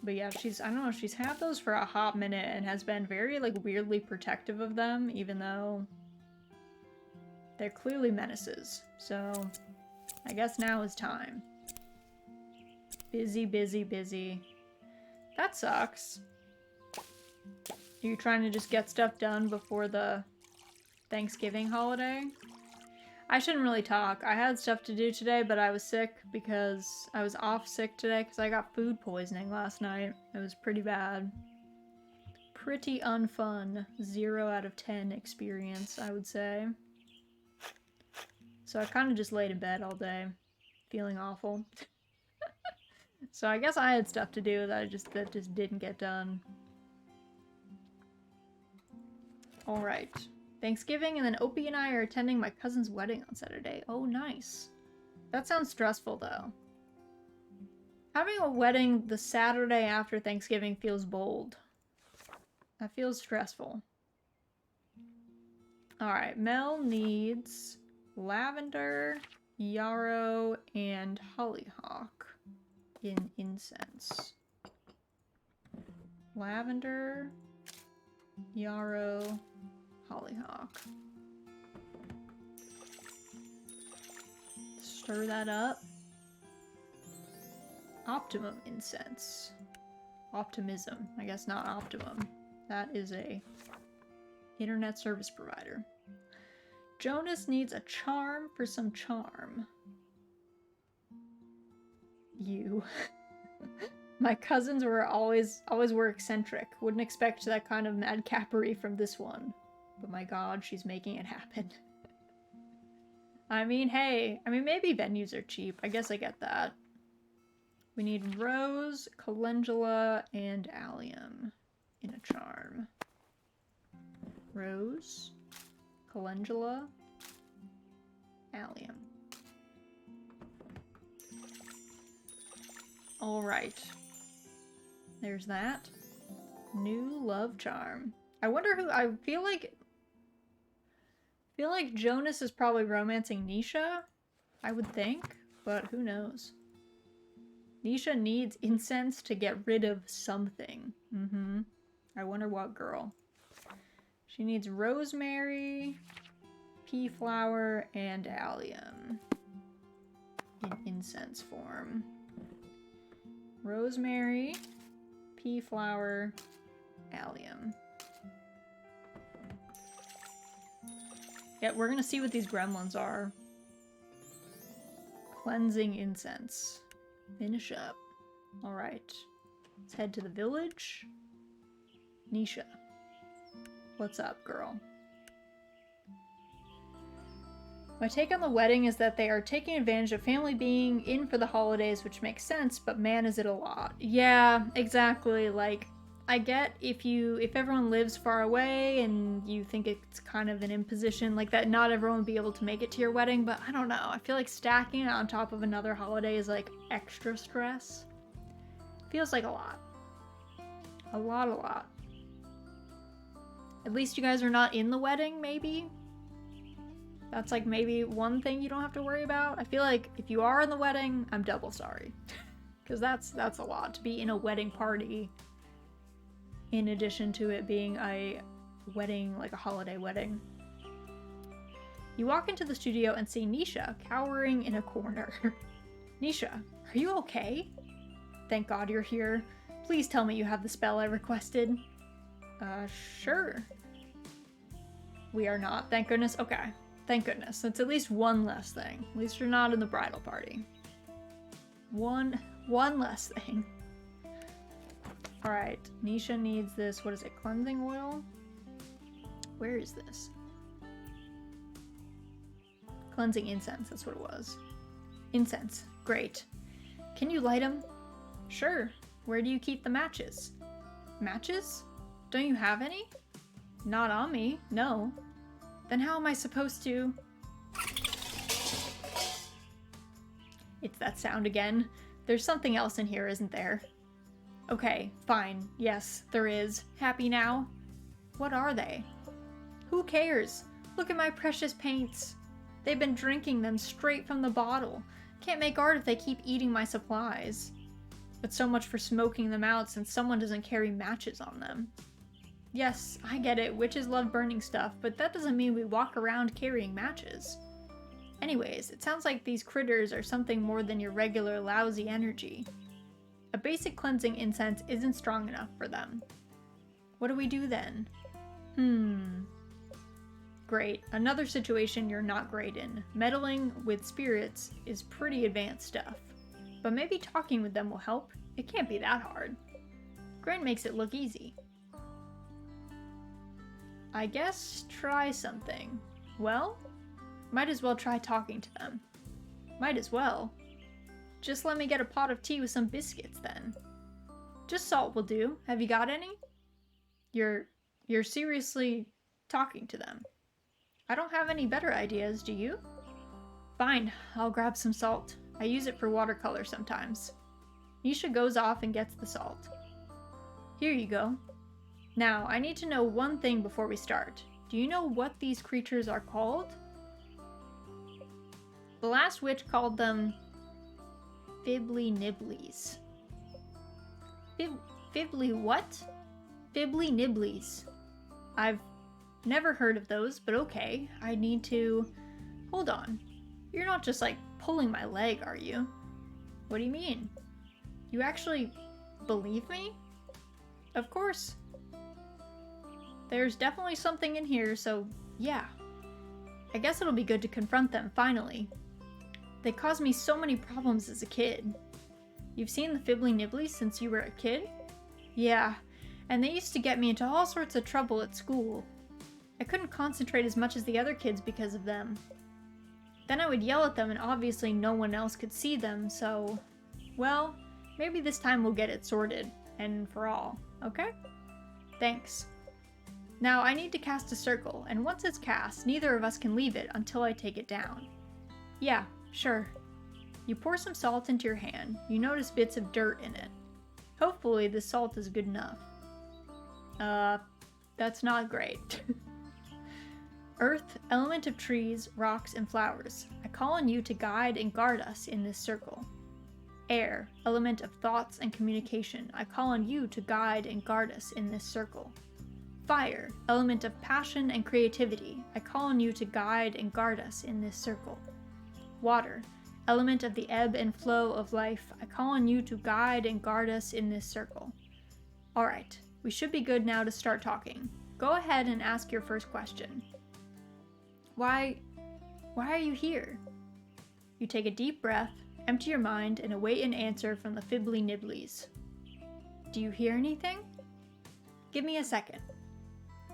But yeah, I don't know, she's had those for a hot minute and has been very, like, weirdly protective of them, even though they're clearly menaces. So, I guess now is time. Busy, busy, busy. That sucks. Are you trying to just get stuff done before the Thanksgiving holiday? I shouldn't really talk. I had stuff to do today, but I was sick because I was off sick today because I got food poisoning last night. It was pretty bad. Pretty unfun. 0 out of 10 experience, I would say. So I kind of just laid in bed all day, feeling awful. So I guess I had stuff to do that just didn't get done. Alright. Thanksgiving, and then Opie and I are attending my cousin's wedding on Saturday. Oh, nice. That sounds stressful, though. Having a wedding the Saturday after Thanksgiving feels bold. That feels stressful. Alright, Mel needs lavender, yarrow, and hollyhock in incense. Lavender, yarrow, hollyhock. Stir that up. Optimum incense. Optimism. I guess not optimum. That is a internet service provider. Jonas needs a charm for some charm. You. My cousins were always were eccentric. Wouldn't expect that kind of madcapery from this one. But my god, she's making it happen. I mean, hey, maybe venues are cheap. I guess I get that. We need rose, calendula, and allium in a charm. Rose, calendula, allium. Alright. There's that. New love charm. I wonder who... I feel like Jonas is probably romancing Nisha, I would think, but who knows. Nisha needs incense to get rid of something. I wonder what girl. She needs rosemary, pea flower, and allium in incense form. Rosemary, pea flower, allium. Yeah, we're gonna see what these gremlins are. Cleansing incense. Finish up. Alright. Let's head to the village. Nisha. What's up, girl? My take on the wedding is that they are taking advantage of family being in for the holidays, which makes sense, but man, is it a lot. Yeah, exactly. Like, I get if everyone lives far away and you think it's kind of an imposition, like that not everyone would be able to make it to your wedding, but I don't know. I feel like stacking it on top of another holiday is like extra stress. Feels like a lot. A lot. At least you guys are not in the wedding, maybe? That's like maybe one thing you don't have to worry about. I feel like if you are in the wedding, I'm double sorry. Because that's a lot to be in a wedding party. In addition to it being a wedding, like a holiday wedding. You walk into the studio and see Nisha cowering in a corner. Nisha, are you okay? Thank God you're here. Please tell me you have the spell I requested. Sure. We are not, thank goodness. Okay. Thank goodness. That's at least one less thing. At least you're not in the bridal party. One less thing. Alright, Nisha needs this, what is it, cleansing oil? Where is this? Cleansing incense, that's what it was. Incense, great. Can you light them? Sure. Where do you keep the matches? Matches? Don't you have any? Not on me, no. Then how am I supposed to? It's that sound again. There's something else in here, isn't there? Okay, fine. Yes, there is. Happy now? What are they? Who cares? Look at my precious paints. They've been drinking them straight from the bottle. Can't make art if they keep eating my supplies. But so much for smoking them out since someone doesn't carry matches on them. Yes, I get it, witches love burning stuff, but that doesn't mean we walk around carrying matches. Anyways, it sounds like these critters are something more than your regular lousy energy. A basic cleansing incense isn't strong enough for them. What do we do then? Great, another situation you're not great in. Meddling with spirits is pretty advanced stuff. But maybe talking with them will help. It can't be that hard. Grin makes it look easy. I guess try something. Well, might as well try talking to them. Might as well. Just let me get a pot of tea with some biscuits then. Just salt will do. Have you got any? You're seriously talking to them. I don't have any better ideas, do you? Fine, I'll grab some salt. I use it for watercolor sometimes. Nisha goes off and gets the salt. Here you go. Now, I need to know one thing before we start. Do you know what these creatures are called? The last witch called them Fibbly Nibblies. Fibbly what? Fibbly Nibblies. I've never heard of those, but okay. I need to... Hold on. You're not just like pulling my leg, are you? What do you mean? You actually believe me? Of course. There's definitely something in here, so yeah. I guess it'll be good to confront them, finally. They caused me so many problems as a kid. You've seen the Fibbly Nibblies since you were a kid? Yeah, and they used to get me into all sorts of trouble at school. I couldn't concentrate as much as the other kids because of them. Then I would yell at them and obviously no one else could see them, so... Well, maybe this time we'll get it sorted, and for all, okay? Thanks. Now I need to cast a circle, and once it's cast, neither of us can leave it until I take it down. Yeah, sure. You pour some salt into your hand. You notice bits of dirt in it. Hopefully this salt is good enough. That's not great. Earth, element of trees, rocks, and flowers. I call on you to guide and guard us in this circle. Air, element of thoughts and communication. I call on you to guide and guard us in this circle. Fire, element of passion and creativity. I call on you to guide and guard us in this circle. Water, element of the ebb and flow of life. I call on you to guide and guard us in this circle. Alright, We should be good now to start talking. Go ahead and ask your first question. Why are you here? You take a deep breath, empty your mind, and await an answer from the fibbly nibblies. Do you hear anything? Give me a second.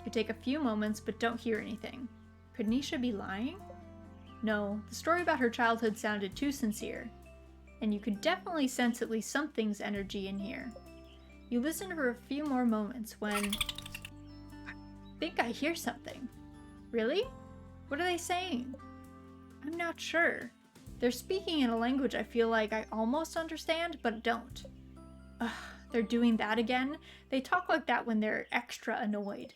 You take a few moments but don't hear anything. Could Nisha be lying? No, the story about her childhood sounded too sincere, and you could definitely sense at least something's energy in here. You listen for a few more moments when... I think I hear something. Really? What are they saying? I'm not sure. They're speaking in a language I feel like I almost understand, but don't. Ugh, they're doing that again? They talk like that when they're extra annoyed.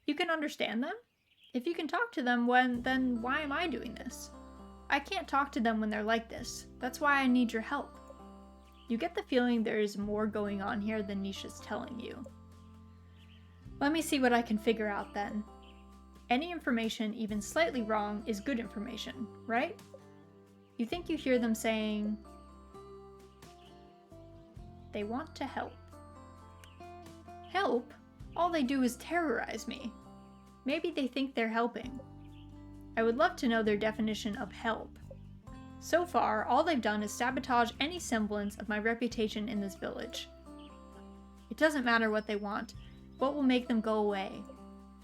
You can understand them? If you can talk to them, then why am I doing this? I can't talk to them when they're like this. That's why I need your help. You get the feeling there is more going on here than Nisha's telling you. Let me see what I can figure out then. Any information, even slightly wrong, is good information, right? You think you hear them saying, they want to help. Help? All they do is terrorize me. Maybe they think they're helping. I would love to know their definition of help. So far, all they've done is sabotage any semblance of my reputation in this village. It doesn't matter what they want. What will make them go away?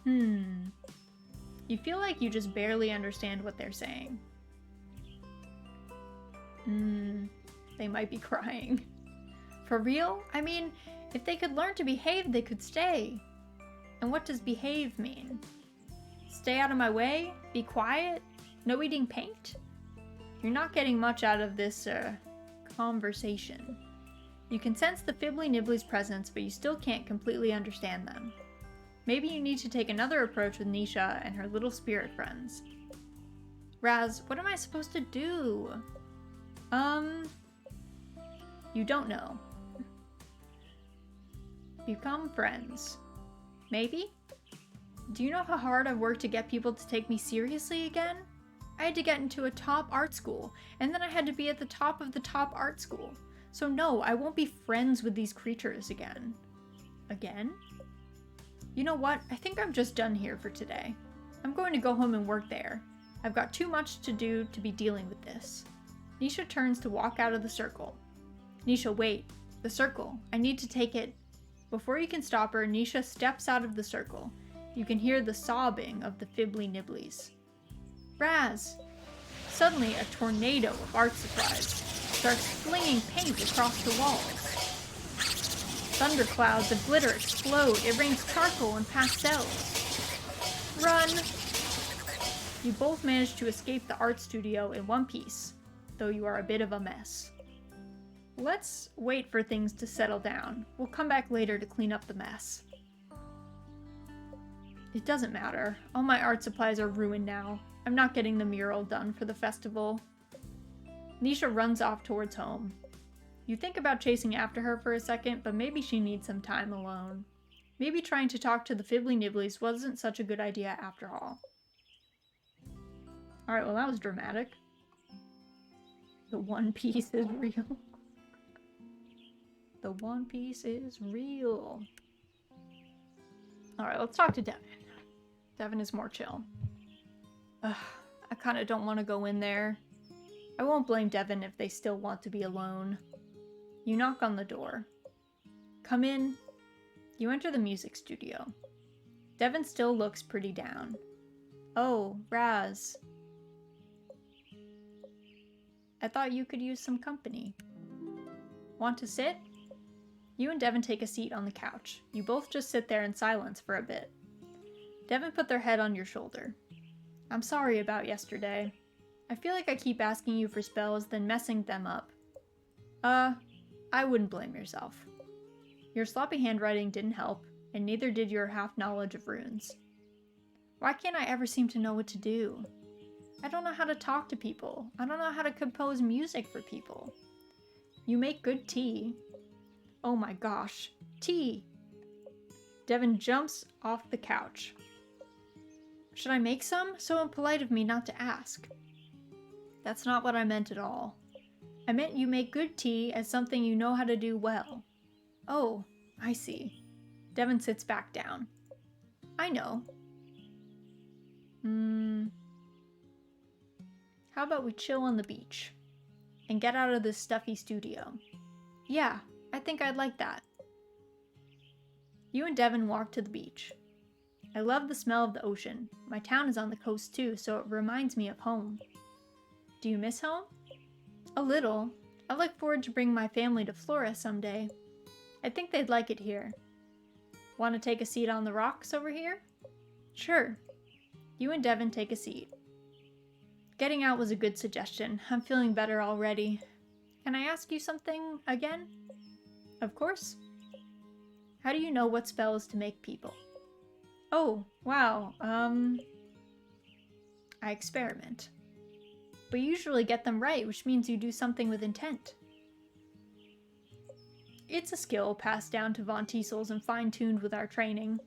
You feel like you just barely understand what they're saying. They might be crying. For real? I mean, if they could learn to behave, they could stay. And what does behave mean? Stay out of my way? Be quiet? No eating paint? You're not getting much out of this, conversation. You can sense the Fibbly Nibbly's presence, but you still can't completely understand them. Maybe you need to take another approach with Nisha and her little spirit friends. Raz, what am I supposed to do? You don't know. Become friends. Maybe? Do you know how hard I've worked to get people to take me seriously again? I had to get into a top art school, and then I had to be at the top of the top art school. So no, I won't be friends with these creatures again. Again? You know what? I think I'm just done here for today. I'm going to go home and work there. I've got too much to do to be dealing with this. Nisha turns to walk out of the circle. Nisha, wait. The circle. I need to take it. Before you can stop her, Nisha steps out of the circle. You can hear the sobbing of the Fibbly Nibblies. Raz! Suddenly, a tornado of art supplies starts flinging paint across the walls. Thunderclouds of glitter explode. It rains charcoal and pastels. Run! You both manage to escape the art studio in one piece, though you are a bit of a mess. Let's wait for things to settle down. We'll come back later to clean up the mess. It doesn't matter. All my art supplies are ruined now. I'm not getting the mural done for the festival. Nisha runs off towards home. You think about chasing after her for a second, but maybe she needs some time alone. Maybe trying to talk to the Fibbly Nibblies wasn't such a good idea after all. Alright, well that was dramatic. The One Piece is real. The One Piece is real. Alright, let's talk to Devin. Devin is more chill. Ugh, I kind of don't want to go in there. I won't blame Devin if they still want to be alone. You knock on the door. Come in. You enter the music studio. Devin still looks pretty down. Oh, Raz. I thought you could use some company. Want to sit? You and Devin take a seat on the couch. You both just sit there in silence for a bit. Devin put their head on your shoulder. I'm sorry about yesterday. I feel like I keep asking you for spells, then messing them up. I wouldn't blame yourself. Your sloppy handwriting didn't help, and neither did your half-knowledge of runes. Why can't I ever seem to know what to do? I don't know how to talk to people. I don't know how to compose music for people. You make good tea. Oh my gosh, tea! Devin jumps off the couch. Should I make some? So impolite of me not to ask. That's not what I meant at all. I meant you make good tea as something you know how to do well. Oh, I see. Devin sits back down. I know. How about we chill on the beach and get out of this stuffy studio? Yeah, I think I'd like that. You and Devin walk to the beach. I love the smell of the ocean. My town is on the coast too, so it reminds me of home. Do you miss home? A little. I look forward to bringing my family to Florida someday. I think they'd like it here. Want to take a seat on the rocks over here? Sure. You and Devin take a seat. Getting out was a good suggestion. I'm feeling better already. Can I ask you something again? Of course. How do you know what spells to make people? Oh, wow. I experiment. But you usually get them right, which means you do something with intent. It's a skill passed down to Von Tiesels and fine-tuned with our training.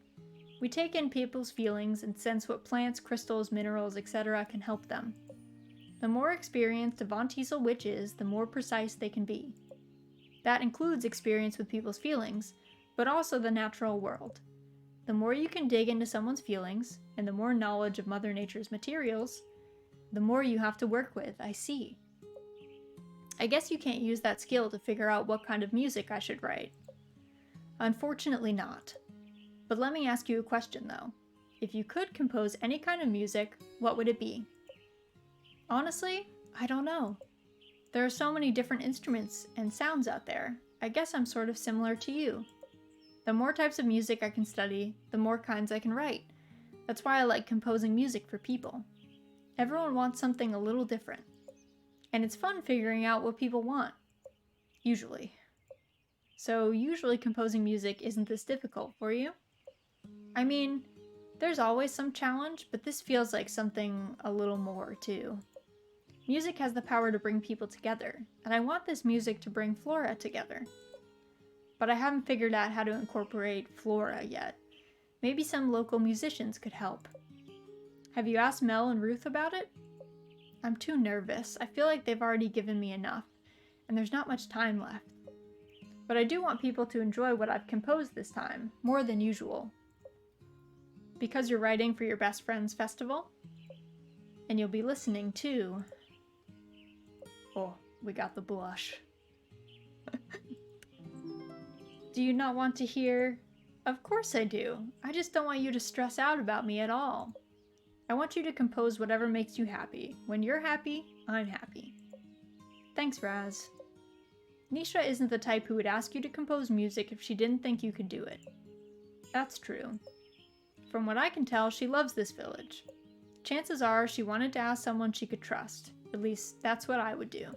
We take in people's feelings and sense what plants, crystals, minerals, etc. can help them. The more experienced a Von Tiesel witch is, the more precise they can be. That includes experience with people's feelings, but also the natural world. The more you can dig into someone's feelings, and the more knowledge of Mother Nature's materials, the more you have to work with, I see. I guess you can't use that skill to figure out what kind of music I should write. Unfortunately not. But let me ask you a question though. If you could compose any kind of music, what would it be? Honestly, I don't know. There are so many different instruments and sounds out there. I guess I'm sort of similar to you. The more types of music I can study, the more kinds I can write. That's why I like composing music for people. Everyone wants something a little different. And it's fun figuring out what people want. Usually. So usually composing music isn't this difficult for you? I mean, there's always some challenge, but this feels like something a little more too. Music has the power to bring people together, and I want this music to bring Flora together. But I haven't figured out how to incorporate Flora yet. Maybe some local musicians could help. Have you asked Mel and Ruth about it? I'm too nervous. I feel like they've already given me enough, and there's not much time left. But I do want people to enjoy what I've composed this time, more than usual. Because you're writing for your best friend's festival? And you'll be listening too. Oh, we got the blush. Do you not want to hear? Of course I do. I just don't want you to stress out about me at all. I want you to compose whatever makes you happy. When you're happy, I'm happy. Thanks, Raz. Nisha isn't the type who would ask you to compose music if she didn't think you could do it. That's true. From what I can tell, she loves this village. Chances are she wanted to ask someone she could trust. At least, that's what I would do.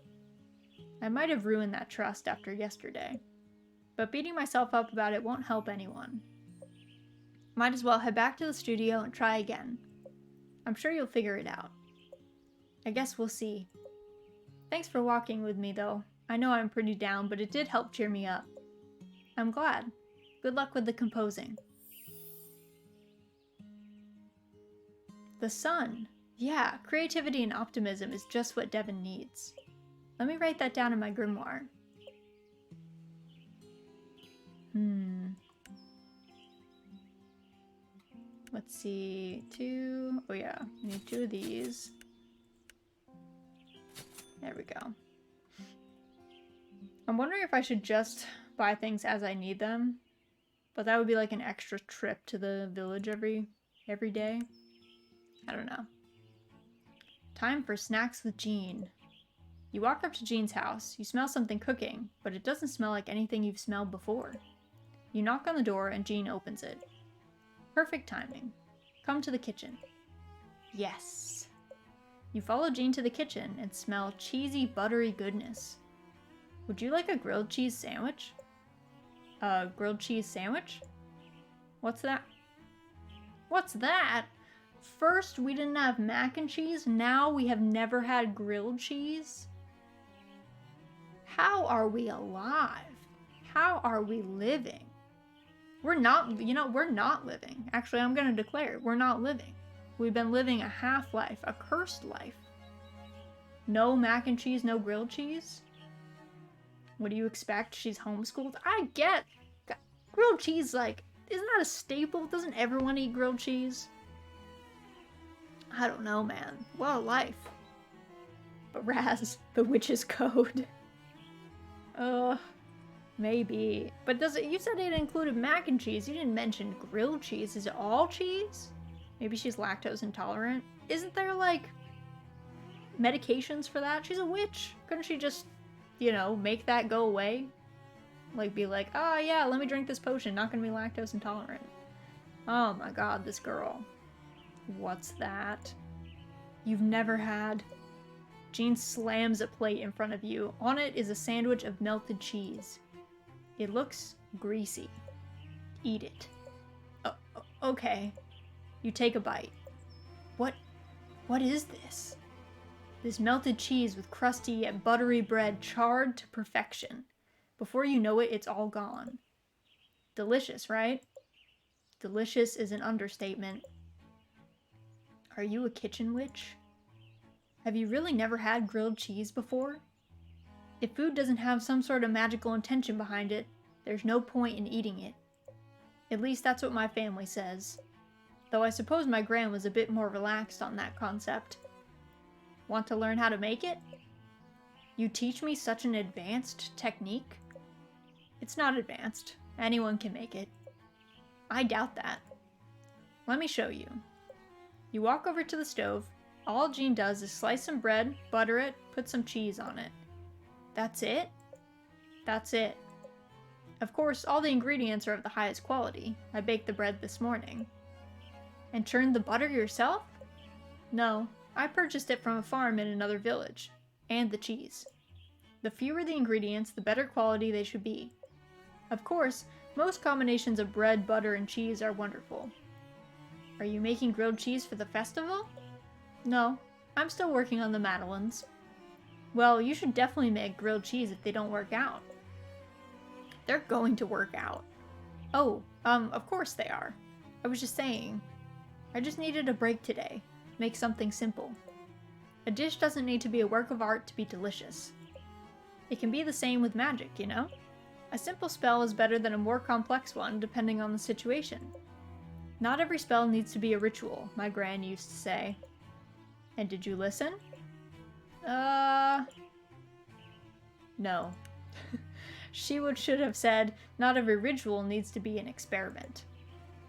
I might have ruined that trust after yesterday. But beating myself up about it won't help anyone. Might as well head back to the studio and try again. I'm sure you'll figure it out. I guess we'll see. Thanks for walking with me, though. I know I'm pretty down, but it did help cheer me up. I'm glad. Good luck with the composing. The sun. Yeah, creativity and optimism is just what Devin needs. Let me write that down in my grimoire. Let's see, oh yeah, I need 2 of these. There we go. I'm wondering if I should just buy things as I need them, but that would be like an extra trip to the village every day. I don't know. Time for snacks with Jean. You walk up to Jean's house, you smell something cooking, but it doesn't smell like anything you've smelled before. You knock on the door and Jean opens it. Perfect timing. Come to the kitchen. Yes. You follow Jean to the kitchen and smell cheesy, buttery goodness. Would you like a grilled cheese sandwich? A grilled cheese sandwich? What's that? What's that? First we didn't have mac and cheese, now we have never had grilled cheese? How are we alive? How are we living? We're not living. Actually, I'm gonna declare, we're not living. We've been living a half-life, a cursed life. No mac and cheese, no grilled cheese? What do you expect? She's homeschooled? I get grilled cheese, like, isn't that a staple? Doesn't everyone eat grilled cheese? I don't know, man. What a life. But Raz, the witch's code. Maybe. But does it? You said it included mac and cheese. You didn't mention grilled cheese. Is it all cheese? Maybe she's lactose intolerant. Isn't there, like, medications for that? She's a witch. Couldn't she just, you know, make that go away? Like, be like, oh yeah, let me drink this potion. Not gonna be lactose intolerant. Oh my god, this girl. What's that? You've never had... Jean slams a plate in front of you. On it is a sandwich of melted cheese. It looks greasy. Eat it. Okay. You take a bite. What is this? This melted cheese with crusty yet buttery bread charred to perfection. Before you know it, it's all gone. Delicious, right? Delicious is an understatement. Are you a kitchen witch? Have you really never had grilled cheese before? If food doesn't have some sort of magical intention behind it, there's no point in eating it. At least that's what my family says. Though I suppose my gran was a bit more relaxed on that concept. Want to learn how to make it? You teach me such an advanced technique? It's not advanced. Anyone can make it. I doubt that. Let me show you. You walk over to the stove. All Jean does is slice some bread, butter it, put some cheese on it. That's it? That's it. Of course, all the ingredients are of the highest quality. I baked the bread this morning. And churned the butter yourself? No, I purchased it from a farm in another village. And the cheese. The fewer the ingredients, the better quality they should be. Of course, most combinations of bread, butter, and cheese are wonderful. Are you making grilled cheese for the festival? No, I'm still working on the madeleines. Well, you should definitely make grilled cheese if they don't work out. They're going to work out. Oh, of course they are. I was just saying. I just needed a break today. Make something simple. A dish doesn't need to be a work of art to be delicious. It can be the same with magic, you know? A simple spell is better than a more complex one, depending on the situation. Not every spell needs to be a ritual, my gran used to say. And did you listen? No. Should have said, not every ritual needs to be an experiment.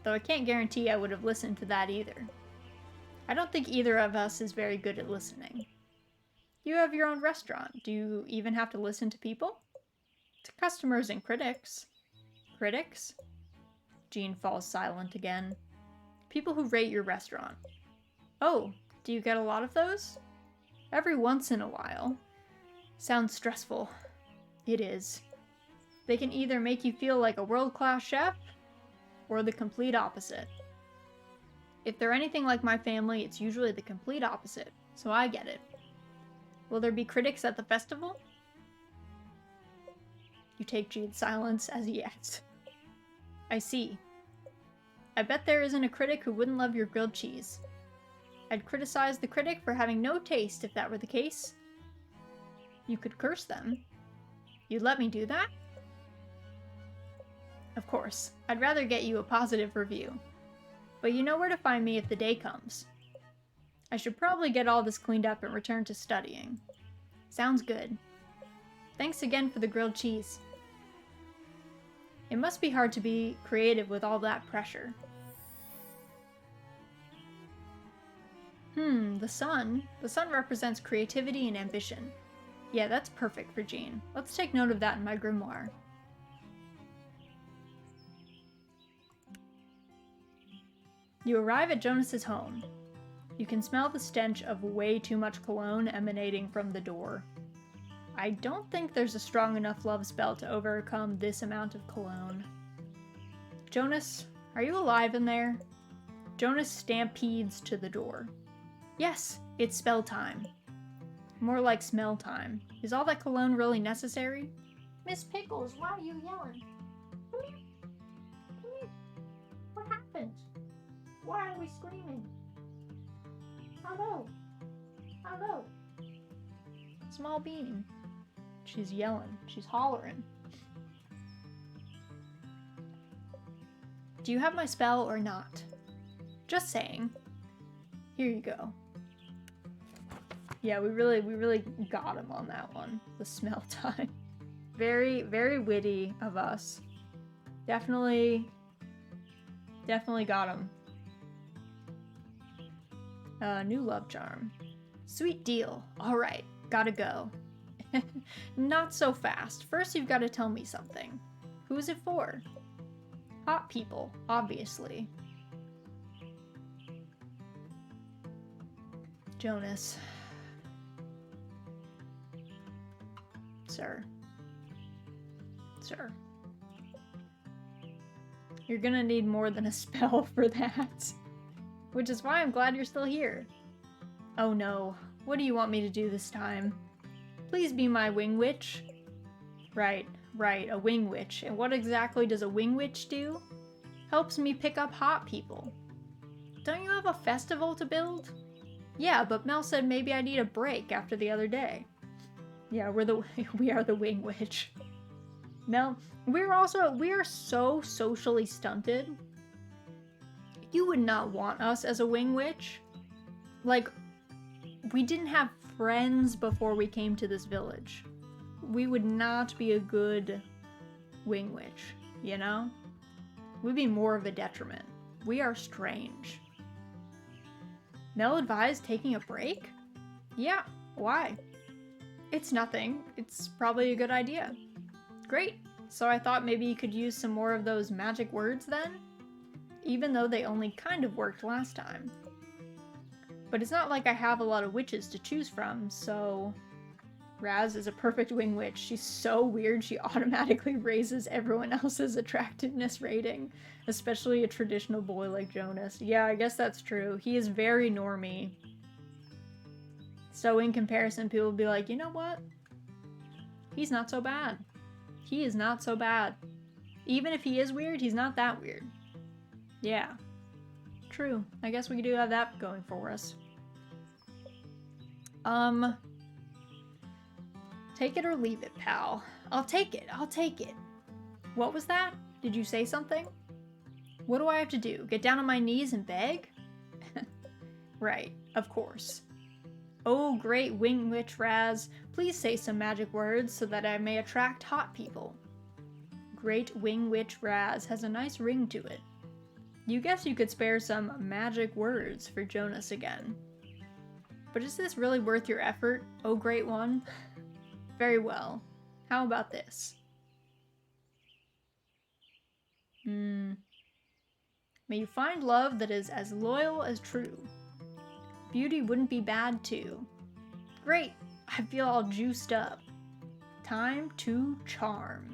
Though I can't guarantee I would have listened to that either. I don't think either of us is very good at listening. You have your own restaurant. Do you even have to listen to people? To customers and critics. Critics? Jean falls silent again. People who rate your restaurant. Oh, do you get a lot of those? Every once in a while. Sounds stressful. It is. They can either make you feel like a world-class chef, or the complete opposite. If they're anything like my family, it's usually the complete opposite, so I get it. Will there be critics at the festival? You take Jean's silence as a yes. I see. I bet there isn't a critic who wouldn't love your grilled cheese. I'd criticize the critic for having no taste if that were the case. You could curse them. You'd let me do that? Of course, I'd rather get you a positive review. But you know where to find me if the day comes. I should probably get all this cleaned up and return to studying. Sounds good. Thanks again for the grilled cheese. It must be hard to be creative with all that pressure. The sun. The sun represents creativity and ambition. Yeah, that's perfect for Jean. Let's take note of that in my grimoire. You arrive at Jonas's home. You can smell the stench of way too much cologne emanating from the door. I don't think there's a strong enough love spell to overcome this amount of cologne. Jonas, are you alive in there? Jonas stampedes to the door. Yes, it's spell time. More like smell time. Is all that cologne really necessary? Miss Pickles, why are you yelling? Come here. Come here. What happened? Why are we screaming? Hello. Hello. Small bean. She's yelling. She's hollering. Do you have my spell or not? Just saying. Here you go. Yeah, we really got him on that one. The smell time. Very, very witty of us. Definitely got him. New love charm. Sweet deal. All right, gotta go. Not so fast. First, you've got to tell me something. Who's it for? Hot people, obviously. Jonas. Sir. You're gonna need more than a spell for that. Which is why I'm glad you're still here. Oh no. What do you want me to do this time? Please be my wing witch. Right, a wing witch. And what exactly does a wing witch do? Helps me pick up hot people. Don't you have a festival to build? Yeah, but Mel said maybe I need a break after the other day. Yeah, we are the wing witch. Mel, we are so socially stunted. You would not want us as a wing witch. Like, we didn't have friends before we came to this village. We would not be a good wing witch, you know? We'd be more of a detriment. We are strange. Mel advised taking a break? Yeah, why? It's nothing. It's probably a good idea. Great. So I thought maybe you could use some more of those magic words then? Even though they only kind of worked last time. But it's not like I have a lot of witches to choose from, so... Raz is a perfect wing witch. She's so weird she automatically raises everyone else's attractiveness rating. Especially a traditional boy like Jonas. Yeah, I guess that's true. He is very normie. So in comparison, people will be like, you know what? He's not so bad. He is not so bad. Even if he is weird, he's not that weird. Yeah. True. I guess we do have that going for us. Take it or leave it, pal. I'll take it. What was that? Did you say something? What do I have to do? Get down on my knees and beg? Right, of course. Oh, great wing witch Raz, please say some magic words so that I may attract hot people. Great wing witch Raz has a nice ring to it. You guess you could spare some magic words for Jonas again. But is this really worth your effort, oh great one? Very well. How about this? May you find love that is as loyal as true. Beauty wouldn't be bad too. Great! I feel all juiced up. Time to charm.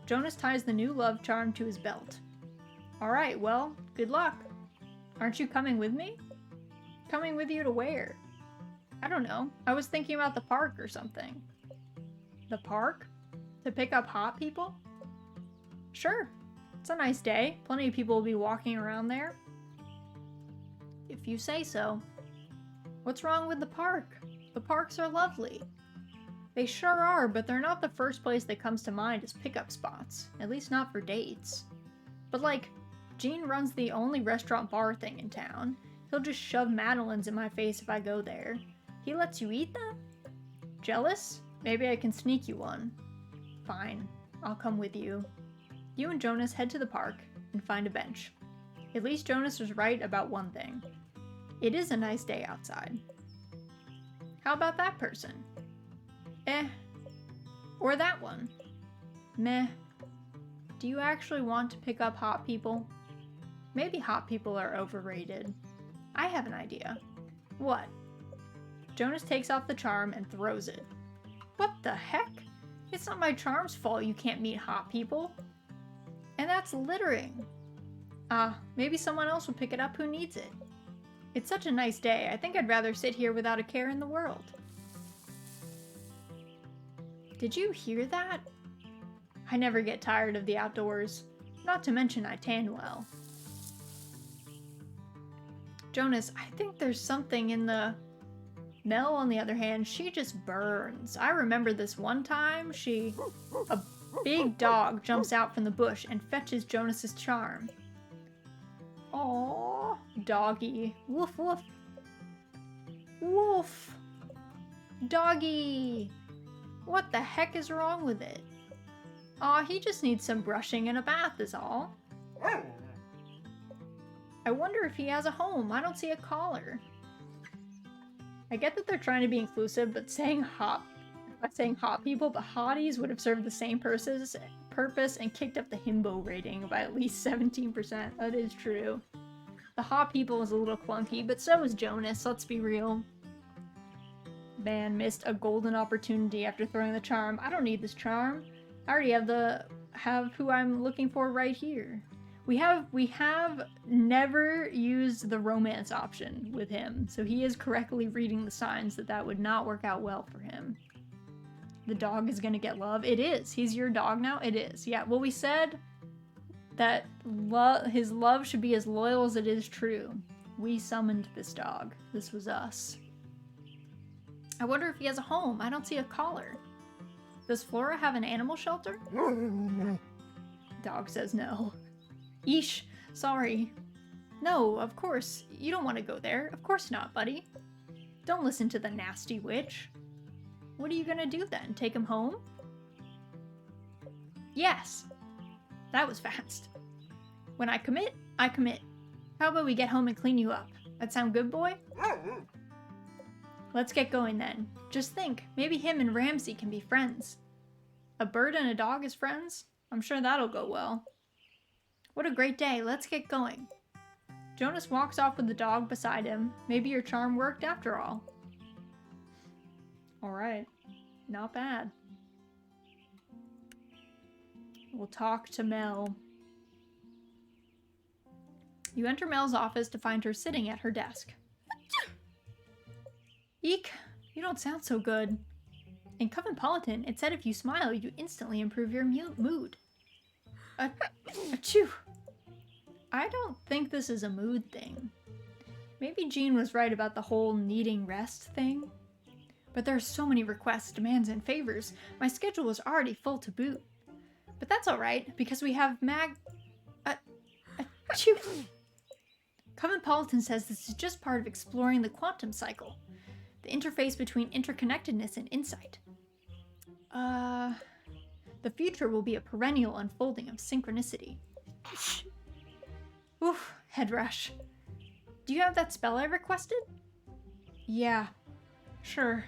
Jonas ties the new love charm to his belt. Alright, well, good luck. Aren't you coming with me? Coming with you to where? I don't know. I was thinking about the park or something. The park? To pick up hot people? Sure. It's a nice day. Plenty of people will be walking around there. If you say so. What's wrong with the park? The parks are lovely. They sure are, but they're not the first place that comes to mind as pickup spots. At least not for dates. But like, Gene runs the only restaurant bar thing in town. He'll just shove madeleines in my face if I go there. He lets you eat them? Jealous? Maybe I can sneak you one. Fine, I'll come with you. You and Jonas head to the park and find a bench. At least Jonas was right about one thing. It is a nice day outside. How about that person? Or that one? Meh. Do you actually want to pick up hot people? Maybe hot people are overrated. I have an idea. What? Jonas takes off the charm and throws it. What the heck? It's not my charm's fault you can't meet hot people. And that's littering. Maybe someone else will pick it up who needs it. It's such a nice day. I think I'd rather sit here without a care in the world. Did you hear that? I never get tired of the outdoors. Not to mention I tan well. Jonas, I think there's something in the... Mel, on the other hand, she just burns. I remember this one time, a big dog jumps out from the bush and fetches Jonas's charm. Aww. Doggy. Woof woof. Woof. Doggy. What the heck is wrong with it? Aw, he just needs some brushing and a bath is all. I wonder if he has a home. I don't see a collar. I get that they're trying to be inclusive, but saying hot people, but hotties would have served the same purpose and kicked up the himbo rating by at least 17%. That is true. The hot people was a little clunky, but so was Jonas, let's be real. Man missed a golden opportunity after throwing the charm. I don't need this charm. I already have who I'm looking for right here. We have never used the romance option with him, so he is correctly reading the signs that would not work out well for him. The dog is gonna get love. It is. He's your dog now? It is. Yeah, well, we said that his love should be as loyal as it is true. We summoned this dog. This was us. I wonder if he has a home. I don't see a collar. Does Flora have an animal shelter? Dog says no. Yeesh, sorry. No, of course. You don't want to go there. Of course not, buddy. Don't listen to the nasty witch. What are you gonna do then? Take him home? Yes. That was fast. When I commit, I commit. How about we get home and clean you up? That sound good, boy? Let's get going then. Just think, maybe him and Ramsey can be friends. A bird and a dog as friends? I'm sure that'll go well. What a great day, let's get going. Jonas walks off with the dog beside him. Maybe your charm worked after all. Alright, not bad. We'll talk to Mel. You enter Mel's office to find her sitting at her desk. Eek, you don't sound so good. In Cosmopolitan, it said if you smile, you instantly improve your mood. Achoo! I don't think this is a mood thing. Maybe Jean was right about the whole needing rest thing. But there are so many requests, demands, and favors. My schedule is already full to boot. But that's alright, because we have Achoo! Cosmopolitan says this is just part of exploring the quantum cycle. The interface between interconnectedness and insight. The future will be a perennial unfolding of synchronicity. Oof, head rush. Do you have that spell I requested? Yeah, sure.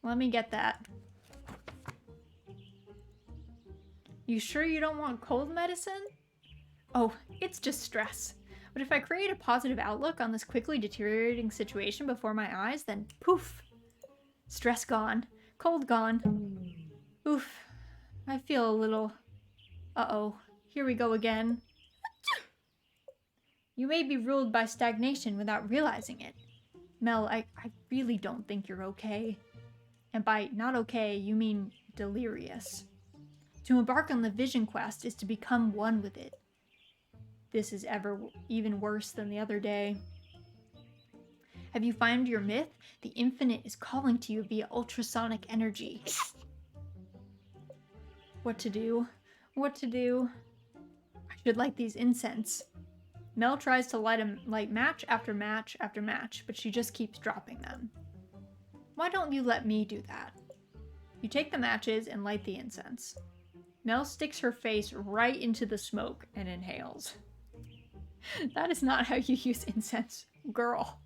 Let me get that. You sure you don't want cold medicine? Oh, it's just stress. But if I create a positive outlook on this quickly deteriorating situation before my eyes, then poof! Stress gone. Cold gone. Oof. I feel a little... Uh-oh. Here we go again. You may be ruled by stagnation without realizing it. Mel, I really don't think you're okay. And by not okay, you mean delirious. To embark on the vision quest is to become one with it. This is even worse than the other day. Have you found your myth? The infinite is calling to you via ultrasonic energy. What to do? What to do? I should light these incense. Mel tries to light match after match after match, but she just keeps dropping them. Why don't you let me do that? You take the matches and light the incense. Mel sticks her face right into the smoke and inhales. That is not how you use incense, girl.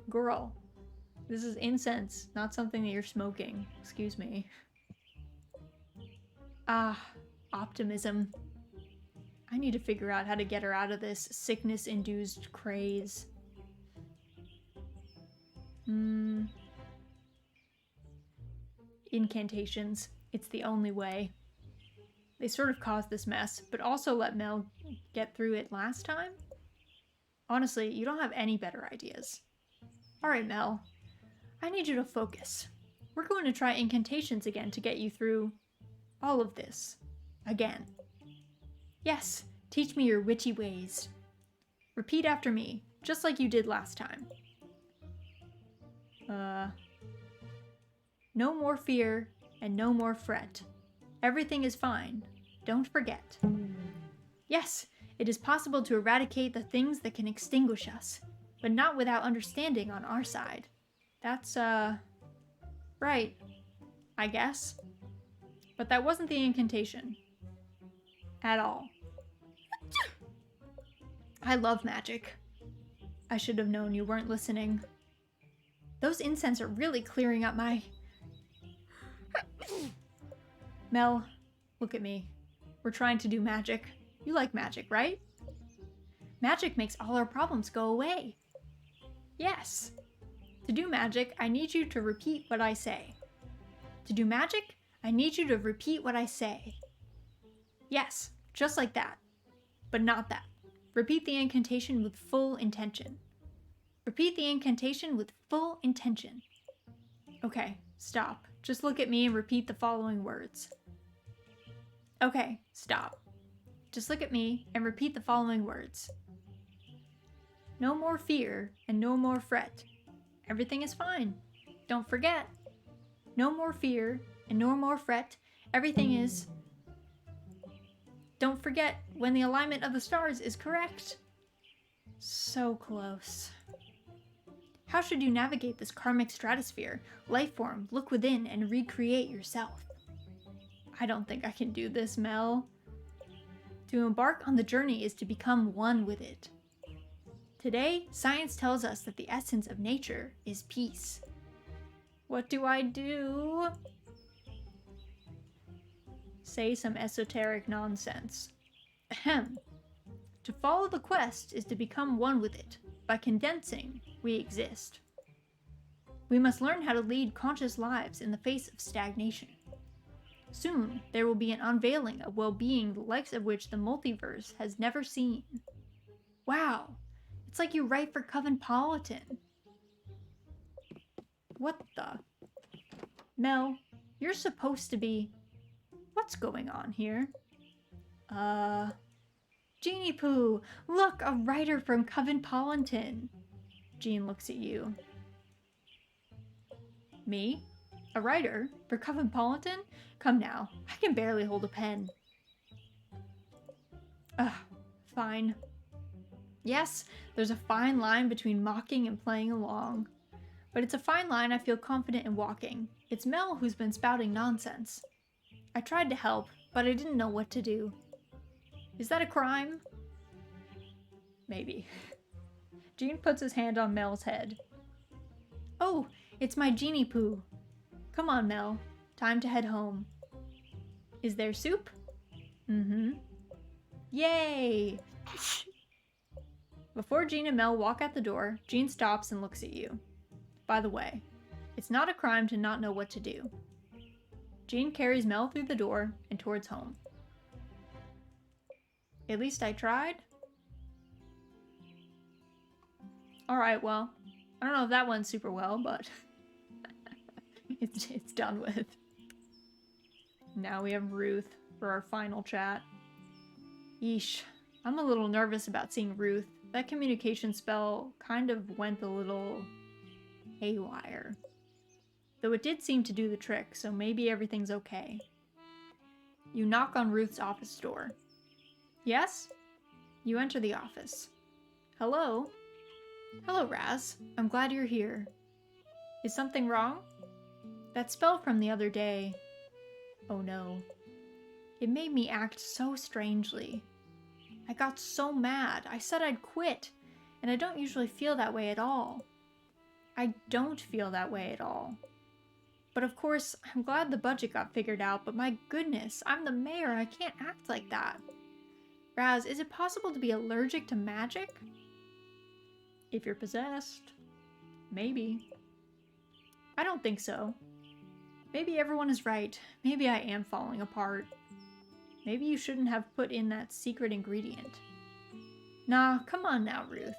Girl. This is incense, not something that you're smoking. Excuse me. Ah, optimism. I need to figure out how to get her out of this sickness-induced craze. Incantations. It's the only way. They sort of caused this mess, but also let Mel get through it last time? Honestly, you don't have any better ideas. Alright, Mel. I need you to focus. We're going to try incantations again to get you through all of this. Again. Yes, teach me your witchy ways. Repeat after me, just like you did last time. No more fear and no more fret. Everything is fine. Don't forget. Yes, It is possible to eradicate the things that can extinguish us, but not without understanding on our side. That's, right, I guess. But that wasn't the incantation. At all. I love magic. I should have known you weren't listening. Those incense are really clearing up my... Mel, look at me. We're trying to do magic. You like magic, right? Magic makes all our problems go away. Yes. To do magic, I need you to repeat what I say. To do magic, I need you to repeat what I say. Yes, just like that. But not that. Repeat the incantation with full intention. Repeat the incantation with full intention. Okay, stop. Just look at me and repeat the following words. Okay, stop. Just look at me and repeat the following words. No more fear and no more fret. Everything is fine. Don't forget. No more fear and no more fret. Everything is... Don't forget when the alignment of the stars is correct. So close. How should you navigate this karmic stratosphere? Life form, look within and recreate yourself. I don't think I can do this, Mel. To embark on the journey is to become one with it. Today, science tells us that the essence of nature is peace. What do I do? Say some esoteric nonsense. Ahem. To follow the quest is to become one with it. By condensing, we exist. We must learn how to lead conscious lives in the face of stagnation. Soon, there will be an unveiling of well-being the likes of which the multiverse has never seen. Wow, it's like you write for Cosmopolitan. What the? Mel, you're supposed to be... What's going on here? Jeannie Pooh! Look, a writer from Cosmopolitan. Jean looks at you. Me? A writer? For Cosmopolitan? Come now, I can barely hold a pen. Fine. Yes, there's a fine line between mocking and playing along. But it's a fine line I feel confident in walking. It's Mel who's been spouting nonsense. I tried to help, but I didn't know what to do. Is that a crime? Maybe. Jean puts his hand on Mel's head. Oh, it's my Jeannie Pooh. Come on, Mel. Time to head home. Is there soup? Mm-hmm. Yay! Before Jean and Mel walk out the door, Jean stops and looks at you. By the way, it's not a crime to not know what to do. Jean carries Mel through the door and towards home. At least I tried? Alright, well, I don't know if that went super well, but it's done with. Now we have Ruth for our final chat. Yeesh, I'm a little nervous about seeing Ruth. That communication spell kind of went a little haywire. Though it did seem to do the trick, so maybe everything's okay. You knock on Ruth's office door. Yes? You enter the office. Hello? Hello, Raz. I'm glad you're here. Is something wrong? That spell from the other day. Oh no. It made me act so strangely. I got so mad. I said I'd quit, and I don't usually feel that way at all. I don't feel that way at all. But of course, I'm glad the budget got figured out, but my goodness, I'm the mayor. I can't act like that. Raz, is it possible to be allergic to magic? If you're possessed. Maybe. I don't think so. Maybe everyone is right. Maybe I am falling apart. Maybe you shouldn't have put in that secret ingredient. Nah, come on now, Ruth.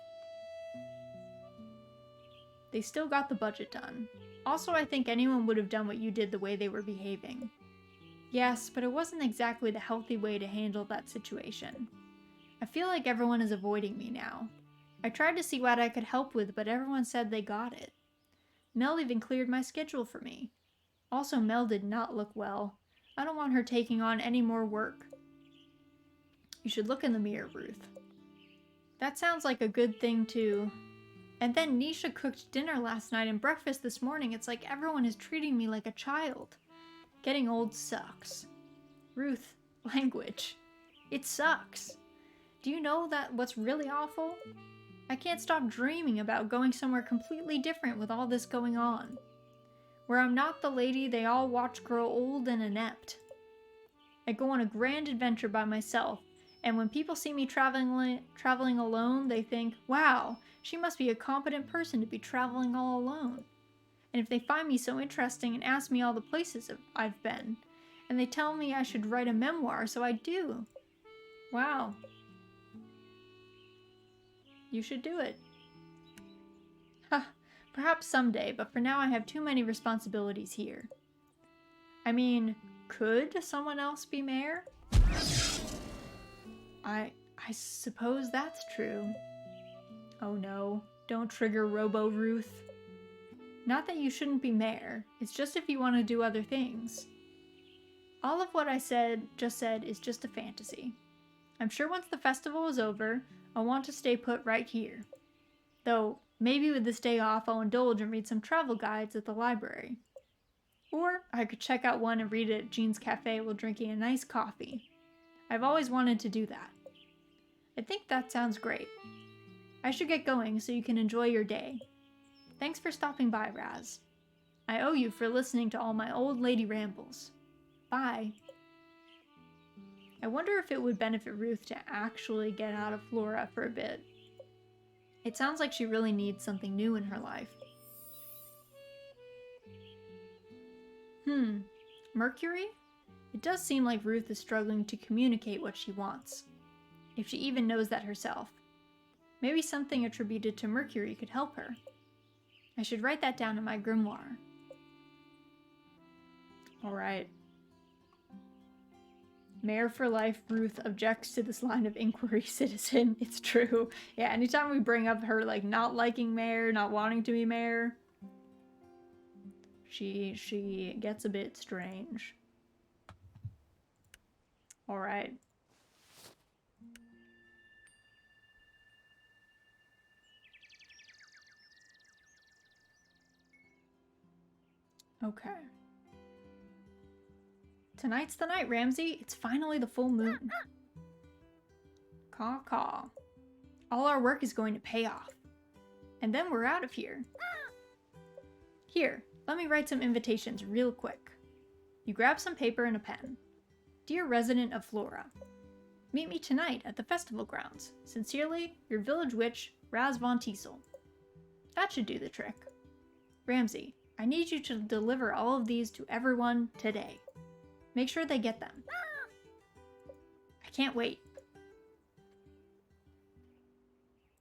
They still got the budget done. Also, I think anyone would have done what you did the way they were behaving. Yes, but it wasn't exactly the healthy way to handle that situation. I feel like everyone is avoiding me now. I tried to see what I could help with, but everyone said they got it. Mel even cleared my schedule for me. Also, Mel did not look well. I don't want her taking on any more work. You should look in the mirror, Ruth. That sounds like a good thing to... And then Nisha cooked dinner last night and breakfast this morning. It's like everyone is treating me like a child. Getting old sucks. Ruth, language. It sucks. Do you know that what's really awful? I can't stop dreaming about going somewhere completely different with all this going on. Where I'm not the lady they all watch grow old and inept. I go on a grand adventure by myself, and when people see me traveling alone, they think, wow, she must be a competent person to be traveling all alone. And if they find me so interesting and ask me all the places I've been, and they tell me I should write a memoir, so I do. Wow. You should do it. Ha, perhaps someday, but for now I have too many responsibilities here. I mean, could someone else be mayor? I suppose that's true. Oh no, don't trigger Robo Ruth. Not that you shouldn't be mayor, it's just if you want to do other things. All of what I just said is just a fantasy. I'm sure once the festival is over, I'll want to stay put right here. Though, maybe with this day off, I'll indulge and read some travel guides at the library. Or I could check out one and read it at Jean's Cafe while drinking a nice coffee. I've always wanted to do that. I think that sounds great. I should get going so you can enjoy your day. Thanks for stopping by, Raz. I owe you for listening to all my old lady rambles. Bye. I wonder if it would benefit Ruth to actually get out of Flora for a bit. It sounds like she really needs something new in her life. Mercury? It does seem like Ruth is struggling to communicate what she wants. If she even knows that herself. Maybe something attributed to Mercury could help her. I should write that down in my grimoire. Alright. Mayor for life, Ruth objects to this line of inquiry, citizen. It's true. Yeah, anytime we bring up her, like, not liking mayor, not wanting to be mayor, she gets a bit strange. Alright. Okay. Tonight's the night, Ramsey. It's finally the full moon. Caw caw. All our work is going to pay off. And then we're out of here. Here, let me write some invitations real quick. You grab some paper and a pen. Dear resident of Flora, meet me tonight at the festival grounds. Sincerely, your village witch, Raz Von Tiesel. That should do the trick. Ramsey, I need you to deliver all of these to everyone today. Make sure they get them. I can't wait.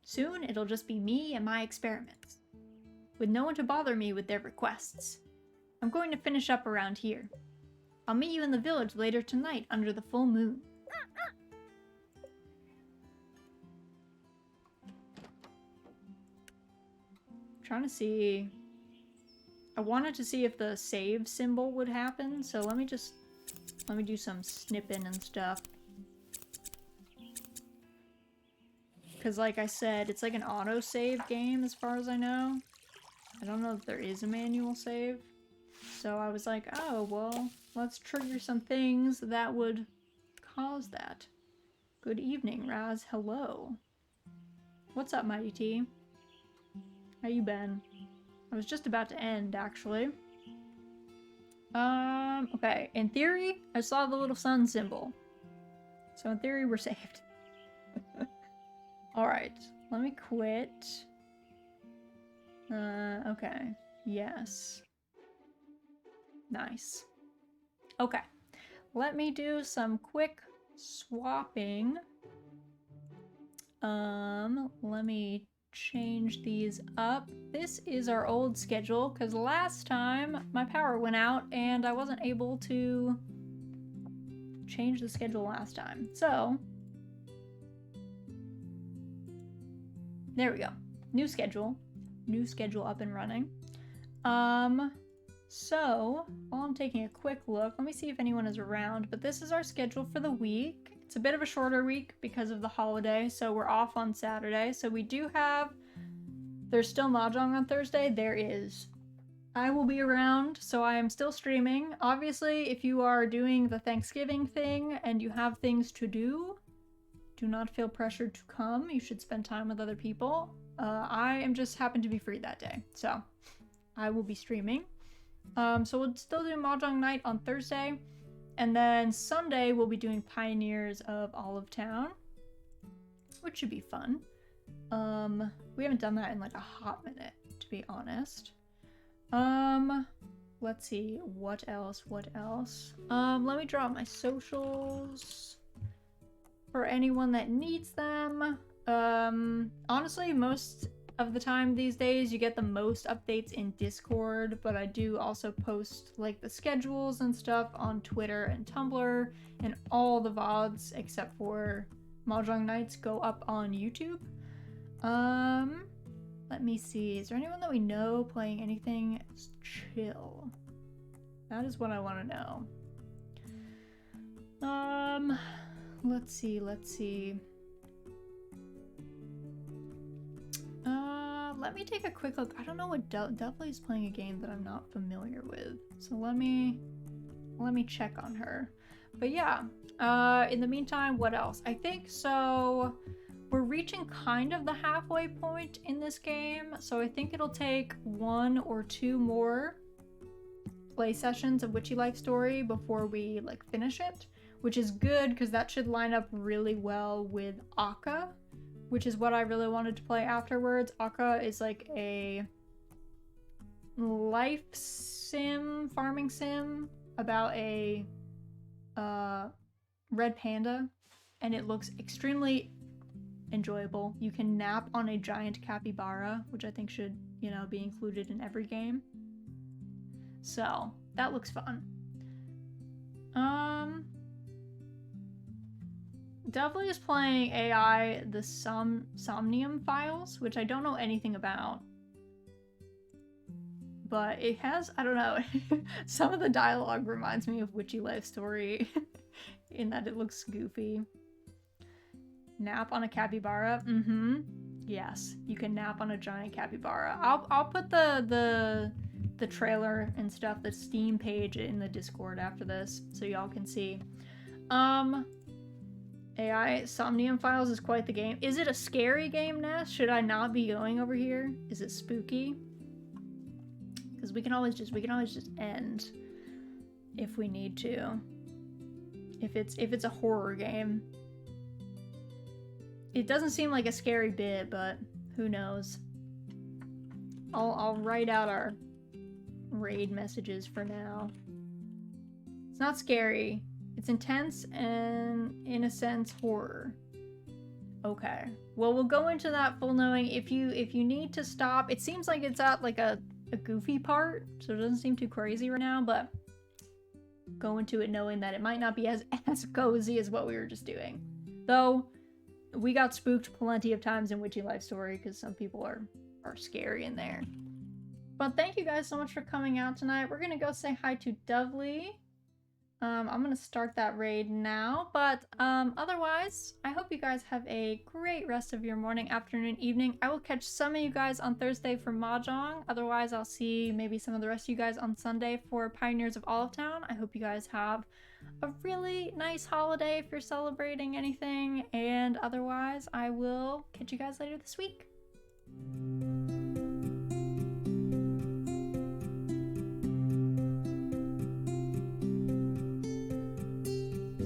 Soon it'll just be me and my experiments, with no one to bother me with their requests. I'm going to finish up around here. I'll meet you in the village later tonight under the full moon. Trying to see... I wanted to see if the save symbol would happen, so let me do some snipping and stuff. Because like I said, it's like an auto-save game as far as I know. I don't know if there is a manual save. So I was like, oh, well, let's trigger some things that would cause that. Good evening, Raz. Hello. What's up, Mighty T? How you been? I was just about to end, actually. Okay. In theory, I saw the little sun symbol. So in theory, we're saved. Alright. Let me quit. Okay. Yes. Nice. Okay. Let me do some quick swapping. Let me change these up. This is our old schedule because last time my power went out and I wasn't able to change the schedule last time. So there we go. New schedule up and running. So while I'm taking a quick look, let me see if anyone is around, but this is our schedule for the week. It's a bit of a shorter week because of the holiday, so we're off on Saturday. So we do have... There's still Mahjong on Thursday. There is. I will be around, so I am still streaming. Obviously, if you are doing the Thanksgiving thing and you have things to do, do not feel pressured to come. You should spend time with other people. I am just happen to be free that day, so I will be streaming. So we'll still do Mahjong night on Thursday, and then Sunday we'll be doing Pioneers of Olive Town, which should be fun. We haven't done that in like a hot minute, to be honest. Let's see, what else? Let me draw my socials for anyone that needs them. Honestly, most of the time these days you get the most updates in Discord, but I do also post like the schedules and stuff on Twitter and Tumblr, and all the VODs except for Mahjong nights go up on YouTube. Let me see. Is there anyone that we know playing anything chill? That is what I want to know. Let's see. Let me take a quick look. I don't know what Devin is playing a game that I'm not familiar with. So let me check on her. But yeah, in the meantime, what else? I think so. We're reaching kind of the halfway point in this game, so I think it'll take 1 or 2 more play sessions of Witchy Life Story before we like finish it, which is good because that should line up really well with Akka, which is what I really wanted to play afterwards. Akka is like a life sim, farming sim about a red panda, and it looks extremely enjoyable. You can nap on a giant capybara, which I think should, you know, be included in every game. So that looks fun. Definitely is playing AI the Somnium Files, which I don't know anything about. But it has, I don't know, some of the dialogue reminds me of Witchy Life Story in that it looks goofy. Nap on a capybara? Yes, you can nap on a giant capybara. I'll put the trailer and stuff, the Steam page in the Discord after this, so y'all can see. AI Somnium Files is quite the game. Is it a scary game, Ness? Should I not be going over here? Is it spooky? Because we can always just end if we need to. If it's a horror game. It doesn't seem like a scary bit, but who knows? I'll write out our raid messages for now. It's not scary. It's intense and, in a sense, horror. Okay. Well, we'll go into that full knowing. If you need to stop, it seems like it's at like a goofy part, so it doesn't seem too crazy right now, but go into it knowing that it might not be as cozy as what we were just doing. Though, we got spooked plenty of times in Witchy Life Story because some people are scary in there. But thank you guys so much for coming out tonight. We're gonna go say hi to Dovely. I'm gonna start that raid now, but otherwise, I hope you guys have a great rest of your morning, afternoon, evening. I will catch some of you guys on Thursday for Mahjong. Otherwise, I'll see maybe some of the rest of you guys on Sunday for Pioneers of Olive Town. I hope you guys have a really nice holiday if you're celebrating anything, and otherwise, I will catch you guys later this week.